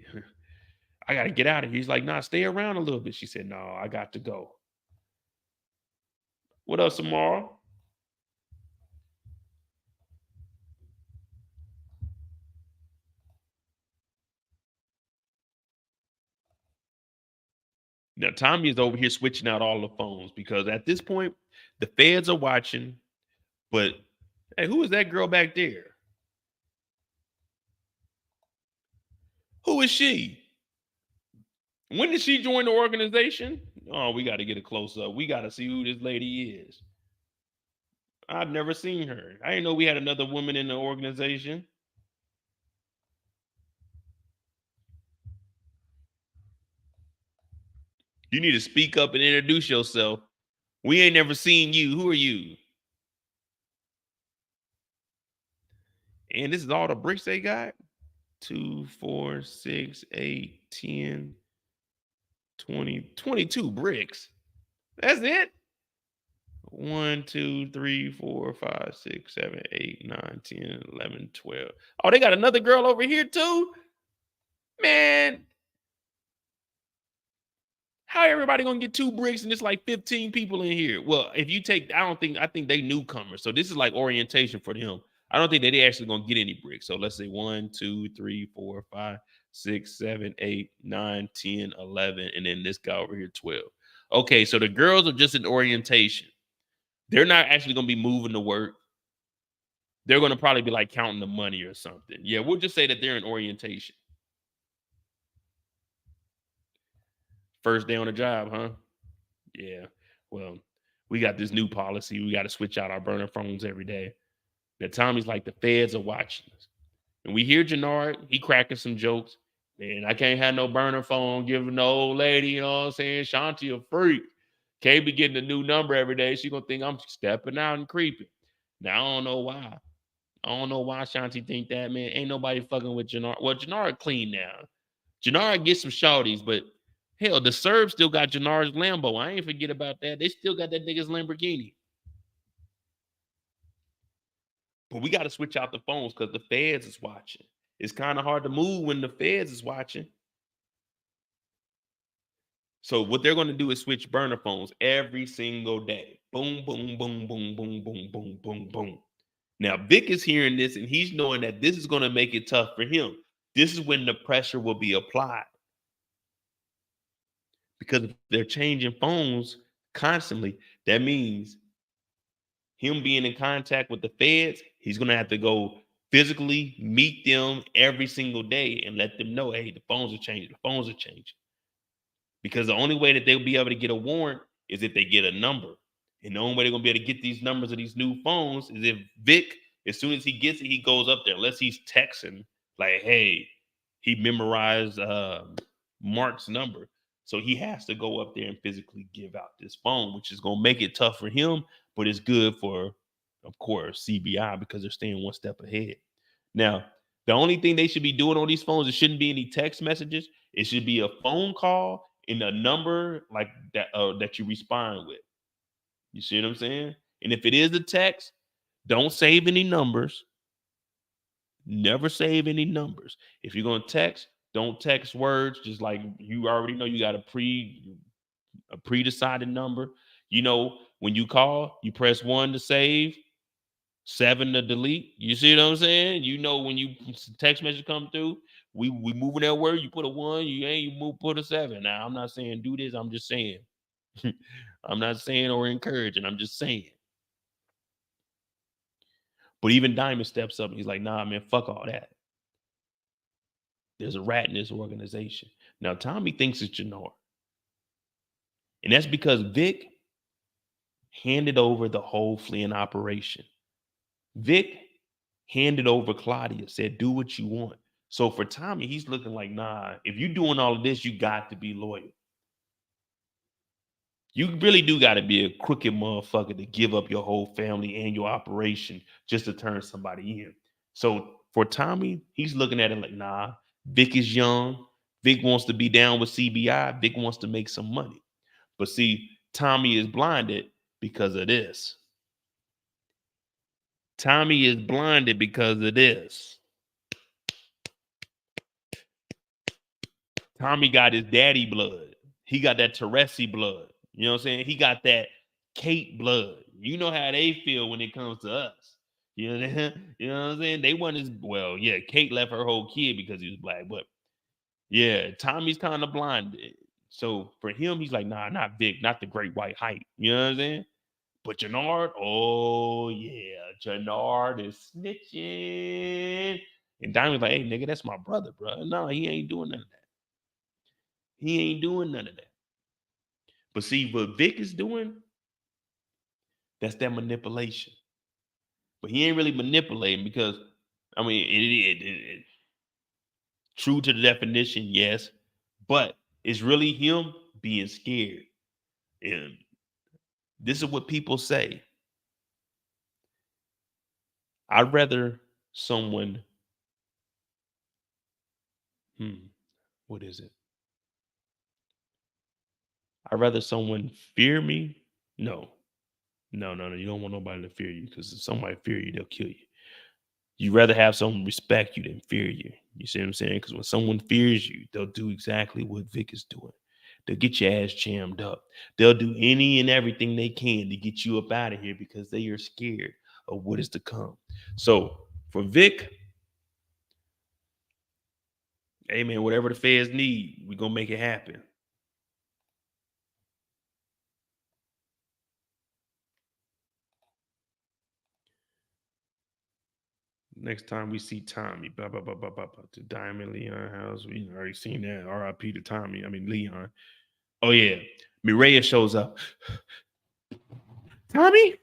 I got to get out of here. He's like, nah, stay around a little bit. She said, no, I got to go. What else tomorrow? Now, Tommy is over here switching out all the phones because at this point, the feds are watching. But, hey, who is that girl back there? Who is she? When did she join the organization? Oh, we got to get a close up. We got to see who this lady is. I've never seen her. I didn't know we had another woman in the organization. You need to speak up and introduce yourself. We ain't never seen you. Who are you? And this is all the bricks they got? 2, 4, 6, 8, 10, 20, 22 bricks. That's it? 1, 2, 3, 4, 5, 6, 7, 8, 9, 10, 11, 12. Oh, they got another girl over here too? Man. How everybody gonna get 2 bricks and it's like 15 people in here? Well, if you take, I think they newcomers. So this is like orientation for them. I don't think that they actually gonna get any bricks. So let's say 1, 2, 3, 4, 5, 6, 7, 8, 9, 10, 11, and then this guy over here 12. Okay, so the girls are just in orientation. They're not actually gonna be moving to work. They're gonna probably be like counting the money or something. Yeah, we'll just say that they're in orientation. First day on the job, huh? Yeah. Well, we got this new policy. We got to switch out our burner phones every day. Now, Tommy's like, the feds are watching us. And we hear Jenard, he cracking some jokes. Man, I can't have no burner phone giving the old lady, you know what I'm saying? Shanti a freak. Can't be getting a new number every day. She gonna think I'm stepping out and creeping. Now, I don't know why. I don't know why Shanti think that, man. Ain't nobody fucking with Jenard. Well, Jenard clean now. Jenard gets some shawties, but hell, the Serbs still got Jenard's Lambo. I ain't forget about that. They still got that nigga's Lamborghini. But we got to switch out the phones because the feds is watching. It's kind of hard to move when the feds is watching. So what they're going to do is switch burner phones every single day. Boom, boom, boom, boom, boom, boom, boom, boom, boom. Now, Vic is hearing this and he's knowing that this is going to make it tough for him. This is when the pressure will be applied. Because if they're changing phones constantly, that means him being in contact with the feds, he's going to have to go physically meet them every single day and let them know, hey, the phones are changing. The phones are changing. Because the only way that they'll be able to get a warrant is if they get a number. And the only way they're going to be able to get these numbers of these new phones is if Vic, as soon as he gets it, he goes up there. Unless he's texting, like, hey, he memorized Mark's number. So he has to go up there and physically give out this phone, which is going to make it tough for him, but it's good for, of course, CBI because they're staying one step ahead. Now, the only thing they should be doing on these phones, it shouldn't be any text messages. It should be a phone call and a number like that that you respond with. You see what I'm saying? And if it is a text, don't save any numbers. Never save any numbers. If you're going to text, don't text words. Just like you already know, you got a pre-decided number. You know, when you call, you press 1 to save, 7 to delete. You see what I'm saying? You know, when you text message come through, we moving that word. You put a 1, put a 7. Now, I'm not saying do this. I'm just saying. I'm not saying or encouraging. I'm just saying. But even Diamond steps up and he's like, nah, man, fuck all that. There's a rat in this organization. Now, Tommy thinks it's Jenard. And that's because Vic handed over the whole Flynn operation. Vic handed over Claudia, said, do what you want. So for Tommy, he's looking like, nah, if you're doing all of this, you got to be loyal. You really do got to be a crooked motherfucker to give up your whole family and your operation just to turn somebody in. So for Tommy, he's looking at it like, nah, Vic is young. Vic wants to be down with CBI. Vic wants to make some money. But see, Tommy is blinded because of this. Tommy is blinded because of this. Tommy got his daddy blood. He got that Teresi blood. You know what I'm saying? He got that Kate blood. You know how they feel when it comes to us. You know what I'm saying? They want his, well, yeah, Kate left her whole kid because he was black. But yeah, Tommy's kind of blinded. So for him, he's like, nah, not Vic, not the great white hype. You know what I'm saying? But Jenard, oh yeah, Jenard is snitching. And Diamond's like, hey, nigga, that's my brother, bro. No, he ain't doing none of that. He ain't doing none of that. But see, what Vic is doing, that's that manipulation. But he ain't really manipulating because, I mean, it true to the definition, yes. But it's really him being scared. And this is what people say. I'd rather someone, what is it? I'd rather someone fear me. No. You don't want nobody to fear you because if somebody fear you, they'll kill you. You'd rather have someone respect you than fear you. You see what I'm saying? Because when someone fears you, they'll do exactly what Vic is doing. They'll get your ass jammed up. They'll do any and everything they can to get you up out of here because they are scared of what is to come. So for Vic, hey man, whatever the feds need, we're going to make it happen. Next time we see Tommy, to Diamond Leon house. We already seen that. R.I.P. to Tommy. I mean Leon. Oh yeah, Miriam shows up. Tommy?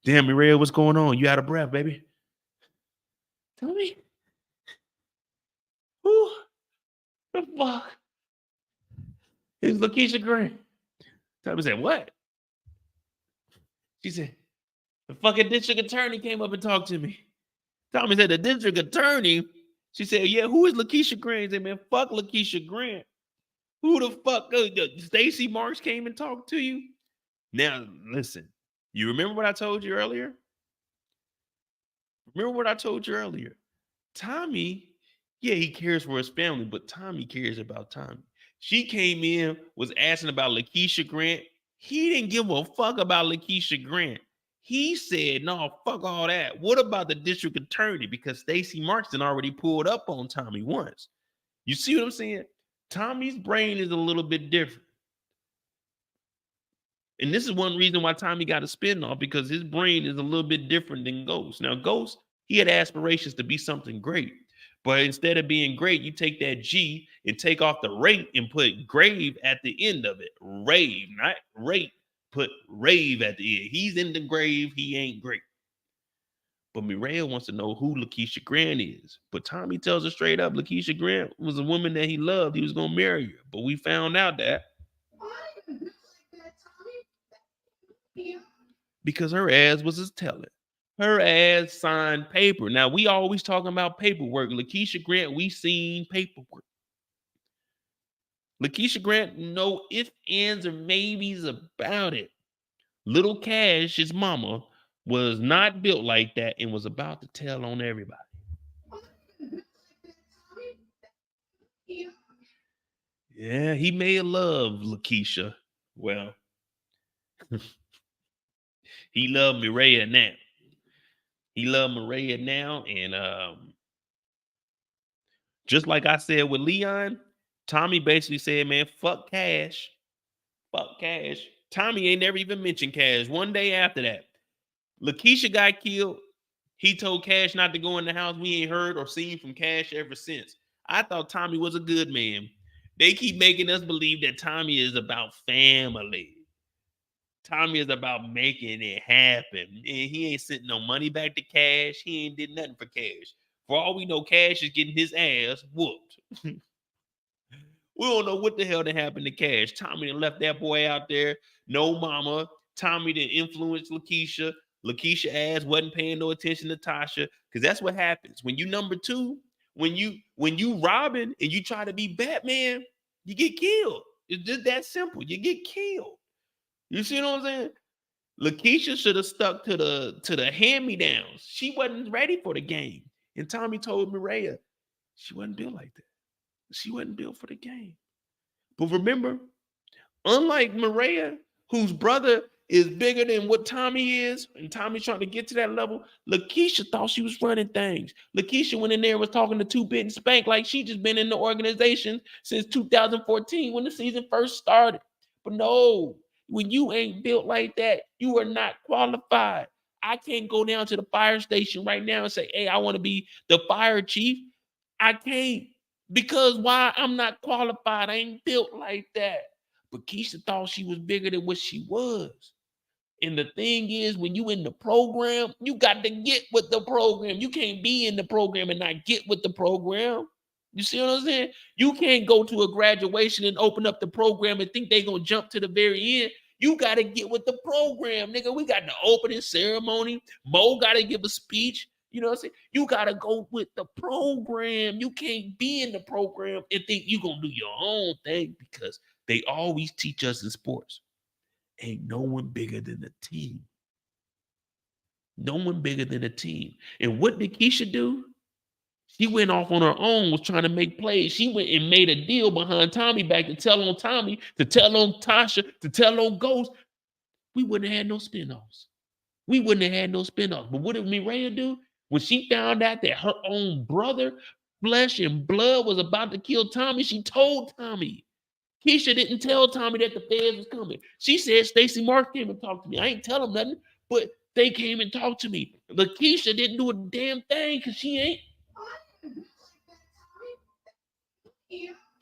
Damn, Miriam, what's going on? You out of breath, baby? Tommy? Who the fuck? It's Lakeisha Grant. Tommy said, what? She said, the fucking district attorney came up and talked to me. Tommy said, the district attorney? She said, yeah, who is Lakeisha Grant? He said, man, fuck Lakeisha Grant. Who the fuck? Stacy Marks came and talked to you? Now, listen, you remember what I told you earlier? Remember what I told you earlier? Tommy, yeah, he cares for his family, but Tommy cares about Tommy. She came in, was asking about Lakeisha Grant. He didn't give a fuck about Lakeisha Grant. He said, no, fuck all that. What about the district attorney? Because Stacy Markston already pulled up on Tommy once. You see what I'm saying? Tommy's brain is a little bit different. And this is one reason why Tommy got a spinoff, because his brain is a little bit different than Ghost. Now, Ghost, he had aspirations to be something great. But instead of being great, you take that G and take off the rate and put grave at the end of it. Rave, not rate. Put rave at the end. He's in the grave. He ain't great. But Mireille wants to know who Lakeisha Grant is. But Tommy tells her straight up, Lakeisha Grant was a woman that he loved. He was going to marry her. But we found out that because her ass was his telling. Her ass signed paper. Now, we always talking about paperwork. Lakeisha Grant, we seen paperwork. Lakeisha Grant, no ifs, ands, or maybes about it. Little Cash, his mama, was not built like that and was about to tell on everybody. Yeah, he may have loved Lakeisha. Well, he loved Mireille now. He loved Mireille now, and just like I said with Leon, Tommy basically said, man, fuck Cash. Fuck Cash. Tommy ain't never even mentioned Cash. One day after that, Lakeisha got killed. He told Cash not to go in the house. We ain't heard or seen from Cash ever since. I thought Tommy was a good man. They keep making us believe that Tommy is about family. Tommy is about making it happen. And he ain't sent no money back to Cash. He ain't did nothing for Cash. For all we know, Cash is getting his ass whooped. We don't know what the hell that happened to Cash. Tommy done left that boy out there. No mama. Tommy didn't influence Lakeisha. Lakeisha ass wasn't paying no attention to Tasha. Because that's what happens. When you number two, when you Robin and you try to be Batman, you get killed. It's just that simple. You get killed. You see what I'm saying? Lakeisha should have stuck to the hand-me-downs. She wasn't ready for the game. And Tommy told Mireille, she wasn't built like that. She wasn't built for the game. But remember, unlike Mireille, whose brother is bigger than what Tommy is, and Tommy's trying to get to that level, Lakeisha thought she was running things. Lakeisha went in there and was talking to 2-Bit and Spank like she just been in the organization since 2014 when the season first started. But no, when you ain't built like that, you are not qualified. I can't go down to the fire station right now and say, hey, I want to be the fire chief. I can't. Because why? I'm not qualified. I ain't built like that. But Keisha thought she was bigger than what she was. And the thing is, when you in the program, you got to get with the program. You can't be in the program and not get with the program. You see what I'm saying? You can't go to a graduation and open up the program and think they're going to jump to the very end. You got to get with the program, nigga. We got the opening ceremony. Mo got to give a speech. You know what I'm saying? You got to go with the program. You can't be in the program and think you're going to do your own thing, because they always teach us in sports, ain't no one bigger than the team. No one bigger than a team. And what did Keisha do? She went off on her own, was trying to make plays. She went and made a deal behind Tommy back to tell on Tommy, to tell on Tasha, to tell on Ghost. We wouldn't have had no spinoffs. We wouldn't have had no spinoffs. But what did Mireille do? When she found out that her own brother, flesh and blood, was about to kill Tommy, she told Tommy. Keisha didn't tell Tommy that the feds was coming. She said Stacy Mark came and talked to me. I ain't tell him nothing, but they came and talked to me. Lakeisha didn't do a damn thing because she ain't.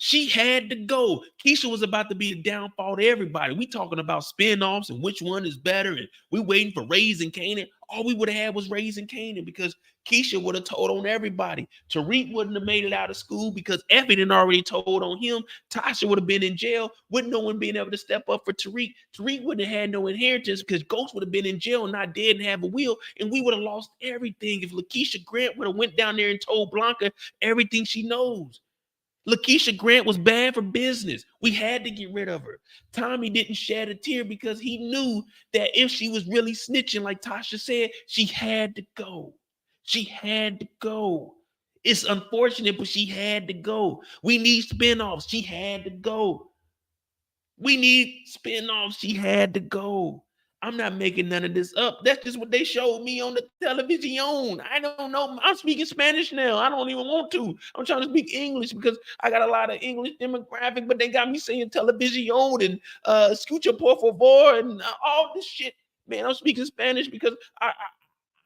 She had to go. Keisha was about to be a downfall to everybody. We talking about spinoffs and which one is better, and we waiting for Raising Canaan. All we would have had was Raising Canaan, because Keisha would have told on everybody. Tariq wouldn't have made it out of school because Effie didn't already told on him. Tasha would have been in jail. Wouldn't no one been able to step up for Tariq. Tariq wouldn't have had no inheritance because Ghost would have been in jail and not dead and have a will, and we would have lost everything if Lakeisha Grant would have went down there and told Blanca everything she knows. Lakeisha Grant was bad for business. We had to get rid of her. Tommy didn't shed a tear because he knew that if she was really snitching, like Tasha said, she had to go. She had to go. It's unfortunate, but she had to go. We need spinoffs. She had to go. We need spinoffs. She had to go. I'm not making none of this up. That's just what they showed me on the television. I don't know. I'm speaking Spanish now. I don't even want to. I'm trying to speak English because I got a lot of English demographic, but they got me saying television and escucha por favor and all this shit. Man, I'm speaking Spanish because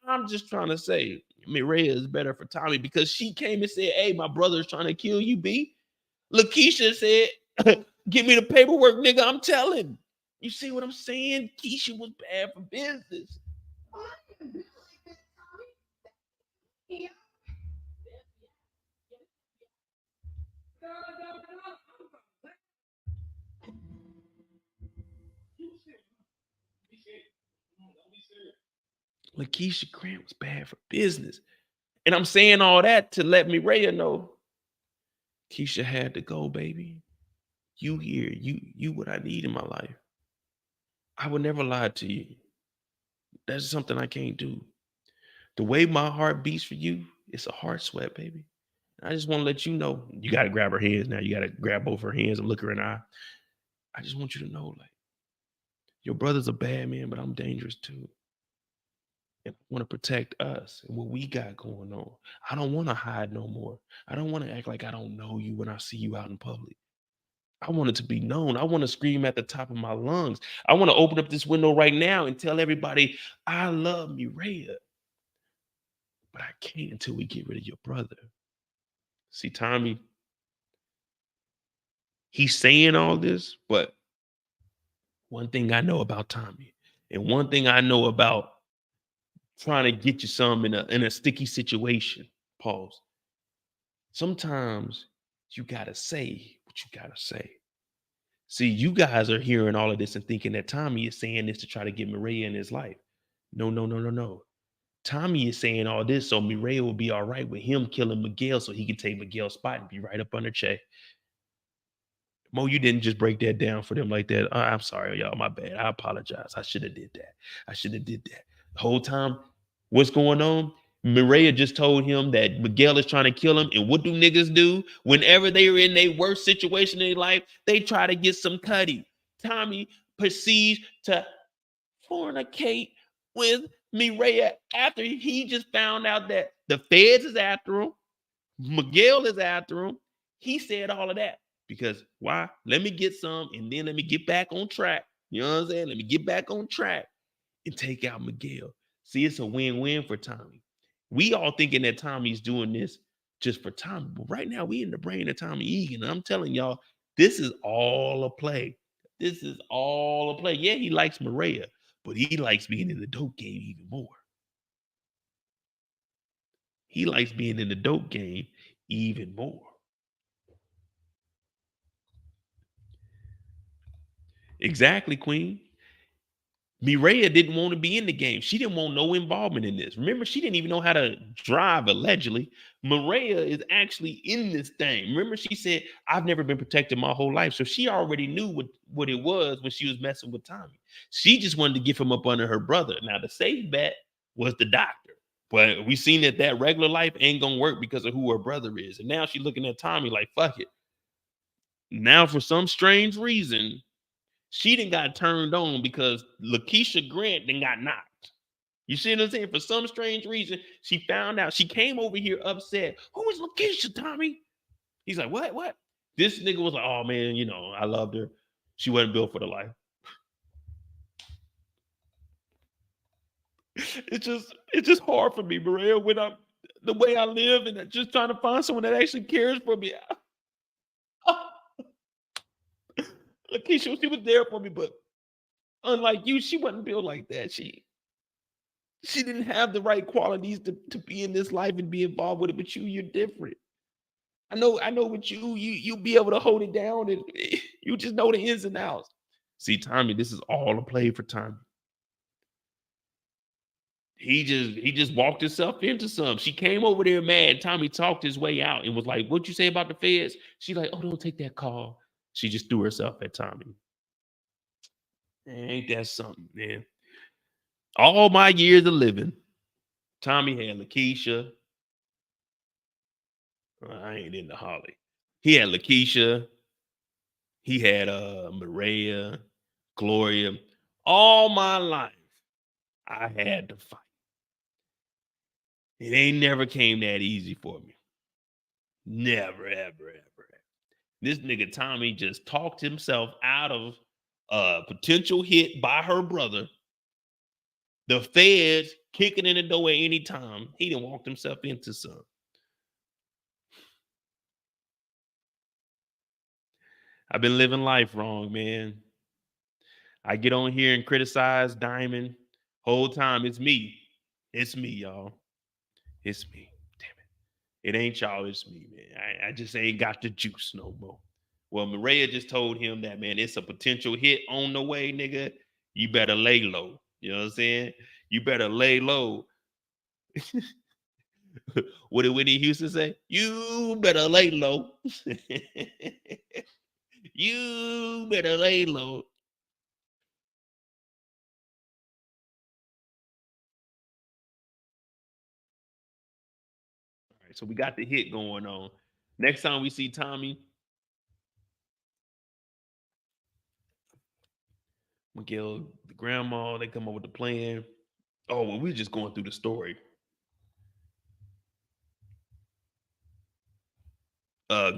I'm just trying to say Mireya is better for Tommy because she came and said, hey, my brother's trying to kill you, B. Lakeisha said, give me the paperwork, nigga. I'm telling. You see what I'm saying? Keisha was bad for business. Lakeisha Grant was bad for business. And I'm saying all that to let Mireya know Keisha had to go, baby. You here. You what I need in my life. I would never lie to you. That's something I can't do. The way my heart beats for you, it's a heart sweat, baby. I just want to let you know, you got to grab her hands now. You got to grab both her hands and look her in the eye. I just want you to know, like, your brother's a bad man, but I'm dangerous too. And I want to protect us and what we got going on. I don't want to hide no more. I don't want to act like I don't know you when I see you out in public. I want it to be known. I want to scream at the top of my lungs. I want to open up this window right now and tell everybody, I love Mireya. But I can't until we get rid of your brother. See, Tommy, he's saying all this, but one thing I know about Tommy, and one thing I know about trying to get you some in a sticky situation, pause. Sometimes you gotta say what you gotta say. See, you guys are hearing all of this and thinking that Tommy is saying this to try to get Mireya in his life. No. Tommy is saying all this so Mireya will be all right with him killing McDowell so he can take McDowell's spot and be right up under Che. Mo, you didn't just break that down for them like that. I'm sorry, y'all. My bad. I apologize. I should have did that. The whole time, what's going on? Mireya just told him that McDowell is trying to kill him. And what do niggas do? Whenever they are in their worst situation in their life, they try to get some cutty. Tommy proceeds to fornicate with Mireya after he just found out that the feds is after him. McDowell is after him. He said all of that. Because why? Let me get some and then let me get back on track. You know what I'm saying? Let me get back on track and take out McDowell. See, it's a win-win for Tommy. We all thinking that Tommy's doing this just for Tommy. But right now, we in the brain of Tommy Egan. And I'm telling y'all, this is all a play. This is all a play. Yeah, he likes Mireya, but he likes being in the dope game even more. He likes being in the dope game even more. Exactly, Queen. Mireya didn't want to be in the game. She didn't want no involvement in this. Remember, she didn't even know how to drive, allegedly. Mireya is actually in this thing. Remember, she said, I've never been protected my whole life. So she already knew what it was when she was messing with Tommy. She just wanted to get him up under her brother. Now, the safe bet was the doctor. But we seen that regular life ain't going to work because of who her brother is. And now she's looking at Tommy like, fuck it. Now, for some strange reason, she done got turned on because Lakeisha Grant then got knocked. You see what I'm saying? For some strange reason, she found out. She came over here upset. Who is Lakeisha, Tommy? He's like, what? This nigga was like, oh man, I loved her. She wasn't built for the life. It's just hard for me, Mireya, when I'm the way I live and just trying to find someone that actually cares for me. Lakeisha, she was there for me, but unlike you, she wasn't built like that. She didn't have the right qualities to be in this life and be involved with it. But you're different. I know with you'll be able to hold it down and you just know the ins and outs. See, Tommy, this is all a play for Tommy. He just walked himself into some. She came over there mad. Tommy talked his way out and was like, "What you say about the feds?" She like, "Oh, don't take that call." She just threw herself at Tommy. Ain't that something, man? All my years of living, Tommy had Lakeisha. I ain't into Holly. He had Lakeisha. He had Maria, Gloria. All my life, I had to fight. It ain't never came that easy for me. Never, ever, ever. This nigga Tommy just talked himself out of a potential hit by her brother. The feds kicking in the door at any time. He done walked himself into some. I've been living life wrong, man. I get on here and criticize Diamond. Whole time it's me. It's me, y'all. It's me. Damn it. It ain't y'all, it's me, man. I just ain't got the juice no more. Well, Maria just told him that, man, it's a potential hit on the way, nigga. You better lay low. You know what I'm saying? You better lay low. What did Whitney Houston say? You better lay low. You better lay low. All right, so we got the hit going on. Next time we see Tommy, Miguel, the grandma, they come up with the plan. Oh, well, we're just going through the story.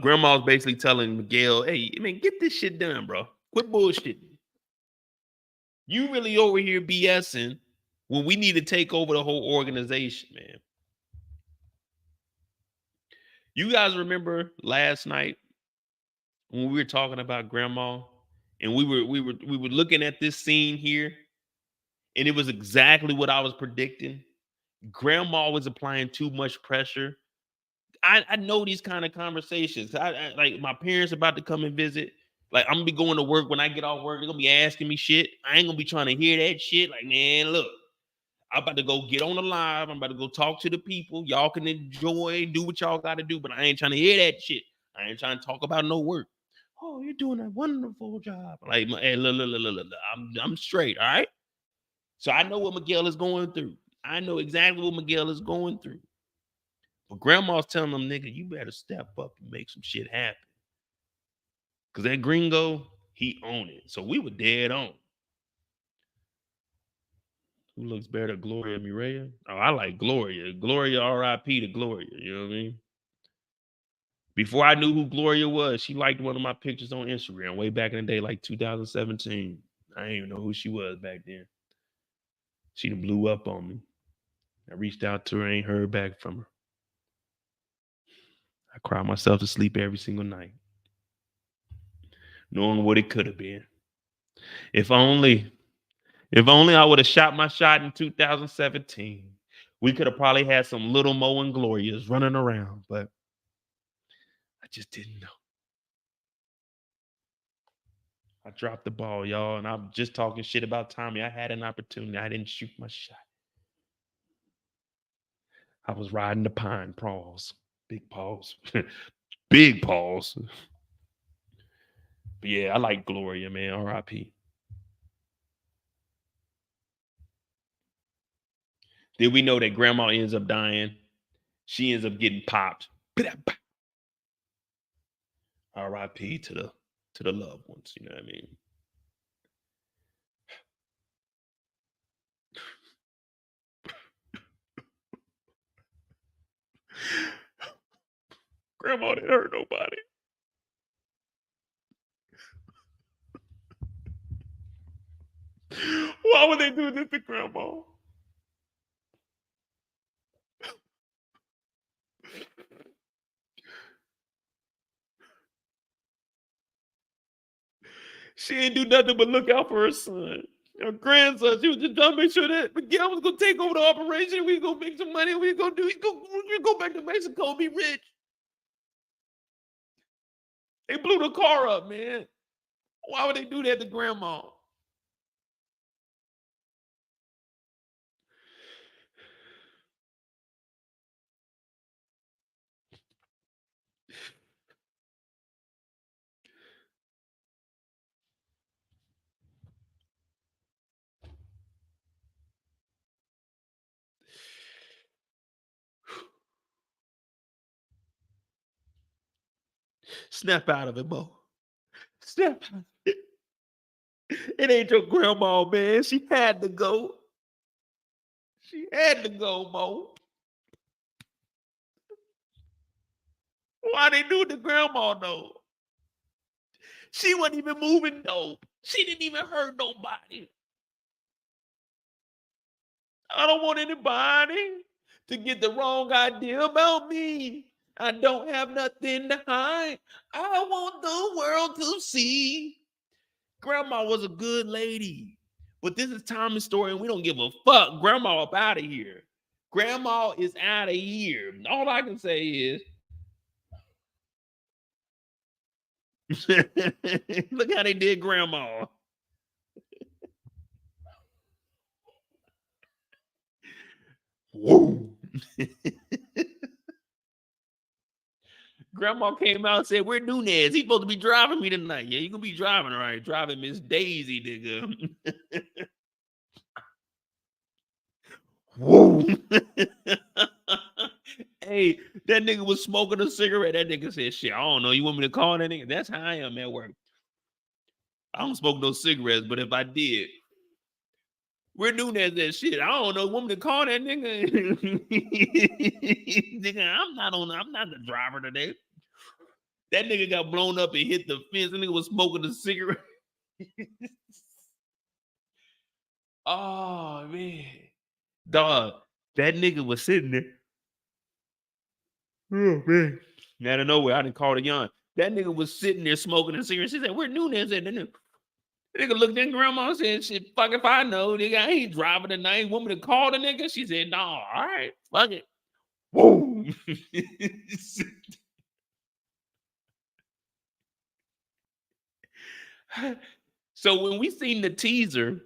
Grandma's basically telling Miguel, "Hey, man, get this shit done, bro. Quit bullshitting. You really over here BSing when we need to take over the whole organization, man." You guys remember last night when we were talking about grandma and we were looking at this scene here, and it was exactly what I was predicting. Grandma was applying too much pressure. I know these kind of conversations. Like my parents about to come and visit. Like I'm gonna be going to work. When I get off work, they're gonna be asking me shit. I ain't gonna be trying to hear that shit. Like, man, look, I'm about to go get on the live. I'm about to go talk to the people. Y'all can enjoy, do what y'all got to do, but I ain't trying to hear that shit. I ain't trying to talk about no work. Oh, you're doing a wonderful job. Like, hey, look. I'm straight, all right? So I know what Miguel is going through. I know exactly what Miguel is going through. But grandma's telling them, nigga, you better step up and make some shit happen. Because that gringo, he owned it. So we were dead on. Who looks better, Gloria Mireya? Oh, I like Gloria. Gloria, R.I.P. to Gloria. You know what I mean? Before I knew who Gloria was, she liked one of my pictures on Instagram way back in the day, like 2017. I didn't even know who she was back then. She done blew up on me. I reached out to her, ain't heard back from her. I cry myself to sleep every single night, knowing what it could have been. If only I would have shot my shot in 2017, we could have probably had some little Mo and Glorias running around, but I just didn't know. I dropped the ball, y'all, and I'm just talking shit about Tommy. I had an opportunity. I didn't shoot my shot. I was riding the pine paws. Big paws. Big paws. But yeah, I like Gloria, man. R.I.P. Then we know that grandma ends up dying. She ends up getting popped. R.I.P. to the loved ones. You know what I mean? Grandma didn't hurt nobody. Why would they do this to grandma? She didn't do nothing but look out for her son. Her grandson. She was just trying to make sure that Miguel was gonna take over the operation. We gonna make some money. We gonna go back to Mexico, be rich. They blew the car up, man. Why would they do that to grandma? Snap out of it, Mo. Snap out of it. It ain't your grandma, man. She had to go. She had to go, Mo. Why they do the grandma though? She wasn't even moving though. She didn't even hurt nobody. I don't want anybody to get the wrong idea about me. I don't have nothing to hide. I want the world to see. Grandma was a good lady. But this is Tommy's story, and we don't give a fuck. Grandma up out of here. Grandma is out of here. All I can say is, look how they did Grandma. Whoa. Grandma came out and said, "Where Nunez? He's supposed to be driving me tonight." Yeah, you gonna be driving, all right? Driving Miss Daisy, nigga. Whoa. Hey, that nigga was smoking a cigarette. That nigga said, "Shit, I don't know. You want me to call that nigga?" That's how I am at work. I don't smoke no cigarettes, but if I did, where Nunez that shit? I don't know. Want me to call that nigga? Nigga, I'm not the driver today. That nigga got blown up and hit the fence. The nigga was smoking a cigarette. Oh man. Dog, that nigga was sitting there. Oh man. Out of nowhere, I didn't call the young. That nigga was sitting there smoking a cigarette. She said, "Where Nunez at?" The nigga looked at grandma and said, "Shit, fuck if I know. Nigga, I ain't driving tonight. Want me to call the nigga?" She said, "No, all right, fuck it." Whoa. So when we seen the teaser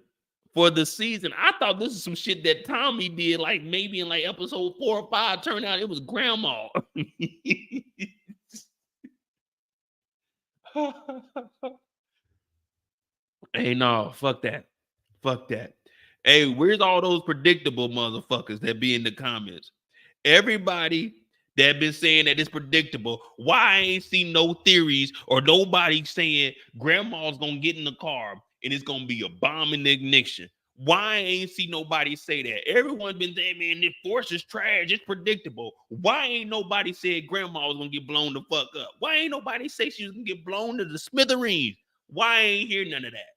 for the season, I thought this is some shit that Tommy did, like maybe in like episode 4 or 5. Turned out it was grandma. Hey, no, fuck that. Fuck that. Hey, where's all those predictable motherfuckers that be in the comments? Everybody that been saying that it's predictable, why I ain't seen no theories or nobody saying grandma's gonna get in the car and it's gonna be a bomb in the ignition? Why I ain't see nobody say that? Everyone's been saying, man, this force is trash, it's predictable. Why ain't nobody said grandma was gonna get blown the fuck up? Why ain't nobody say she was gonna get blown to the smithereens? Why I ain't hear none of that?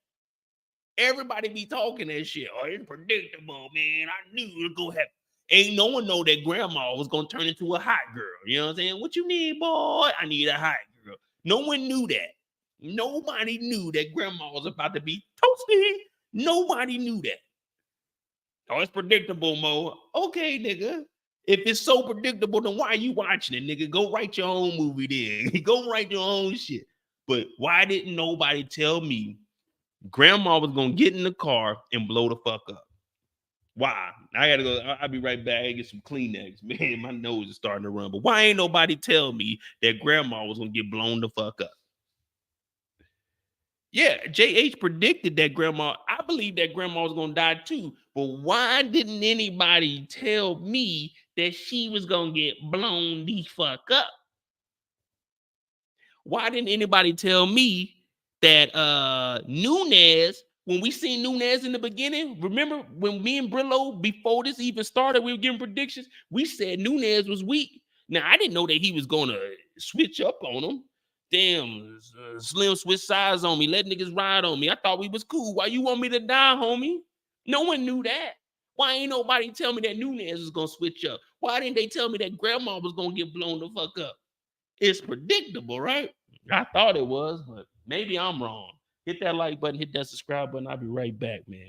Everybody be talking that shit. Oh, it's predictable, man. I knew it was gonna happen. Ain't no one know that grandma was gonna turn into a hot girl. You know what I'm saying? What you need, boy? I need a hot girl. No one knew that. Nobody knew that grandma was about to be toasty. Nobody knew that. Oh, it's predictable, Mo. Okay, nigga. If it's so predictable, then why are you watching it, nigga? Go write your own movie then. Go write your own shit. But why didn't nobody tell me grandma was gonna get in the car and blow the fuck up? Why? I gotta go. I'll be right back and get some Kleenex. Man, my nose is starting to run. But why ain't nobody tell me that grandma was gonna get blown the fuck up? Yeah, JH predicted that grandma. I believe that grandma was gonna die too. But why didn't anybody tell me that she was gonna get blown the fuck up? Why didn't anybody tell me that Nunez, when we seen Nunez in the beginning, remember when me and Brillo, before this even started, we were giving predictions, we said Nunez was weak. Now, I didn't know that he was gonna switch up on him. Damn, Slim switch sides on me, let niggas ride on me. I thought we was cool. Why you want me to die, homie? No one knew that. Why ain't nobody tell me that Nunez was gonna switch up? Why didn't they tell me that grandma was gonna get blown the fuck up? It's predictable, right? I thought it was, but maybe I'm wrong. Hit that like button, hit that subscribe button. I'll be right back, man.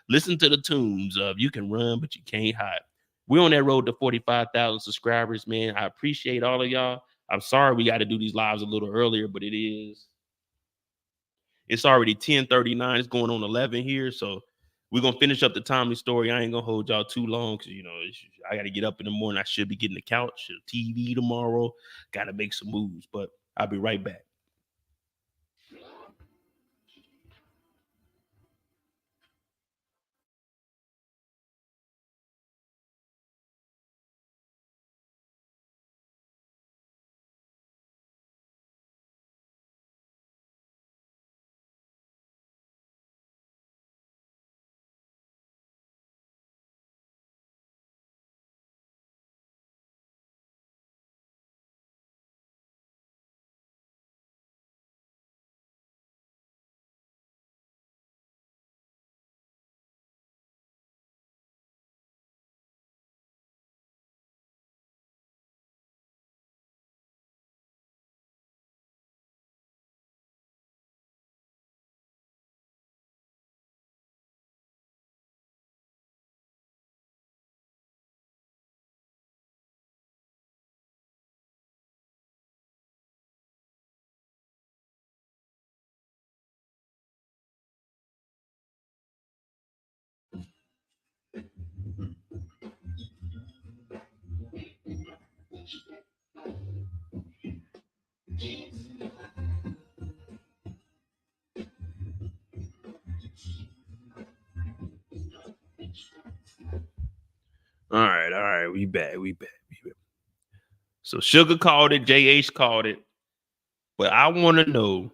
Listen to the tunes of You Can Run, But You Can't Hide. We're on that road to 45,000 subscribers, man. I appreciate all of y'all. I'm sorry we got to do these lives a little earlier, but it's already 10:39. It's going on 11 here. So We're gonna finish up the Tommy story. I ain't gonna hold y'all too long because I gotta get up in the morning. I should be getting the couch, TV tomorrow. Gotta make some moves, but I'll be right back. All right, we back. So Sugar called it, JH called it, but I want to know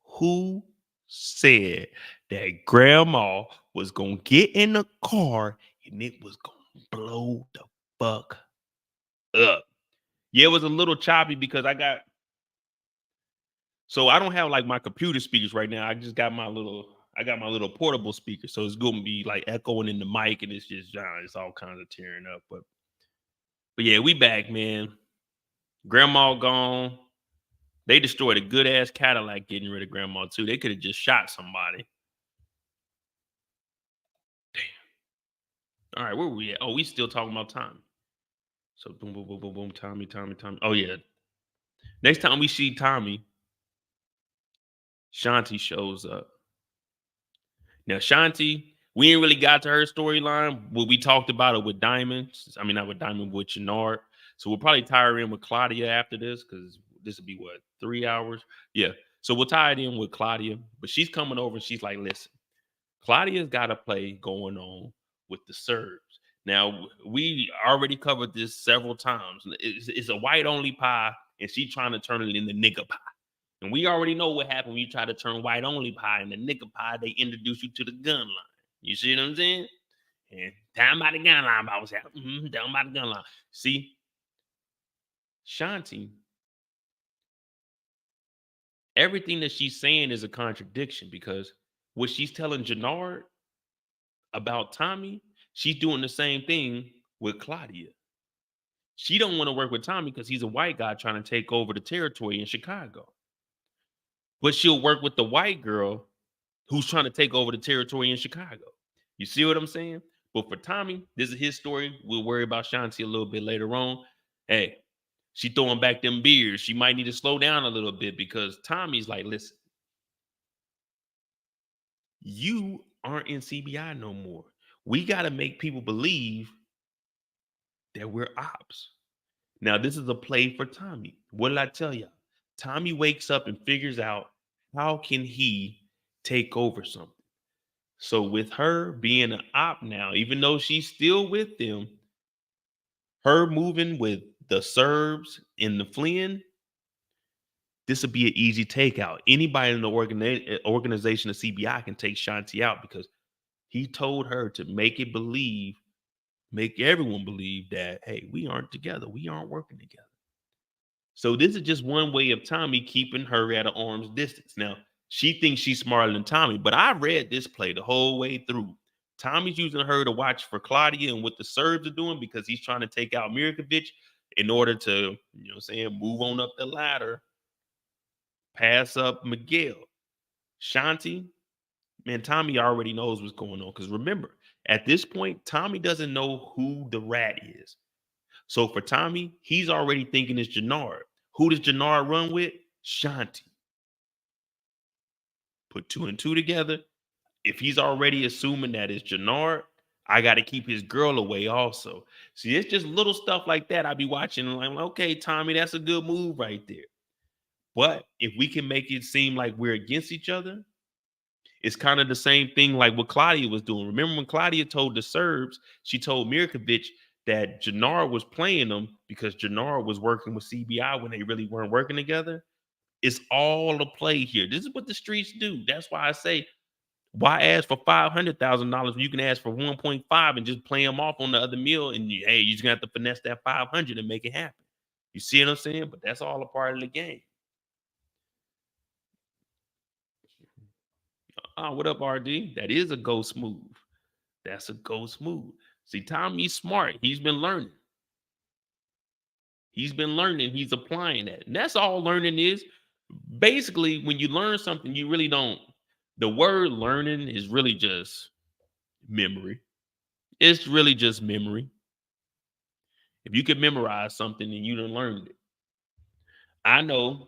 who said that Grandma was gonna get in the car and it was gonna blow the fuck up. Yeah, it was a little choppy because I don't have like my computer speakers right now. I just got my little portable speaker, so it's gonna be like echoing in the mic, and it's just it's all kinds of tearing up. But yeah, we back, man. Grandma gone. They destroyed a good ass Cadillac getting rid of Grandma too. They could have just shot somebody. Damn. All right, where were we at? Oh, we still talking about Tommy. So boom, boom, boom, boom, boom. Tommy. Oh yeah. Next time we see Tommy, Shanti shows up. Now, Shanti, we ain't really got to her storyline. Well, we talked about it with Diamond. I mean, not with Diamond, with Jenard. So we'll probably tie her in with Claudia after this because this will be what, 3 hours? Yeah. So we'll tie it in with Claudia. But she's coming over and she's like, listen, Claudia's got a play going on with the Serbs. Now, we already covered this several times. It's a white only pie, and she's trying to turn it into nigga pie. And we already know what happened when you try to turn white only pie into nigga pie. They introduce you to the gun line. You see what I'm saying? And down by the gun line, I was down by the gun line. See, Shanti, everything that she's saying is a contradiction because what she's telling Jenard about Tommy, she's doing the same thing with Claudia. She don't want to work with Tommy because he's a white guy trying to take over the territory in Chicago. But she'll work with the white girl who's trying to take over the territory in Chicago. You see what I'm saying? But for Tommy, this is his story. We'll worry about Shanti a little bit later on. Hey, she throwing back them beers. She might need to slow down a little bit because Tommy's like, listen, you aren't in CBI no more. We got to make people believe that we're ops. Now, this is a play for Tommy. What did I tell y'all? Tommy wakes up and figures out how can he take over something. So with her being an op now, even though she's still with them, her moving with the Serbs in the Flynn, this would be an easy takeout. Anybody in the organization of CBI can take Shanti out because he told her to make everyone believe that, hey, we aren't together. We aren't working together. So this is just one way of Tommy keeping her at an arm's distance. Now, she thinks she's smarter than Tommy, but I read this play the whole way through. Tommy's using her to watch for Claudia and what the Serbs are doing because he's trying to take out Mirkovic in order to, move on up the ladder, pass up Miguel. Shanti, man, Tommy already knows what's going on. Because remember, at this point, Tommy doesn't know who the rat is. So for Tommy, he's already thinking it's Jenard. Who does Jenard run with? Shanti. Put 2 and 2 together. If he's already assuming that it's Jenard, I got to keep his girl away also. See, it's just little stuff like that I be watching and I'm like, okay, Tommy, that's a good move right there. But if we can make it seem like we're against each other, it's kind of the same thing like what Claudia was doing. Remember when Claudia told the Serbs, she told Mirkovic that Jenard was playing them because Jenard was working with CBI when they really weren't working together. It's all a play here. This is what the streets do. That's why I say, why ask for $500,000 when you can ask for 1.5 and just play them off on the other meal? And hey, you're just gonna have to finesse that 500 and make it happen. You see what I'm saying? But that's all a part of the game. What up, RD? That is a ghost move. That's a ghost move. See, Tommy's smart. He's been learning. He's been learning. He's applying that. And that's all learning is. Basically, when you learn something, you really don't. The word learning is really just memory. It's really just memory. If you can memorize something and you done learned it. I know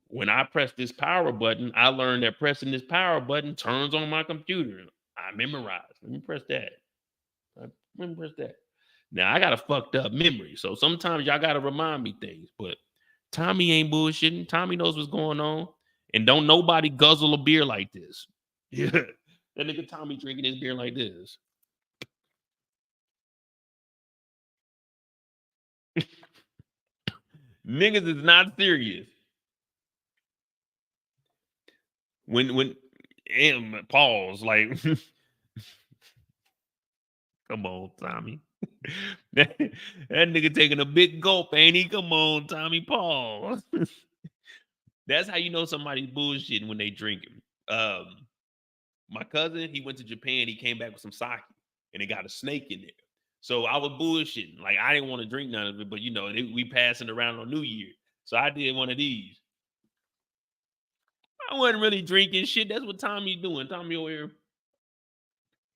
when I press this power button, I learned that pressing this power button turns on my computer. I memorized. Let me press that. Let me press that. Now I got a fucked up memory. So sometimes y'all got to remind me things. But Tommy ain't bullshitting. Tommy knows what's going on. And don't nobody guzzle a beer like this. Yeah. That nigga Tommy drinking his beer like this. Niggas is not serious. When pause, like come on, Tommy. that nigga taking a big gulp, ain't he? Come on, Tommy, pause. That's how you know somebody's bullshitting when they drinking. My cousin, he went to Japan, he came back with some sake and it got a snake in there. So I was bullshitting. Like I didn't want to drink none of it, but you know, we passing around on New Year. So I did one of these. I wasn't really drinking shit. That's what Tommy doing. Tommy over here.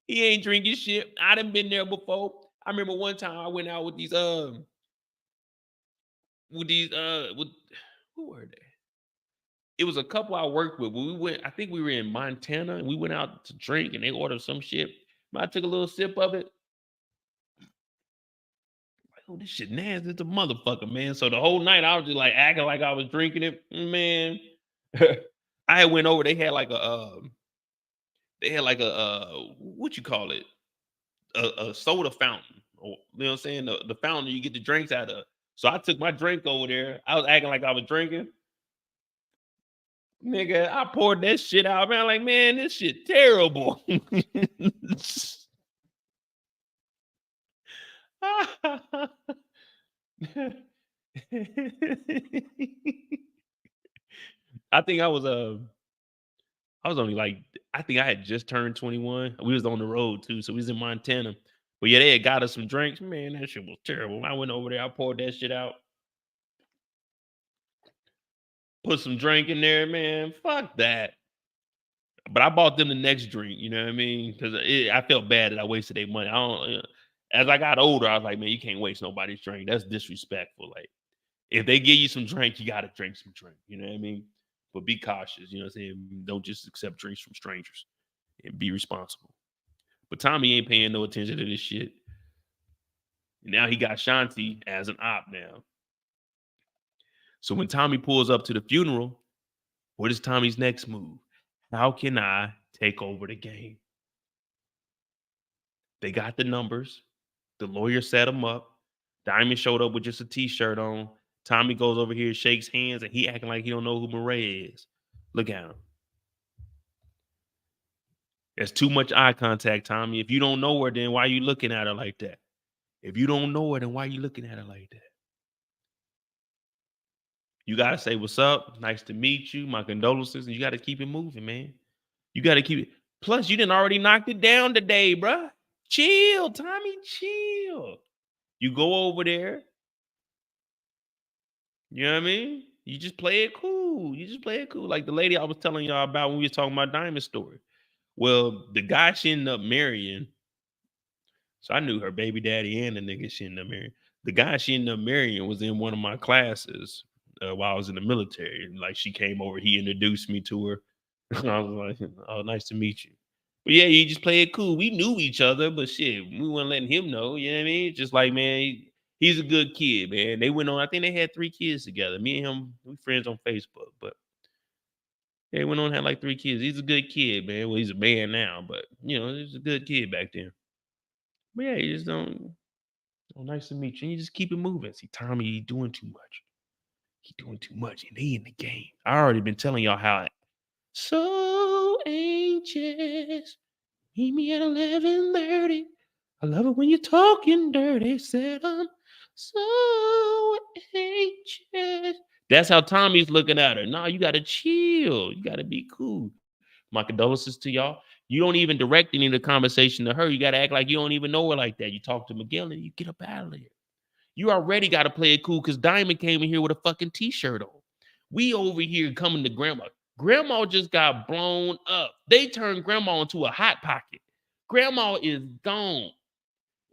He ain't drinking shit. I done been there before. I remember one time I went out with these with who were they? It was a couple I worked with. When we went, I think we were in Montana and we went out to drink and they ordered some shit. I took a little sip of it. Like, oh, this shit nasty. It's a motherfucker, man. So the whole night I was just like acting like I was drinking it. Man. I had went over, they had like a what you call it? A soda fountain. Or, you know what I'm saying? The fountain you get the drinks out of. So I took my drink over there. I was acting like I was drinking. Nigga, I poured that shit out, man. Like, man, this shit terrible. I think I was only like, I think I had just turned 21. We was on the road too, so we was in Montana. But yeah, they had got us some drinks. Man, that shit was terrible. I went over there, I poured that shit out. Put some drink in there, man. Fuck that. But I bought them the next drink, you know what I mean? Because I felt bad that I wasted their money. I don't. As I got older, I was like, man, you can't waste nobody's drink. That's disrespectful. Like, if they give you some drink, you got to drink some drink. You know what I mean? But be cautious. You know what I'm saying? Don't just accept drinks from strangers and be responsible. But Tommy ain't paying no attention to this shit. And now he got Shanti as an op now. So when Tommy pulls up to the funeral, what is Tommy's next move? How can I take over the game? They got the numbers. The lawyer set him up. Diamond showed up with just a t-shirt on. Tommy goes over here, shakes hands, and he acting like he don't know who Murray is. Look at him. There's too much eye contact, Tommy. If you don't know her, then why are you looking at her like that? If you don't know her, then why are you looking at her like that? You got to say, what's up? Nice to meet you. My condolences. And you got to keep it moving, man. You got to keep it. Plus, you didn't already knocked it down today, bruh. Chill, Tommy, chill. You go over there. You know what I mean? You just play it cool. You just play it cool. Like the lady I was telling y'all about when we was talking about Diamond story. Well, the guy she ended up marrying. So I knew her baby daddy and the nigga she ended up marrying. The guy she ended up marrying was in one of my classes while I was in the military. And like she came over, he introduced me to her. I was like, oh, nice to meet you. But yeah, you just play it cool. We knew each other, but shit, we weren't letting him know. You know what I mean? Just like, man, he's a good kid, man. They went on, I think they had 3 kids together. Me and him, we friends on Facebook, but they went on and had like 3 kids. He's a good kid, man. Well, he's a man now, but you know, he's a good kid back then. But yeah, you just don't. Oh, nice to meet you. And you just keep it moving. See, Tommy, he doing too much. He doing too much, and they in the game. I already been telling y'all how so anxious. Meet me at 11:30. I love it when you're talking dirty. Said I'm so anxious. That's how Tommy's looking at her. No, you gotta chill. You gotta be cool. My condolences to y'all. You don't even direct any of the conversation to her. You gotta act like you don't even know her like that. You talk to Miguel and you get up out of there. You already gotta play it cool because Diamond came in here with a fucking t-shirt on. We over here coming to grandma. Grandma just got blown up. They turned grandma into a hot pocket. Grandma is gone.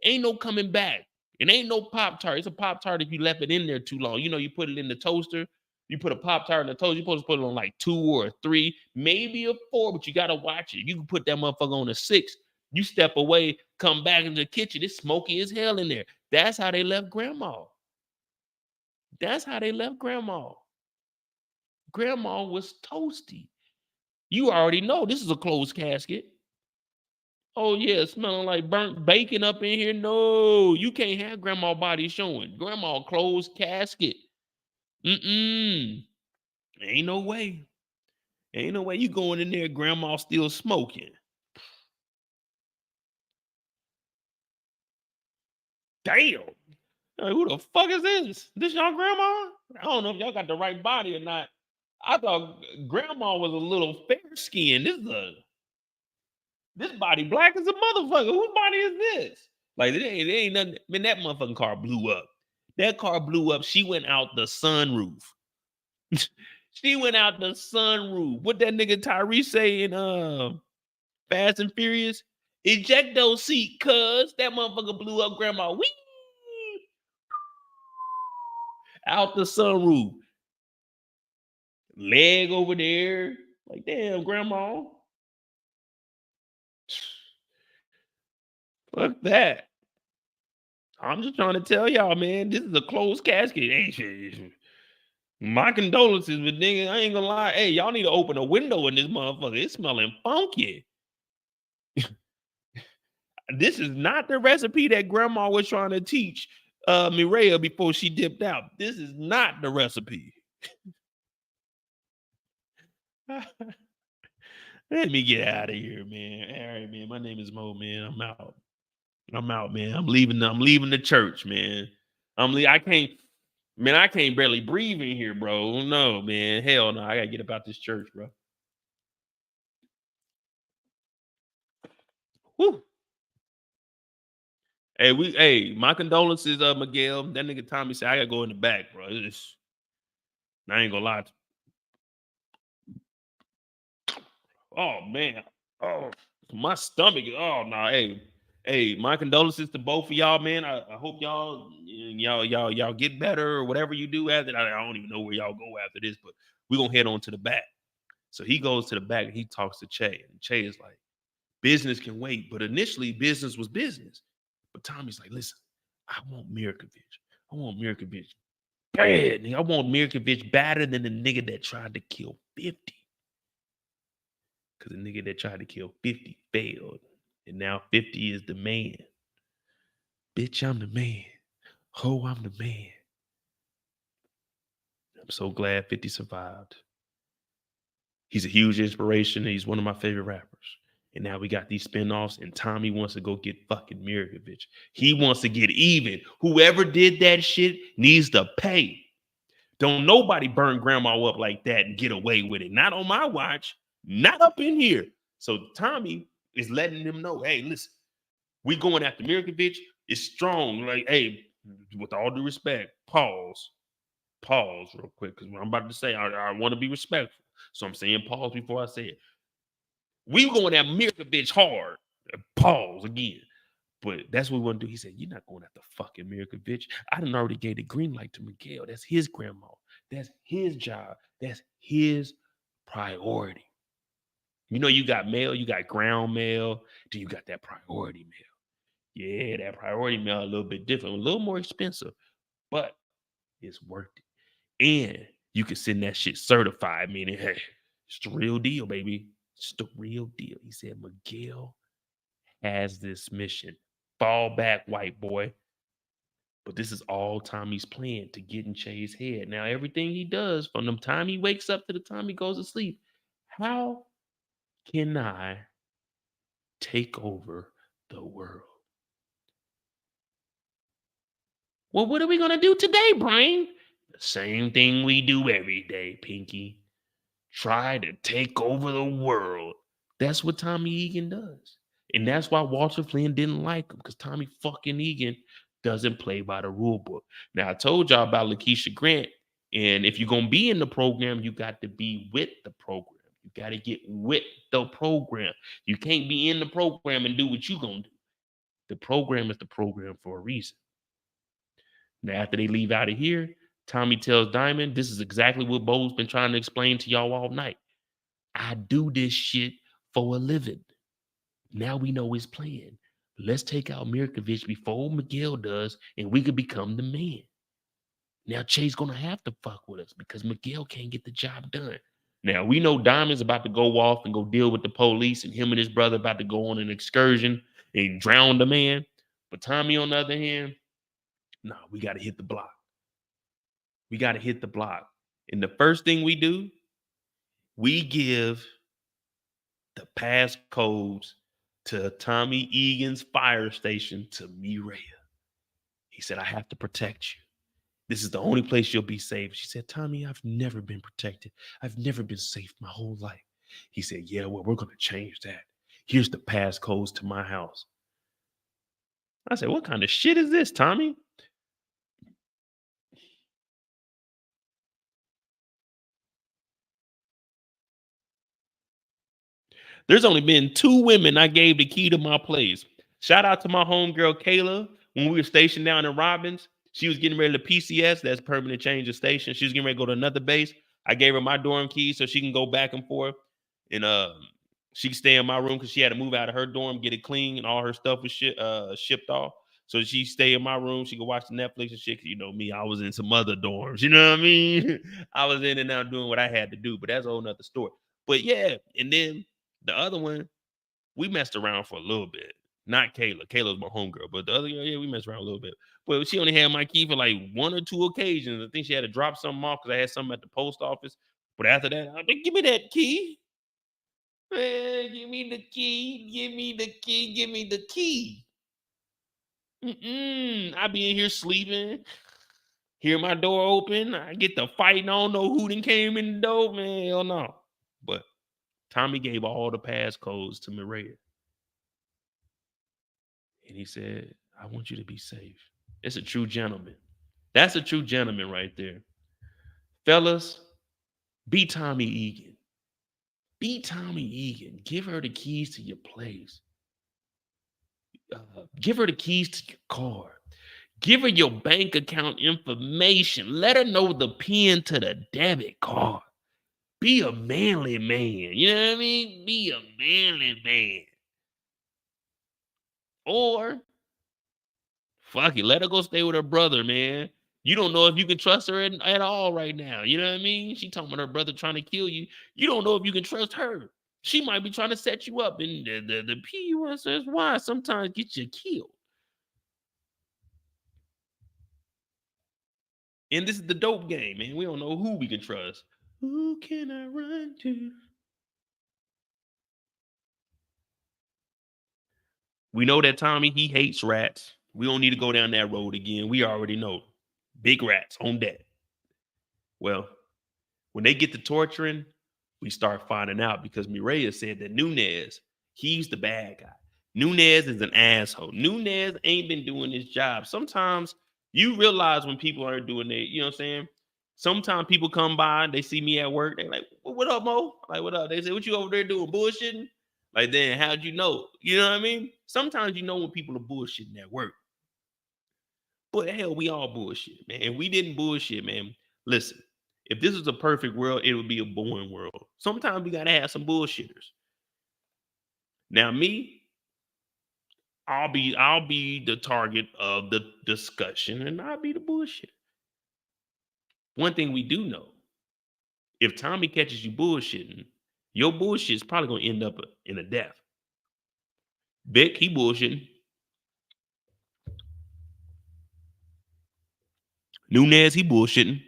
Ain't no coming back. It ain't no Pop Tart. It's a Pop Tart if you left it in there too long. You know, you put it in the toaster. You put a Pop Tart in the toaster. You're supposed to put it on like 2 or 3, maybe a 4, but you gotta watch it. You can put that motherfucker on a 6. You step away, come back into the kitchen. It's smoky as hell in there. That's how they left grandma. That's how they left grandma. Grandma was toasty. You already know this is a closed casket. Oh yeah, smelling like burnt bacon up in here. No, you can't have grandma body showing. Grandma closed casket. Mm-mm. Ain't no way. Ain't no way you going in there, grandma still smoking. Damn. Like, who the fuck is this? This y'all grandma? I don't know if y'all got the right body or not. I thought grandma was a little fair skinned. This body black as a motherfucker. Whose body is this? Like it ain't nothing. Man, that motherfucking car blew up. That car blew up. She went out the sunroof. She went out the sunroof. What that nigga Tyrese say in Fast and Furious? Ejecto seat, cuz that motherfucker blew up grandma. Wee! Out the sunroof. Leg over there. Like, damn, grandma. Fuck that. I'm just trying to tell y'all, man, this is a closed casket. Ain't shit. My condolences, but nigga, I ain't gonna lie. Hey, y'all need to open a window in this motherfucker. It's smelling funky. This is not the recipe that grandma was trying to teach Mireya before she dipped out. This is not the recipe. Let me get out of here, man. All right, man. My name is Mo, man. I'm out. I'm out, man. I'm leaving the church, man. I can't, man, I can't barely breathe in here, bro. No, man. Hell no. I gotta get about this church, bro. Whew. Hey, my condolences, Miguel. That nigga Tommy said I gotta go in the back, bro. I ain't gonna lie. Oh man. Oh, my stomach. Oh no, hey, my condolences to both of y'all, man. I hope y'all get better or whatever you do after. I don't even know where y'all go after this, but we're gonna head on to the back. So he goes to the back and he talks to Che. And Che is like, business can wait. But initially, business was business. But Tommy's like, listen, I want Mirkovic. I want Mirkovic bad. Nigga. I want Mirkovic better than the nigga that tried to kill 50. Because the nigga that tried to kill 50 failed. And now 50 is the man. Bitch, I'm the man. Ho, I'm the man. I'm so glad 50 survived. He's a huge inspiration. He's one of my favorite rappers. And now we got these spinoffs, and Tommy wants to go get fucking Mirkovic. He wants to get even. Whoever did that shit needs to pay. Don't nobody burn grandma up like that and get away with it. Not on my watch. Not up in here. So Tommy is letting them know, hey, listen, we going after Mirkovic. It's strong. Like, hey, with all due respect, pause real quick, because what I'm about to say, I want to be respectful. So I'm saying pause before I say it. We going at Mirkovic hard. Pause again. But that's what we want to do. He said, you're not going after fucking Mirkovic. I done already gave the green light to Miguel. That's his grandma. That's his job. That's his priority. You know, you got mail, you got ground mail, then you got that priority mail. Yeah, that priority mail a little bit different, a little more expensive, but it's worth it. And you can send that shit certified, meaning, hey, it's the real deal, baby. It's the real deal. He said, Miguel has this mission. Fall back, white boy. But this is all Tommy's plan to get in Che's head. Now, everything he does from the time he wakes up to the time he goes to sleep, how can I take over the world? Well, what are we going to do today, Brain? The same thing we do every day, Pinky. Try to take over the world. That's what Tommy Egan does. And that's why Walter Flynn didn't like him, because Tommy fucking Egan doesn't play by the rule book. Now, I told y'all about Lakeisha Grant. And if you're going to be in the program, you got to be with the program. You got to get with the program. You can't be in the program and do what you're going to do. The program is the program for a reason. Now, after they leave out of here, Tommy tells Diamond, this is exactly what Bo's been trying to explain to y'all all night. I do this shit for a living. Now we know his plan. Let's take out Mirkovich before Miguel does, and we could become the man. Now Che's gonna have to fuck with us because Miguel can't get the job done. Now we know Diamond's about to go off and go deal with the police, and him and his brother about to go on an excursion and drown the man. But Tommy, on the other hand, nah, we gotta hit the block. We gotta hit the block. And the first thing we do, we give the passcodes to Tommy Egan's fire station to Miriam. He said, I have to protect you. This is the only place you'll be safe. She said, Tommy, I've never been protected. I've never been safe my whole life. He said, yeah, well, we're going to change that. Here's the passcodes to my house. I said, what kind of shit is this, Tommy? There's only been 2 women I gave the key to my place. Shout out to my homegirl, Kayla. When we were stationed down in Robbins, she was getting ready to PCS. That's permanent change of station. She was getting ready to go to another base. I gave her my dorm key so she can go back and forth. And she can stay in my room because she had to move out of her dorm, get it clean, and all her stuff was shipped off. So she stay in my room. She could watch the Netflix and shit. Cause you know me, I was in some other dorms. You know what I mean? I was in and out doing what I had to do. But that's a whole nother story. But yeah, and then the other one, we messed around for a little bit. Not Kayla. Kayla's my homegirl. But the other girl, yeah, we messed around a little bit. But she only had my key for like 1 or 2 occasions. I think she had to drop something off because I had something at the post office. But after that, I mean, give me that key. Man, give me the key. Give me the key. Give me the key. I be in here sleeping. Hear my door open. I get the fighting. I don't know who then came in the door. Man, hell no. But Tommy gave all the passcodes to Maria. And he said, I want you to be safe. It's a true gentleman. That's a true gentleman right there. Fellas, be Tommy Egan. Be Tommy Egan. Give her the keys to your place. Give her the keys to your car. Give her your bank account information. Let her know the PIN to the debit card. Be a manly man. You know what I mean? Be a manly man. Or fuck it, let her go stay with her brother, man. You don't know if you can trust her at all right now. You know what I mean? She talking about her brother trying to kill you. You don't know if you can trust her. She might be trying to set you up, and the PUSSY sometimes get you killed. And this is the dope game, man. We don't know who we can trust. Who can I run to? We know that Tommy, he hates rats. We don't need to go down that road again. We already know. Big rats on deck. Well, when they get to torturing, we start finding out because Mireya said that Nunez, he's the bad guy. Nunez is an asshole. Nunez ain't been doing his job. Sometimes you realize when people aren't doing it, you know what I'm saying? Sometimes people come by, they see me at work, they're like, what up, Mo? Like, what up? They say, what you over there doing? Bullshitting? Like, then how'd you know? You know what I mean? Sometimes you know when people are bullshitting at work. But hell, we all bullshit, man. If we didn't bullshit, man, listen, if this was a perfect world, it would be a boring world. Sometimes we gotta have some bullshitters. Now, me, I'll be the target of the discussion, and I'll be the bullshit. One thing we do know: if Tommy catches you bullshitting, your bullshit is probably gonna end up in a death. Vic, he bullshitting. Nunez, he bullshitting.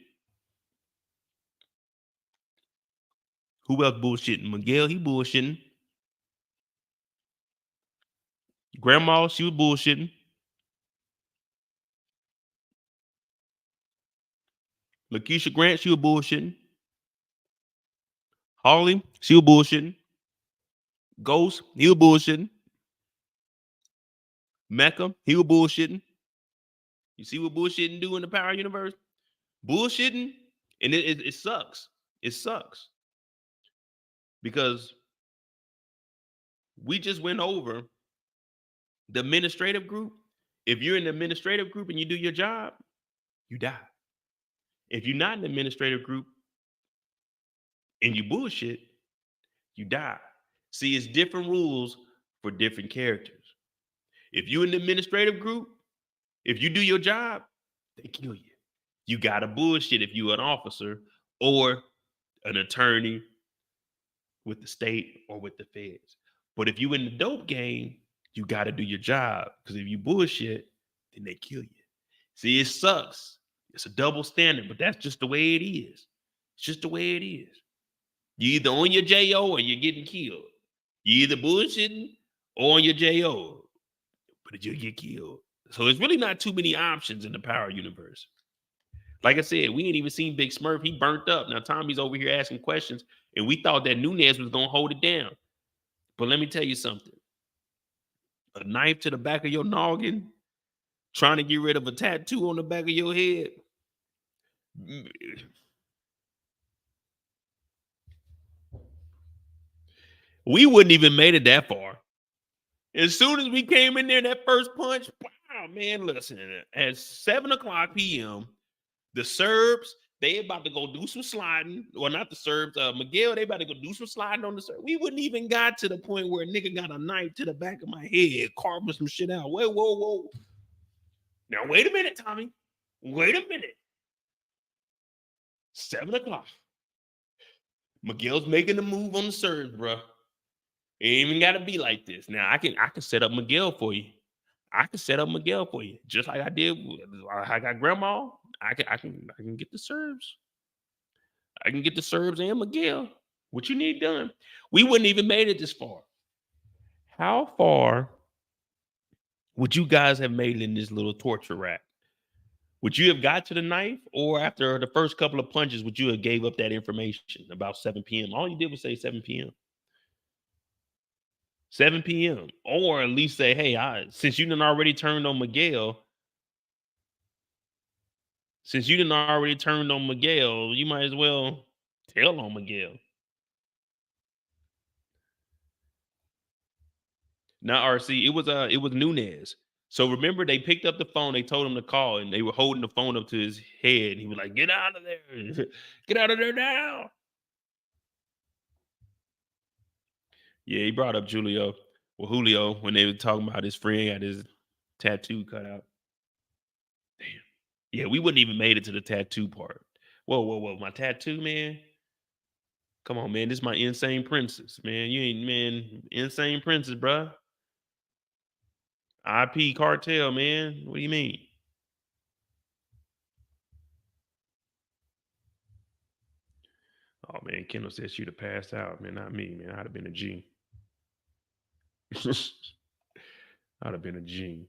Who else bullshitting? Miguel, he bullshitting. Grandma, she was bullshitting. Lakeisha Grant, she was bullshitting. Harley, she was bullshitting. Ghost, he was bullshitting. Mecca, he was bullshitting. You see what bullshitting do in the Power Universe? Bullshitting, and it sucks. It sucks because we just went over the administrative group. If you're in the administrative group and you do your job, you die. If you're not in the administrative group and you bullshit, you die. See, it's different rules for different characters. If you're in the administrative group, if you do your job, they kill you. You gotta bullshit if you're an officer or an attorney with the state or with the feds. But if you in the dope game, you gotta do your job. Because if you bullshit, then they kill you. See, it sucks. It's a double standard, but that's just the way it is. It's just the way it is. You either on your JO or you're getting killed. You either bullshitting or on your JO, but you'll get killed. So there's really not too many options in the Power Universe. Like I said, we ain't even seen Big Smurf. He burnt up. Now Tommy's over here asking questions, and we thought that Nunez was gonna hold it down. But let me tell you something. A knife to the back of your noggin, trying to get rid of a tattoo on the back of your head. We wouldn't even made it that far. As soon as we came in there, that first punch, wow, man, listen, at 7:00 p.m., the Serbs, they about to go do some sliding. Or not the Serbs, Miguel, they about to go do some sliding on the Serbs. We wouldn't even got to the point where a nigga got a knife to the back of my head, carving some shit out. Whoa. Now, wait a minute, Tommy. Wait a minute. 7:00. Miguel's making the move on the Serbs, bro. It ain't even got to be like this. Now, I can set up Miguel for you. I can set up Miguel for you, just like I did. I got Grandma. I can get the Serbs. I can get the Serbs and Miguel. What you need done? We wouldn't even made it this far. How far would you guys have made in this little torture rack? Would you have got to the knife, or after the first couple of punches, would you have gave up that information about 7 p.m.? All you did was say 7 p.m. 7 p.m. Or at least say, hey, since you done already turned on Miguel, you might as well tell on Miguel. Now, RC, it was Nunez. So remember, they picked up the phone, they told him to call, and they were holding the phone up to his head. He was like, get out of there. Get out of there now. Yeah, he brought up Julio. Well, Julio, when they were talking about his friend had his tattoo cut out. Damn. Yeah, we wouldn't even made it to the tattoo part. Whoa. My tattoo, man. Come on, man. This is my insane princess, man. You ain't, man, insane princess, bruh. IP cartel, man. What do you mean? Oh, man. Kendall said she'd have passed out, man. Not me, man. I'd have been a G. I'd have been a G.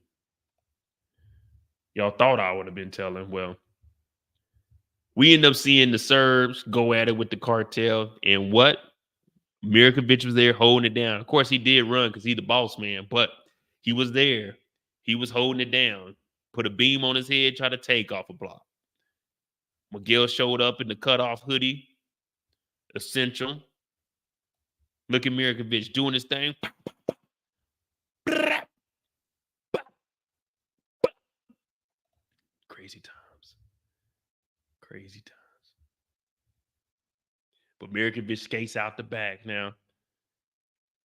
Y'all thought I would have been telling. Well, we end up seeing the Serbs go at it with the cartel. And what? Mirkovic was there holding it down. Of course, he did run because he's the boss man, but he was there. He was holding it down. Put a beam on his head, try to take off a block. Miguel showed up in the cutoff hoodie. Essential. Look at Mirkovic doing his thing. Crazy times. Crazy times. But Mirkovic skates out the back now.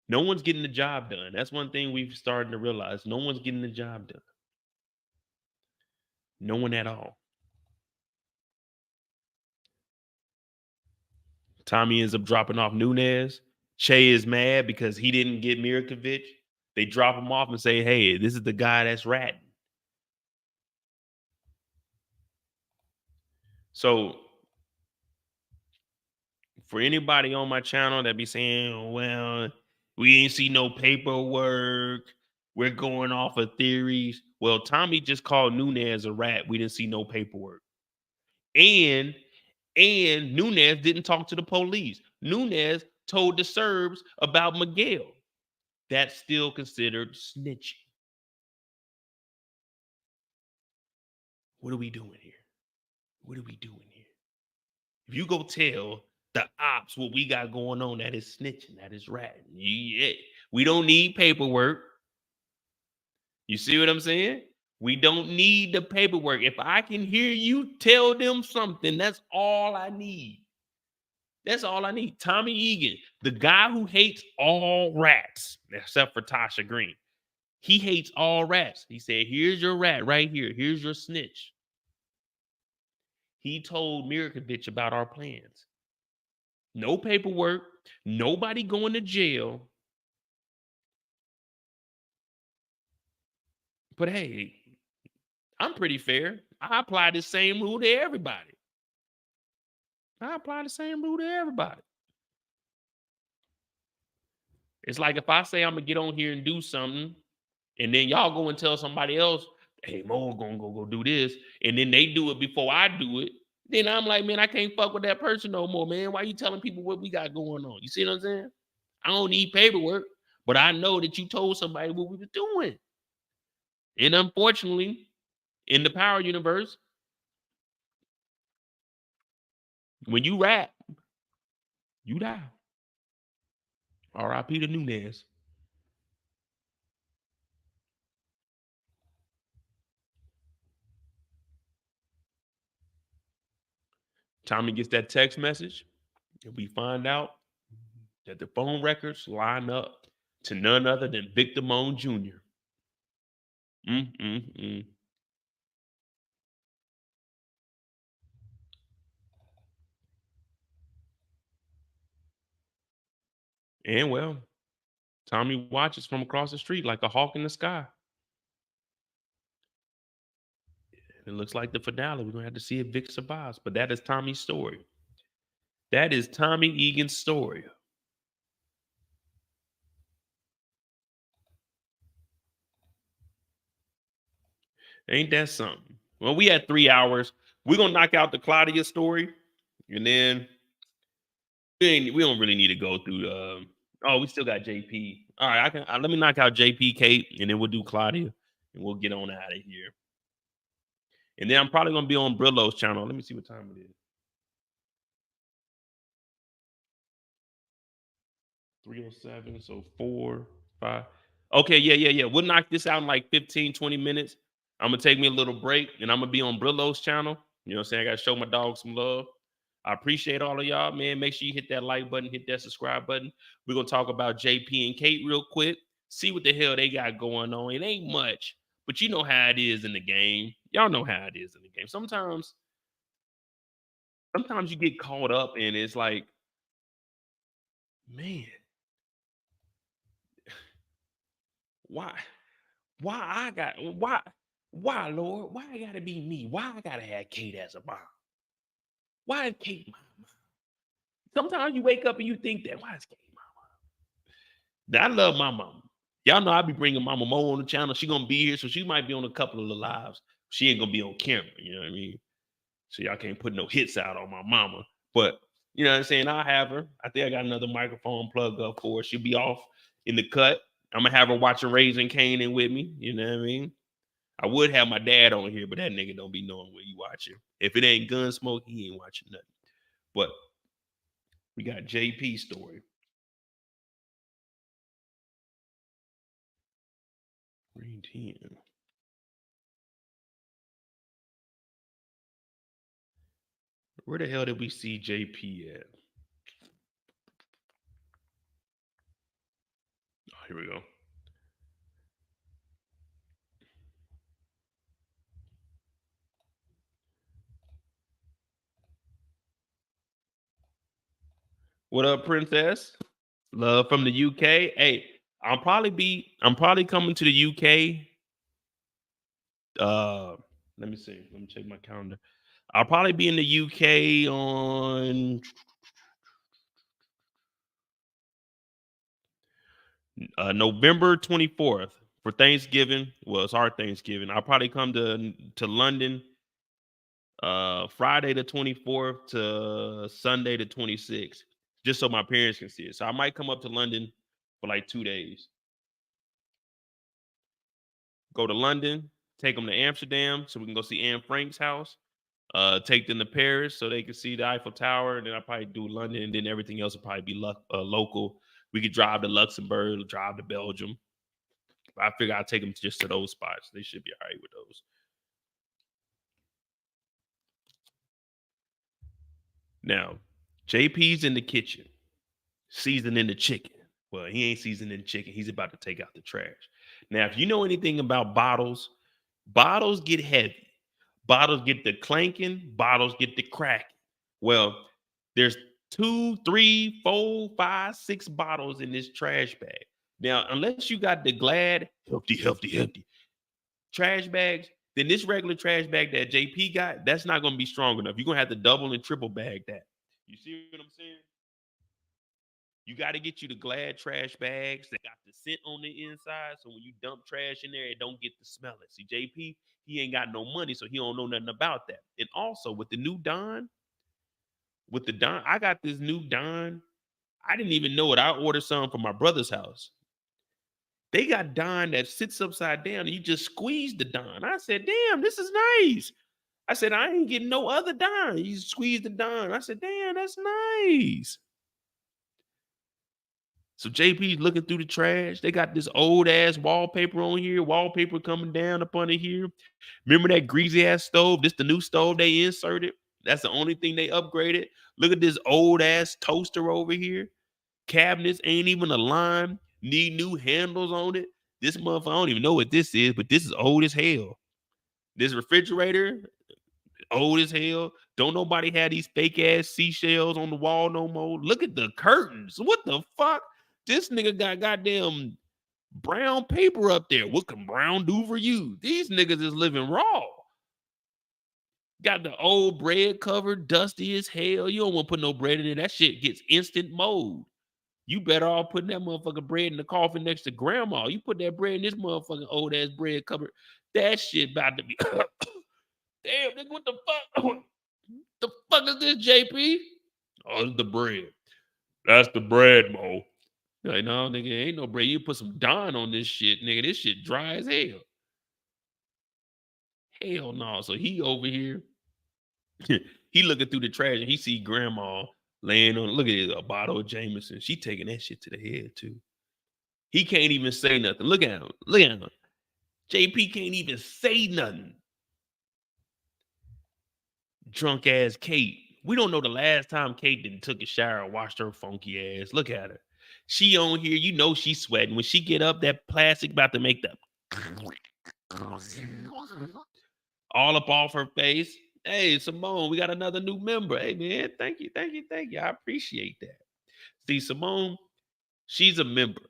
No one's getting the job done. That's one thing we've started to realize. No one's getting the job done. No one at all. Tommy ends up dropping off Nunez. Che is mad because he didn't get Mirkovic. They drop him off and say, hey, this is the guy that's ratting. So for anybody on my channel that be saying, well, we ain't see no paperwork, we're going off of theories. Well, Tommy just called Nunez a rat. We didn't see no paperwork. And Nunez didn't talk to the police. Nunez told the Serbs about McDowell. That's still considered snitching. What are we doing here? What are we doing here? If you go tell the ops what we got going on, that is snitching, that is ratting. Yeah. We don't need paperwork. You see what I'm saying? We don't need the paperwork. If I can hear you tell them something, that's all I need. That's all I need. Tommy Egan, the guy who hates all rats, except for Tasha Green. He hates all rats. He said, here's your rat right here. Here's your snitch. He told Mirkovic about our plans. No paperwork, nobody going to jail. But hey, I'm pretty fair. I apply the same rule to everybody. It's like if I say I'm gonna get on here and do something, and then y'all go and tell somebody else, hey, Mo gonna go do this, and then they do it before I do it, then I'm like, man, I can't fuck with that person no more, man. Why you telling people what we got going on? You see what I'm saying? I don't need paperwork, but I know that you told somebody what we were doing. And unfortunately, in the power universe, when you rap, you die. R.I.P. to Nunez. Tommy gets that text message, and we find out that the phone records line up to none other than Victor Moan Jr. And well, Tommy watches from across the street like a hawk in the sky. It looks like the finale. We're going to have to see if Vic survives. But that is Tommy's story. That is Tommy Egan's story. Ain't that something? Well, we had 3 hours. We're going to knock out the Claudia story. And then we don't really need to go through. We still got JP. All right, let me knock out JP, Kate, and then we'll do Claudia, and we'll get on out of here. And then I'm probably gonna be on Brillo's channel. Let me see what time it is. 3:07. So 4, 5. Okay, yeah. We'll knock this out in like 15, 20 minutes. I'm gonna take me a little break, and I'm gonna be on Brillo's channel. You know what I'm saying? I gotta show my dog some love. I appreciate all of y'all, man. Make sure you hit that like button, hit that subscribe button. We're gonna talk about JP and Kate real quick. See what the hell they got going on. It ain't much, but you know how it is in the game. Y'all know how it is in the game. Sometimes you get caught up and it's like, man, why Lord, why I gotta be me? Why I gotta have Kate as a mom? Why is Kate my mom? Sometimes you wake up and you think that, why is Kate my mom? I love my mama. Y'all know I be bringing Mama Mo on the channel. She gonna be here, so she might be on a couple of the lives. She ain't gonna be on camera, you know what I mean? So y'all can't put no hits out on my mama. But you know what I'm saying? I'll have her. I think I got another microphone plugged up for her. She'll be off in the cut. I'm gonna have her watching Raising Kanan with me. You know what I mean? I would have my dad on here, but that nigga don't be knowing what you watching. If it ain't Gunsmoke, he ain't watching nothing. But we got JP story. Green 10. Where the hell did we see JP at? Here we go. What up, princess? Love from the UK. Hey, I'm probably coming to the UK. Uh Let me see. Let me check my calendar. I'll probably be in the UK on November 24th for Thanksgiving. Well, it's our Thanksgiving. I'll probably come to London Friday the 24th to Sunday the 26th, just so my parents can see it. So I might come up to London for like 2 days. Go to London, take them to Amsterdam so we can go see Anne Frank's house. Take them to Paris so they can see the Eiffel Tower, and then I'll probably do London, and then everything else will probably be local. We could drive to Luxembourg, drive to Belgium. I figure I'll take them just to those spots. They should be all right with those. Now, JP's in the kitchen, seasoning the chicken. Well, he ain't seasoning the chicken. He's about to take out the trash. Now, if you know anything about bottles, bottles get heavy. Bottles get the clanking, bottles get the cracking. Well, there's 2, 3, 4, 5, 6 bottles in this trash bag. Now, unless you got the Glad hefty trash bags, then this regular trash bag that JP got, that's not going to be strong enough. You're going to have to double and triple bag that. You see what I'm saying? You got to get you the Glad trash bags that got the scent on the inside. So when you dump trash in there, it don't get to smell it. See, JP, he ain't got no money, so he don't know nothing about that. And also with the new Don, I got this new Don. I didn't even know it. I ordered some from my brother's house. They got Don that sits upside down and you just squeeze the Don. I said, damn, this is nice. I said, I ain't getting no other Don. You squeeze the Don. I said, damn, that's nice. So JP's looking through the trash. They got this old ass wallpaper on here, wallpaper coming down up under here. Remember that greasy ass stove? This the new stove they inserted. That's the only thing they upgraded. Look at this old ass toaster over here. Cabinets ain't even aligned. Need new handles on it. This motherfucker, I don't even know what this is, but this is old as hell. This refrigerator, old as hell. Don't nobody have these fake ass seashells on the wall no more. Look at the curtains. What the fuck? This nigga got goddamn brown paper up there. What can brown do for you? These niggas is living raw. Got the old bread cover, dusty as hell. You don't want to put no bread in there. That shit gets instant mold. You better off putting that motherfucking bread in the coffin next to grandma. You put that bread in this motherfucking old ass bread cover. That shit about to be. Damn, nigga, what the fuck? The fuck is this, JP? Oh, it's the bread. That's the bread, Mo. Like, no, nigga, ain't no bread. You put some Don on this shit, nigga. This shit dry as hell. Hell no. So he over here. He looking through the trash and he see grandma laying on. Look at it, a bottle of Jameson. She taking that shit to the head too. He can't even say nothing. Look at him. Look at him. JP can't even say nothing. Drunk ass Kate. We don't know the last time Kate didn't took a shower and washed her funky ass. Look at her. She on here, you know she's sweating. When she get up, that plastic about to make the all up off her face. Hey, Simone, we got another new member. Hey, man, thank you. I appreciate that. See, Simone, she's a member.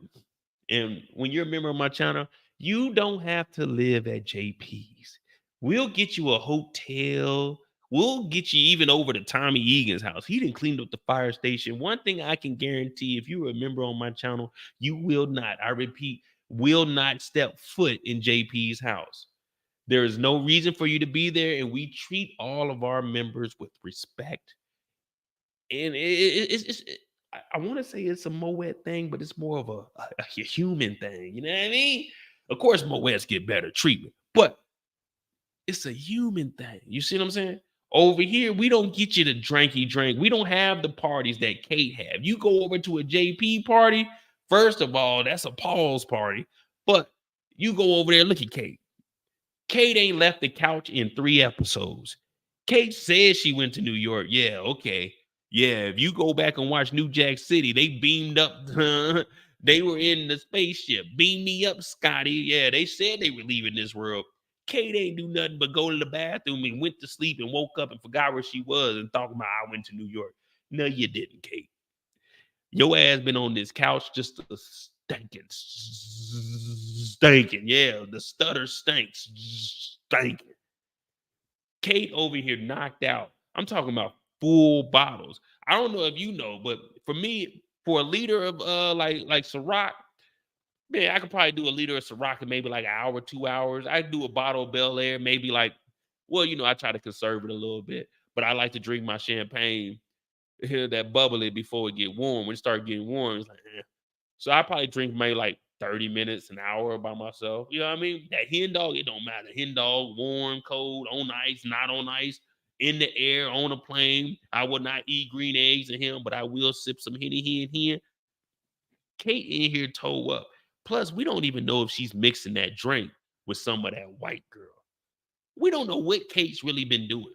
And when you're a member of my channel, you don't have to live at JP's. We'll get you a hotel. We'll get you even over to Tommy Egan's house. He didn't clean up the fire station. One thing I can guarantee, if you're a member on my channel, you will not, I repeat, will not step foot in JP's house. There is no reason for you to be there, and we treat all of our members with respect. And I want to say it's a Moet thing, but it's more of a human thing. You know what I mean? Of course, Moets get better treatment, but it's a human thing. You see what I'm saying? Over here, we don't get you the drinky drink. We don't have the parties that Kate have. You go over to a JP party, first of all, that's a Paul's party. But you go over there, look at Kate. Kate ain't left the couch in 3 episodes. Kate says she went to New York. Yeah, okay. Yeah, if you go back and watch New Jack City, they beamed up. They were in the spaceship. Beam me up, Scotty. Yeah, they said they were leaving this world. Kate ain't do nothing but go to the bathroom and went to sleep and woke up and forgot where she was and talking about I went to New York. No, you didn't, Kate. Your ass been on this couch just stinking. Yeah, the stutter stinks, stinking. Kate over here knocked out. I'm talking about full bottles. I don't know if you know, but for me, for a liter of like Ciroc, man, I could probably do a liter of Ciroc in maybe like an hour, 2 hours. I do a bottle of Bel Air, maybe like, well, I try to conserve it a little bit, but I like to drink my champagne, hear that bubbly before it get warm. When it start getting warm, it's like, eh. So I probably drink maybe like 30 minutes, an hour by myself. You know what I mean? That hen dog, it don't matter. Hen dog, warm, cold, on ice, not on ice, in the air, on a plane. I will not eat green eggs in him, but I will sip some Henny here and here. Kate in here toe up. Plus, we don't even know if she's mixing that drink with some of that white girl. We don't know what Kate's really been doing.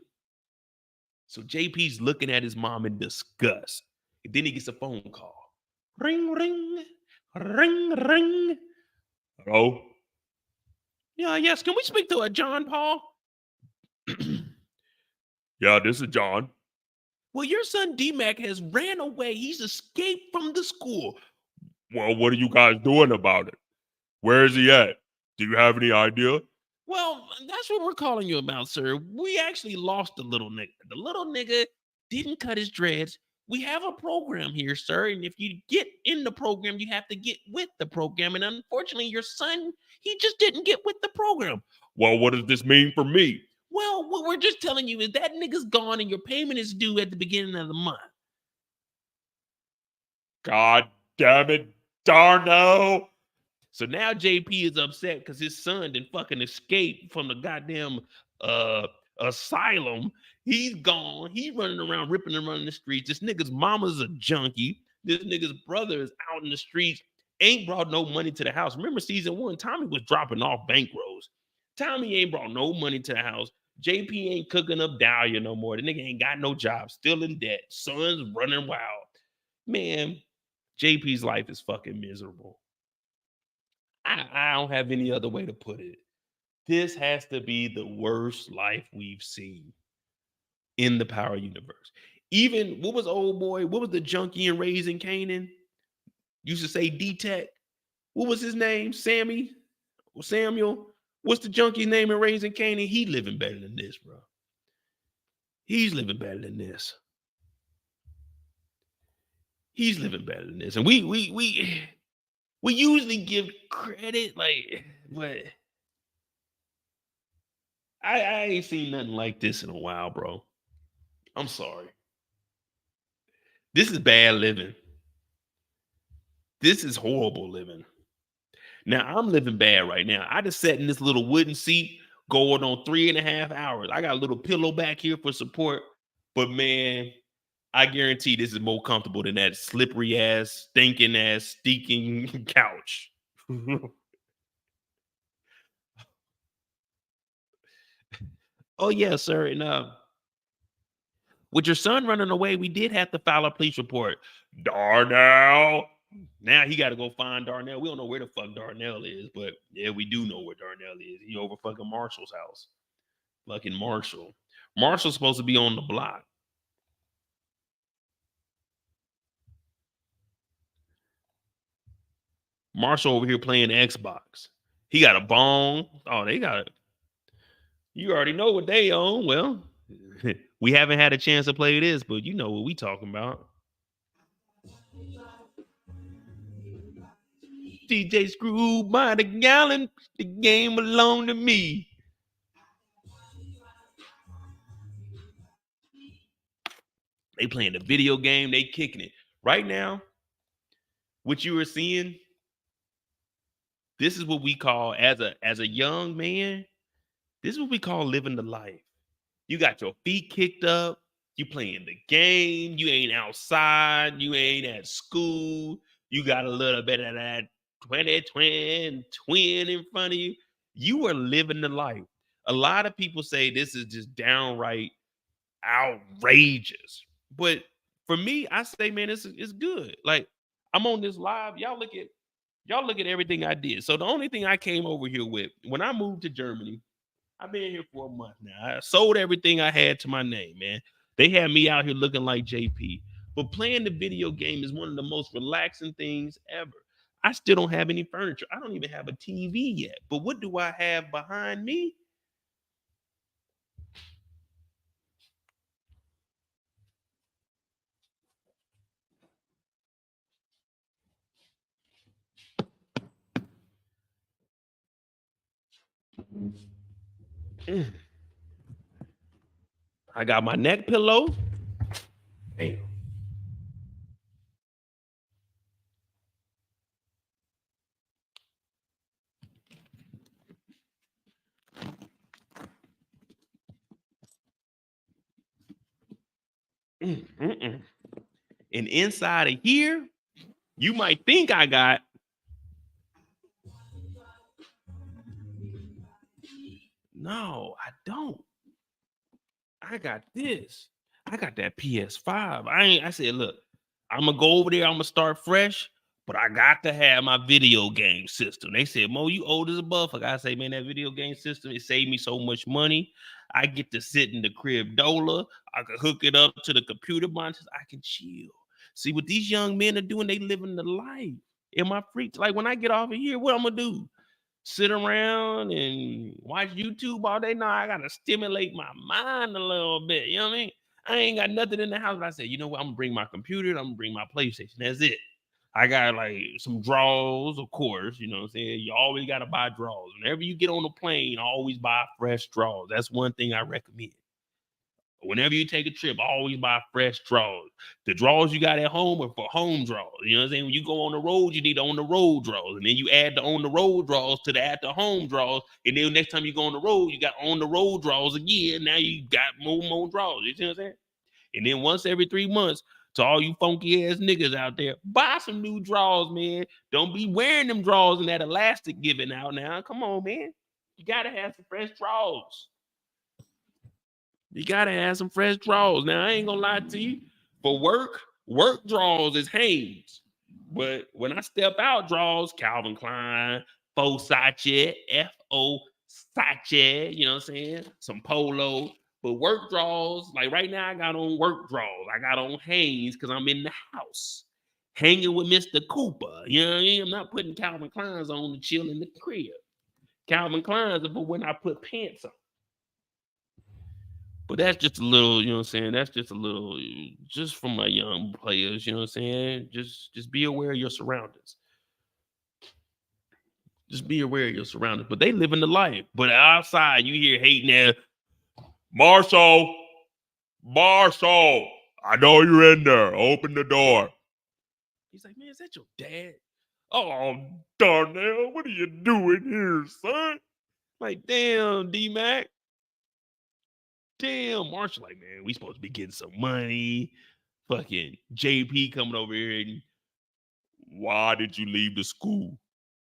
So JP's looking at his mom in disgust. And then he gets a phone call. Ring, ring, ring, ring. Hello? Yeah, yes. Can we speak to a John Paul? Yeah, this is John. Well, your son D-Mac has ran away. He's escaped from the school. Well, what are you guys doing about it? Where is he at? Do you have any idea? Well, that's what we're calling you about, sir. We actually lost the little nigga. The little nigga didn't cut his dreads. We have a program here, sir. And if you get in the program, you have to get with the program. And unfortunately, your son, he just didn't get with the program. Well, what does this mean for me? Well, what we're just telling you is that nigga's gone and your payment is due at the beginning of the month. God damn it, Darnell. So now JP is upset because his son didn't fucking escape from the goddamn asylum. He's gone. He's running around, ripping and running the streets. This nigga's mama's a junkie. This nigga's brother is out in the streets, ain't brought no money to the house. Remember season 1, Tommy was dropping off bankrolls. Tommy ain't brought no money to the house. JP ain't cooking up Dahlia no more. The nigga ain't got no job, still in debt. Son's running wild. Man, JP's life is fucking miserable. I don't have any other way to put it. This has to be the worst life we've seen in the Power universe. Even, what was old boy? What was the junkie in Raising Kanan? Used to say D-Tech. What was his name? Sammy? Or Samuel? What's the junkie's name in Raising Kanan? He living better than this, bro. He's living better than this. He's living better than this. And we usually give credit, like, but I ain't seen nothing like this in a while, bro. I'm sorry. This is bad living. This is horrible living. Now, I'm living bad right now. I just sat in this little wooden seat going on 3.5 hours. I got a little pillow back here for support, but man, I guarantee this is more comfortable than that slippery ass, stinking ass, stinking couch. Oh, yeah, sir. And with your son running away, we did have to file a police report. Darnell. Now he got to go find Darnell. We don't know where the fuck Darnell is, but yeah, we do know where Darnell is. He over fucking Marshall's house. Fucking Marshall. Marshall's supposed to be on the block. Marshall over here playing Xbox. He got a bong. Oh, they got it. You already know what they own. Well, we haven't had a chance to play this, but you know what we talking about. DJ Screw by the gallon. The game belong to me. They playing the video game. They kicking it. Right now, what you are seeing, this is what we call, as a young man, this is what we call living the life. You got your feet kicked up. You playing the game. You ain't outside. You ain't at school. You got a little bit of that 20 twin in front of you. You are living the life. A lot of people say this is just downright outrageous. But for me, I say, man, it's good. Like, I'm on this live. Y'all look at everything I did. So the only thing I came over here with when I moved to Germany, I've been here for a month now. I sold everything I had to my name, man. They had me out here looking like JP. But playing the video game is one of the most relaxing things ever. I still don't have any furniture. I don't even have a TV yet. But what do I have behind me? Mm. I got my neck pillow. Damn. Mm-mm. And inside of here, you might think I got. No, I don't. I got this. I got that PS5. I said, look, I'm gonna go over there, I'm gonna start fresh, but I got to have my video game system. They said, Mo, you old as a buff. I gotta say, man, that video game system, it saved me so much money. I get to sit in the crib Dola. I can hook it up to the computer monitors. I can chill. See what these young men are doing, they living the life. In my free, like when I get off of here, what I'm gonna do? Sit around and watch YouTube all day. No, I gotta stimulate my mind a little bit. You know what I mean? I ain't got nothing in the house. But I said, you know what? I'm gonna bring my computer. I'm gonna bring my PlayStation. That's it. I got like some drawers, of course. You know what I'm saying? You always gotta buy drawers. Whenever you get on the plane, always buy fresh drawers. That's one thing I recommend. Whenever you take a trip, always buy fresh drawers. The drawers you got at home are for home drawers. You know what I'm saying? When you go on the road, you need on the road drawers. And then you add the on the road drawers to the at the home drawers. And then next time you go on the road, you got on the road drawers again. Now you got more drawers. You see what I'm saying? And then once every 3 months, to all you funky ass niggas out there, buy some new drawers, man. Don't be wearing them drawers and that elastic giving out now. Come on, man. You gotta have some fresh drawers. You gotta have some fresh draws. Now I ain't gonna lie to you. For work draws is Hanes. But when I step out draws, Calvin Klein, Faux Sache, F-O Sache, you know what I'm saying? Some polo. But work draws, like right now, I got on work draws. I got on Hanes because I'm in the house. Hanging with Mr. Cooper. You know what I mean? I'm not putting Calvin Kleins on to chill in the crib. Calvin Kleins are for when I put pants on. But that's just a little, you know what I'm saying? That's just a little, just from my young players, you know what I'm saying? Just be aware of your surroundings. Just be aware of your surroundings. But they living the life. But outside, you hear hating there. Marshall, I know you're in there. Open the door. He's like, man, is that your dad? Oh, Darnell, what are you doing here, son? Like, damn, D-Mac. Damn, Marshall, like, man, we supposed to be getting some money. Fucking JP coming over here and why did you leave the school?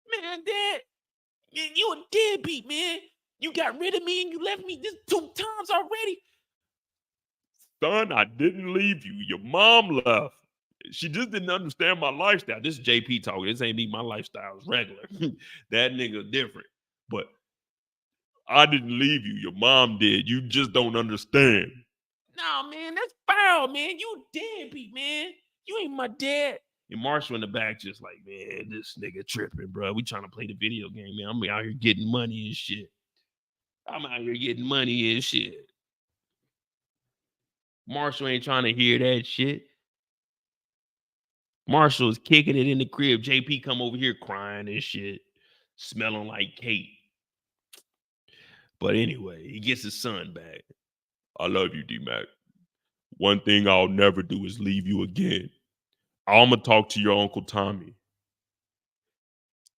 Man, Dad, man, you a deadbeat, man. You got rid of me and you left me this 2 times already. Son, I didn't leave you. Your mom left. She just didn't understand my lifestyle. This is JP talking. This ain't me. My lifestyle is regular. That nigga different. But I didn't leave you. Your mom did. You just don't understand. No, man, that's foul, man. You deadbeat, man. You ain't my dad. And Marshall in the back just like, man, this nigga tripping, bro. We trying to play the video game, man. I'm out here getting money and shit. I'm out here getting money and shit. Marshall ain't trying to hear that shit. Marshall is kicking it in the crib. JP come over here crying and shit, smelling like Kate. But anyway, he gets his son back. I love you, D-Mac. One thing I'll never do is leave you again. I'm going to talk to your Uncle Tommy.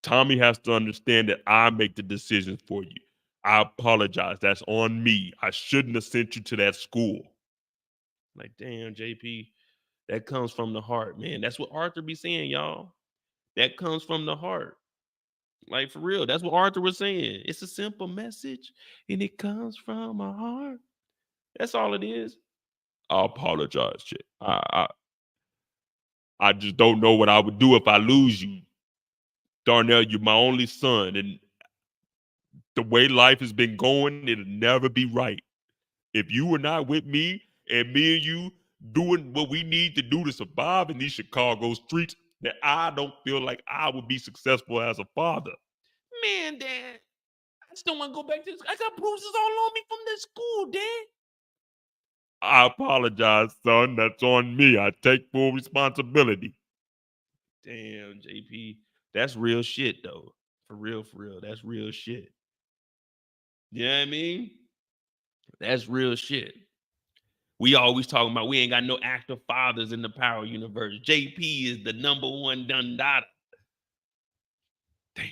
Tommy has to understand that I make the decisions for you. I apologize. That's on me. I shouldn't have sent you to that school. Like, damn, JP, that comes from the heart, man. That's what Arthur be saying, y'all. That comes from the heart. Like, for real. That's what Arthur was saying. It's a simple message, and it comes from my heart. That's all it is. I apologize, Jay. I just don't know what I would do if I lose you. Darnell, you're my only son, and the way life has been going, it'll never be right. If you were not with me and you doing what we need to do to survive in these Chicago streets, then I don't feel like I would be successful as a father. Man, Dad, I just don't want to go back to this. I got bruises all on me from this school, Dad. I apologize, son. That's on me. I take full responsibility. Damn, JP. That's real shit, though. For real, for real. That's real shit. You know what I mean? That's real shit. We always talking about we ain't got no active fathers in the Power Universe. JP is the number one Dundada. Damn.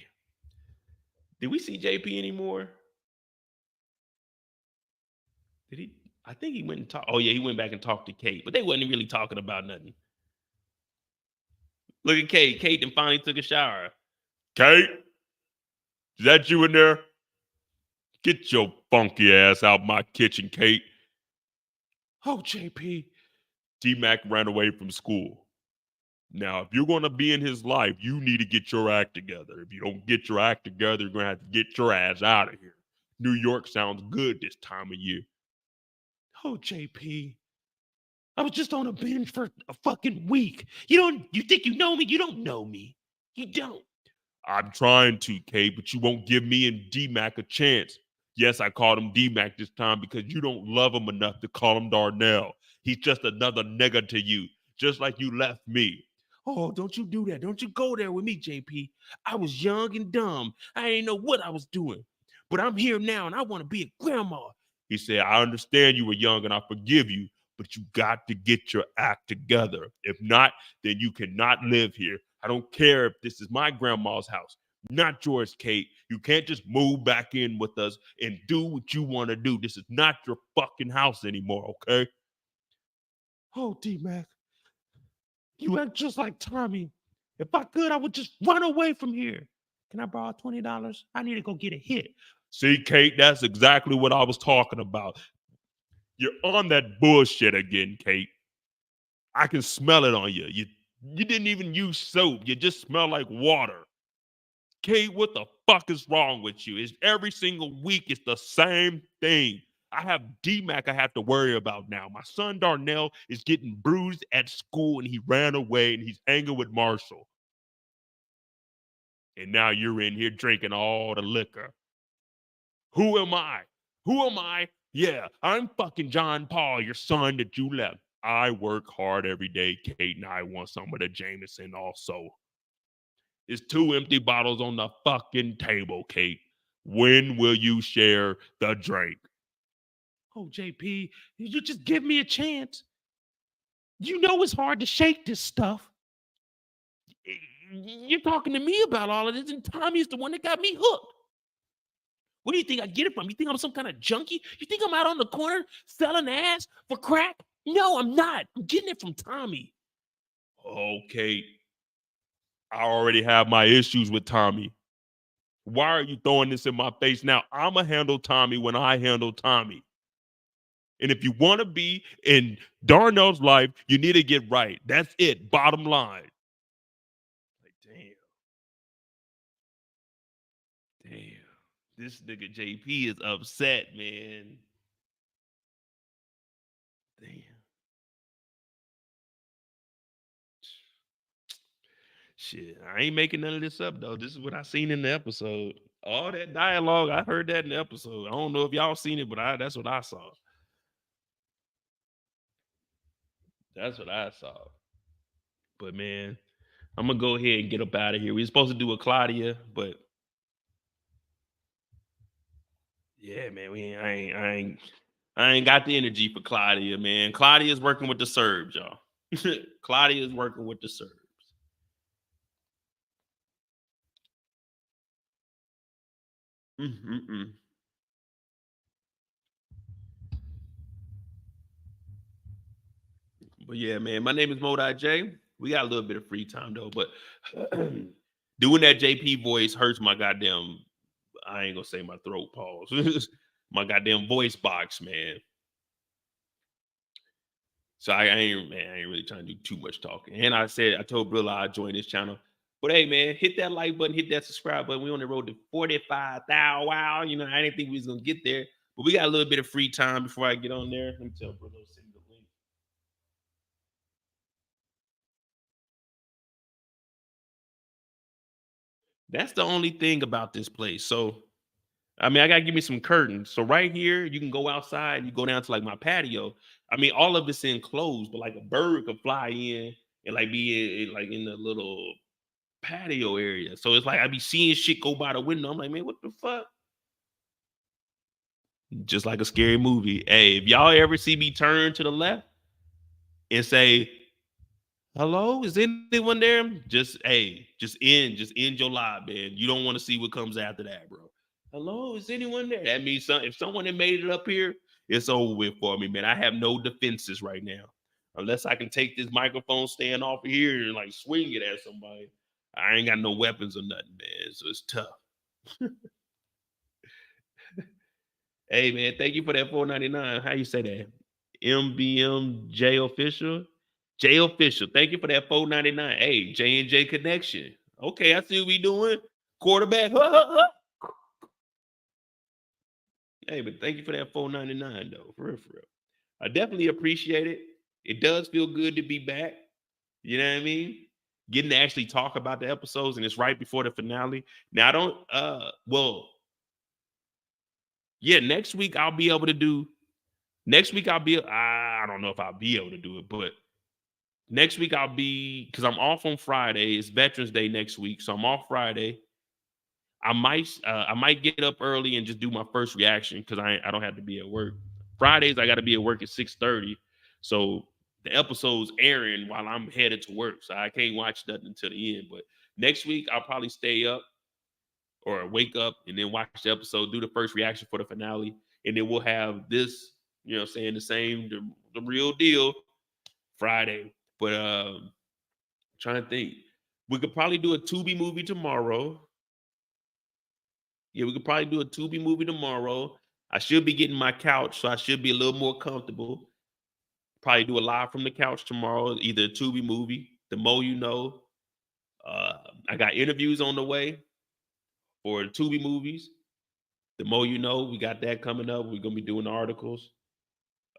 Did we see JP anymore? Did he? I think he went and talked. Oh, yeah, he went back and talked to Kate, but they wasn't really talking about nothing. Look at Kate. Kate then finally took a shower. Kate? Is that you in there? Get your funky ass out my kitchen, Kate. Oh, JP. D-Mac ran away from school. Now, if you're going to be in his life, you need to get your act together. If you don't get your act together, you're going to have to get your ass out of here. New York sounds good this time of year. Oh, JP. I was just on a binge for a fucking week. You think you know me? You don't know me. You don't. I'm trying to, Kate, but you won't give me and D-Mac a chance. Yes, I called him D-Mac this time because you don't love him enough to call him Darnell. He's just another nigga to you, just like you left me. Oh, don't you do that. Don't you go there with me, JP. I was young and dumb. I didn't know what I was doing. But I'm here now and I want to be a grandma. He said, I understand you were young and I forgive you, but you got to get your act together. If not, then you cannot live here. I don't care if this is my grandma's house, not yours, Kate. You can't just move back in with us and do what you want to do. This is not your fucking house anymore, okay? Oh, D-Mac, you act just like Tommy. If I could, I would just run away from here. Can I borrow $20? I need to go get a hit. See, Kate, that's exactly what I was talking about. You're on that bullshit again, Kate. I can smell it on you. You didn't even use soap. You just smell like water. Kate, what the fuck is wrong with you? It's every single week it's the same thing. I have D-Mac I have to worry about now. My son Darnell is getting bruised at school and he ran away and he's hanging with Marshall. And now you're in here drinking all the liquor. Who am I? Who am I? Yeah, I'm fucking John Paul, your son that you left. I work hard every day, Kate, and I want some of the Jameson also. It's 2 empty bottles on the fucking table, Kate. When will you share the drink? Oh, JP, you just give me a chance. You know it's hard to shake this stuff. You're talking to me about all of this, and Tommy's the one that got me hooked. Where do you think I get it from? You think I'm some kind of junkie? You think I'm out on the corner selling ass for crack? No, I'm not. I'm getting it from Tommy. Okay. I already have my issues with Tommy. Why are you throwing this in my face now? I'ma handle Tommy when I handle Tommy. And if you want to be in Darnell's life, you need to get right. That's it. Bottom line. Like, damn. This nigga JP is upset, man. Damn. Shit, I ain't making none of this up, though. This is what I seen in the episode. All that dialogue, I heard that in the episode. I don't know if y'all seen it, but that's what I saw. That's what I saw. But man, I'm gonna go ahead and get up out of here. We were supposed to do a Claudia, but yeah, man, I ain't got the energy for Claudia, man. Claudia is working with the Serbs, y'all. Claudia is working with the Serbs. Mm-mm-mm. But yeah, man, my name is Modai J. We got a little bit of free time though, but doing that JP voice hurts my goddamn. I ain't gonna say my throat pause. My goddamn voice box, man. So I ain't really trying to do too much talking. And I told Brilla I'd join this channel. But hey, man, hit that like button, hit that subscribe button. We on the road to 45,000. Wow, you know, I didn't think we was gonna get there, but we got a little bit of free time before I get on there. Let me tell Brilla to send the link. That's the only thing about this place. So I mean, I gotta give me some curtains. So right here, you can go outside and you go down to like my patio. I mean, all of it's enclosed, but like a bird could fly in and like be like in the little patio area. So it's like I be seeing shit go by the window. I'm like, man, what the fuck? Just like a scary movie. Hey, if y'all ever see me turn to the left and say, hello, is anyone there? Just just end your live, man. You don't want to see what comes after that, bro. Hello, is anyone there? That means if someone had made it up here, it's over with for me, man. I have no defenses right now. Unless I can take this microphone stand off of here and like swing it at somebody. I ain't got no weapons or nothing, man. So it's tough. Hey, man, thank you for that $4.99. How you say that? MBMJ official? J official. Thank you for that $4.99. Hey, J&J connection. Okay, I see what we doing. Quarterback. Hey, but thank you for that $4.99 though. For real, for real. I definitely appreciate it. It does feel good to be back. You know what I mean? Getting to actually talk about the episodes, and it's right before the finale. Now I don't yeah, next week I'll be able to do I don't know if I'll be able to do it, but next week I'll be, because I'm off on Friday. It's Veterans Day next week, so I'm off Friday. I might get up early and just do my first reaction because I don't have to be at work. Fridays I got to be at work at 6:30, so the episode's airing while I'm headed to work, so I can't watch nothing until the end. But next week I'll probably stay up or wake up and then watch the episode, do the first reaction for the finale, and then we'll have this, you know, saying the real deal Friday. But trying to think, we could probably do a Tubi movie tomorrow. Yeah, we could probably do a Tubi movie tomorrow. I should be getting my couch, so I should be a little more comfortable. Probably do a live from the couch tomorrow, either a Tubi movie, The Mo You Know. I got interviews on the way for the Tubi movies. The Mo You Know, we got that coming up. We're gonna be doing articles.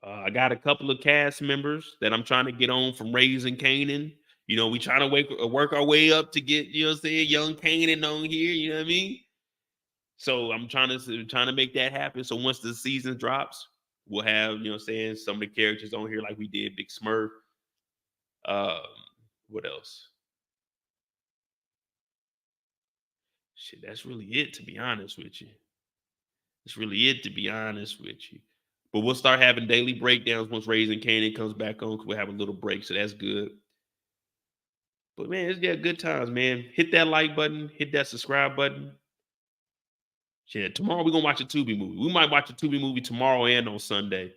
I got a couple of cast members that I'm trying to get on from Raising Canaan. You know, we trying to work our way up to get, you know what I'm saying, young Canaan on here. You know what I mean? So I'm trying to make that happen. So once the season drops, we'll have, you know what I'm saying, some of the characters on here like we did Big Smurf. Um, what else? Shit, that's really it, to be honest with you. That's really it, to be honest with you. But we'll start having daily breakdowns once Raising Canaan comes back on, because we'll have a little break, so that's good. But man, it's good times, man. Hit that like button, hit that subscribe button. Shit, tomorrow we're gonna watch a Tubi movie. We might watch a Tubi movie tomorrow and on Sunday.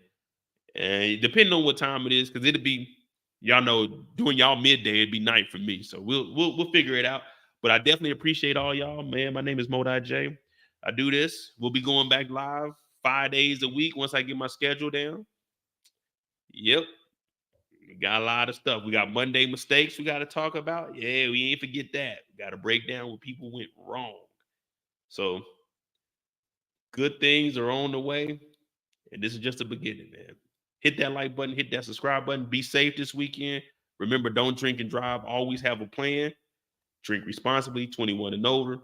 And depending on what time it is, because it'll be, y'all know, doing y'all midday, it'd be night for me. So we'll figure it out. But I definitely appreciate all y'all, man. My name is Modai J. I do this. We'll be going back live 5 days a week once I get my schedule down. Yep. We got a lot of stuff. We got Monday mistakes we got to talk about. Yeah, we ain't forget that. We got to break down what people went wrong. So good things are on the way. And this is just the beginning, man. Hit that like button, hit that subscribe button. Be safe this weekend. Remember, don't drink and drive. Always have a plan. Drink responsibly, 21 and over.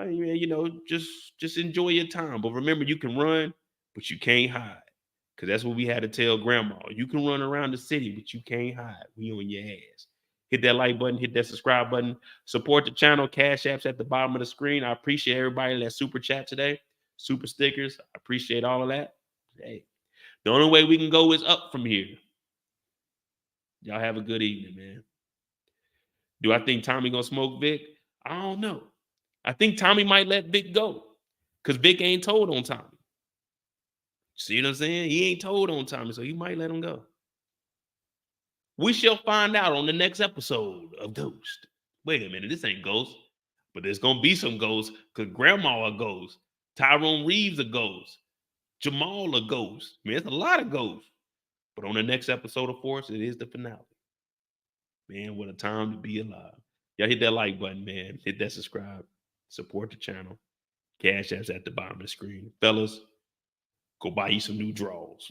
You know, just enjoy your time. But remember, you can run, but you can't hide. Because that's what we had to tell grandma. You can run around the city, but you can't hide. We on your ass. Hit that like button, hit that subscribe button. Support the channel. Cash apps at the bottom of the screen. I appreciate everybody that super chat today. Super stickers. I appreciate all of that. Hey, the only way we can go is up from here. Y'all have a good evening, man. Do I think Tommy gonna smoke Vic? I don't know. I think Tommy might let Vic go, because Vic ain't told on Tommy. See what I'm saying? He ain't told on Tommy, so he might let him go. We shall find out on the next episode of Ghost. Wait a minute, this ain't Ghost, but there's gonna be some Ghosts, because Grandma a Ghost, Tyrone Reeves a Ghost, Jamal a Ghost. Man, it's a lot of Ghosts. But on the next episode of Force, it is the finale. Man, what a time to be alive. Y'all hit that like button, man. Hit that subscribe. Support the channel. Cash App's at the bottom of the screen. Fellas, go buy you some new draws.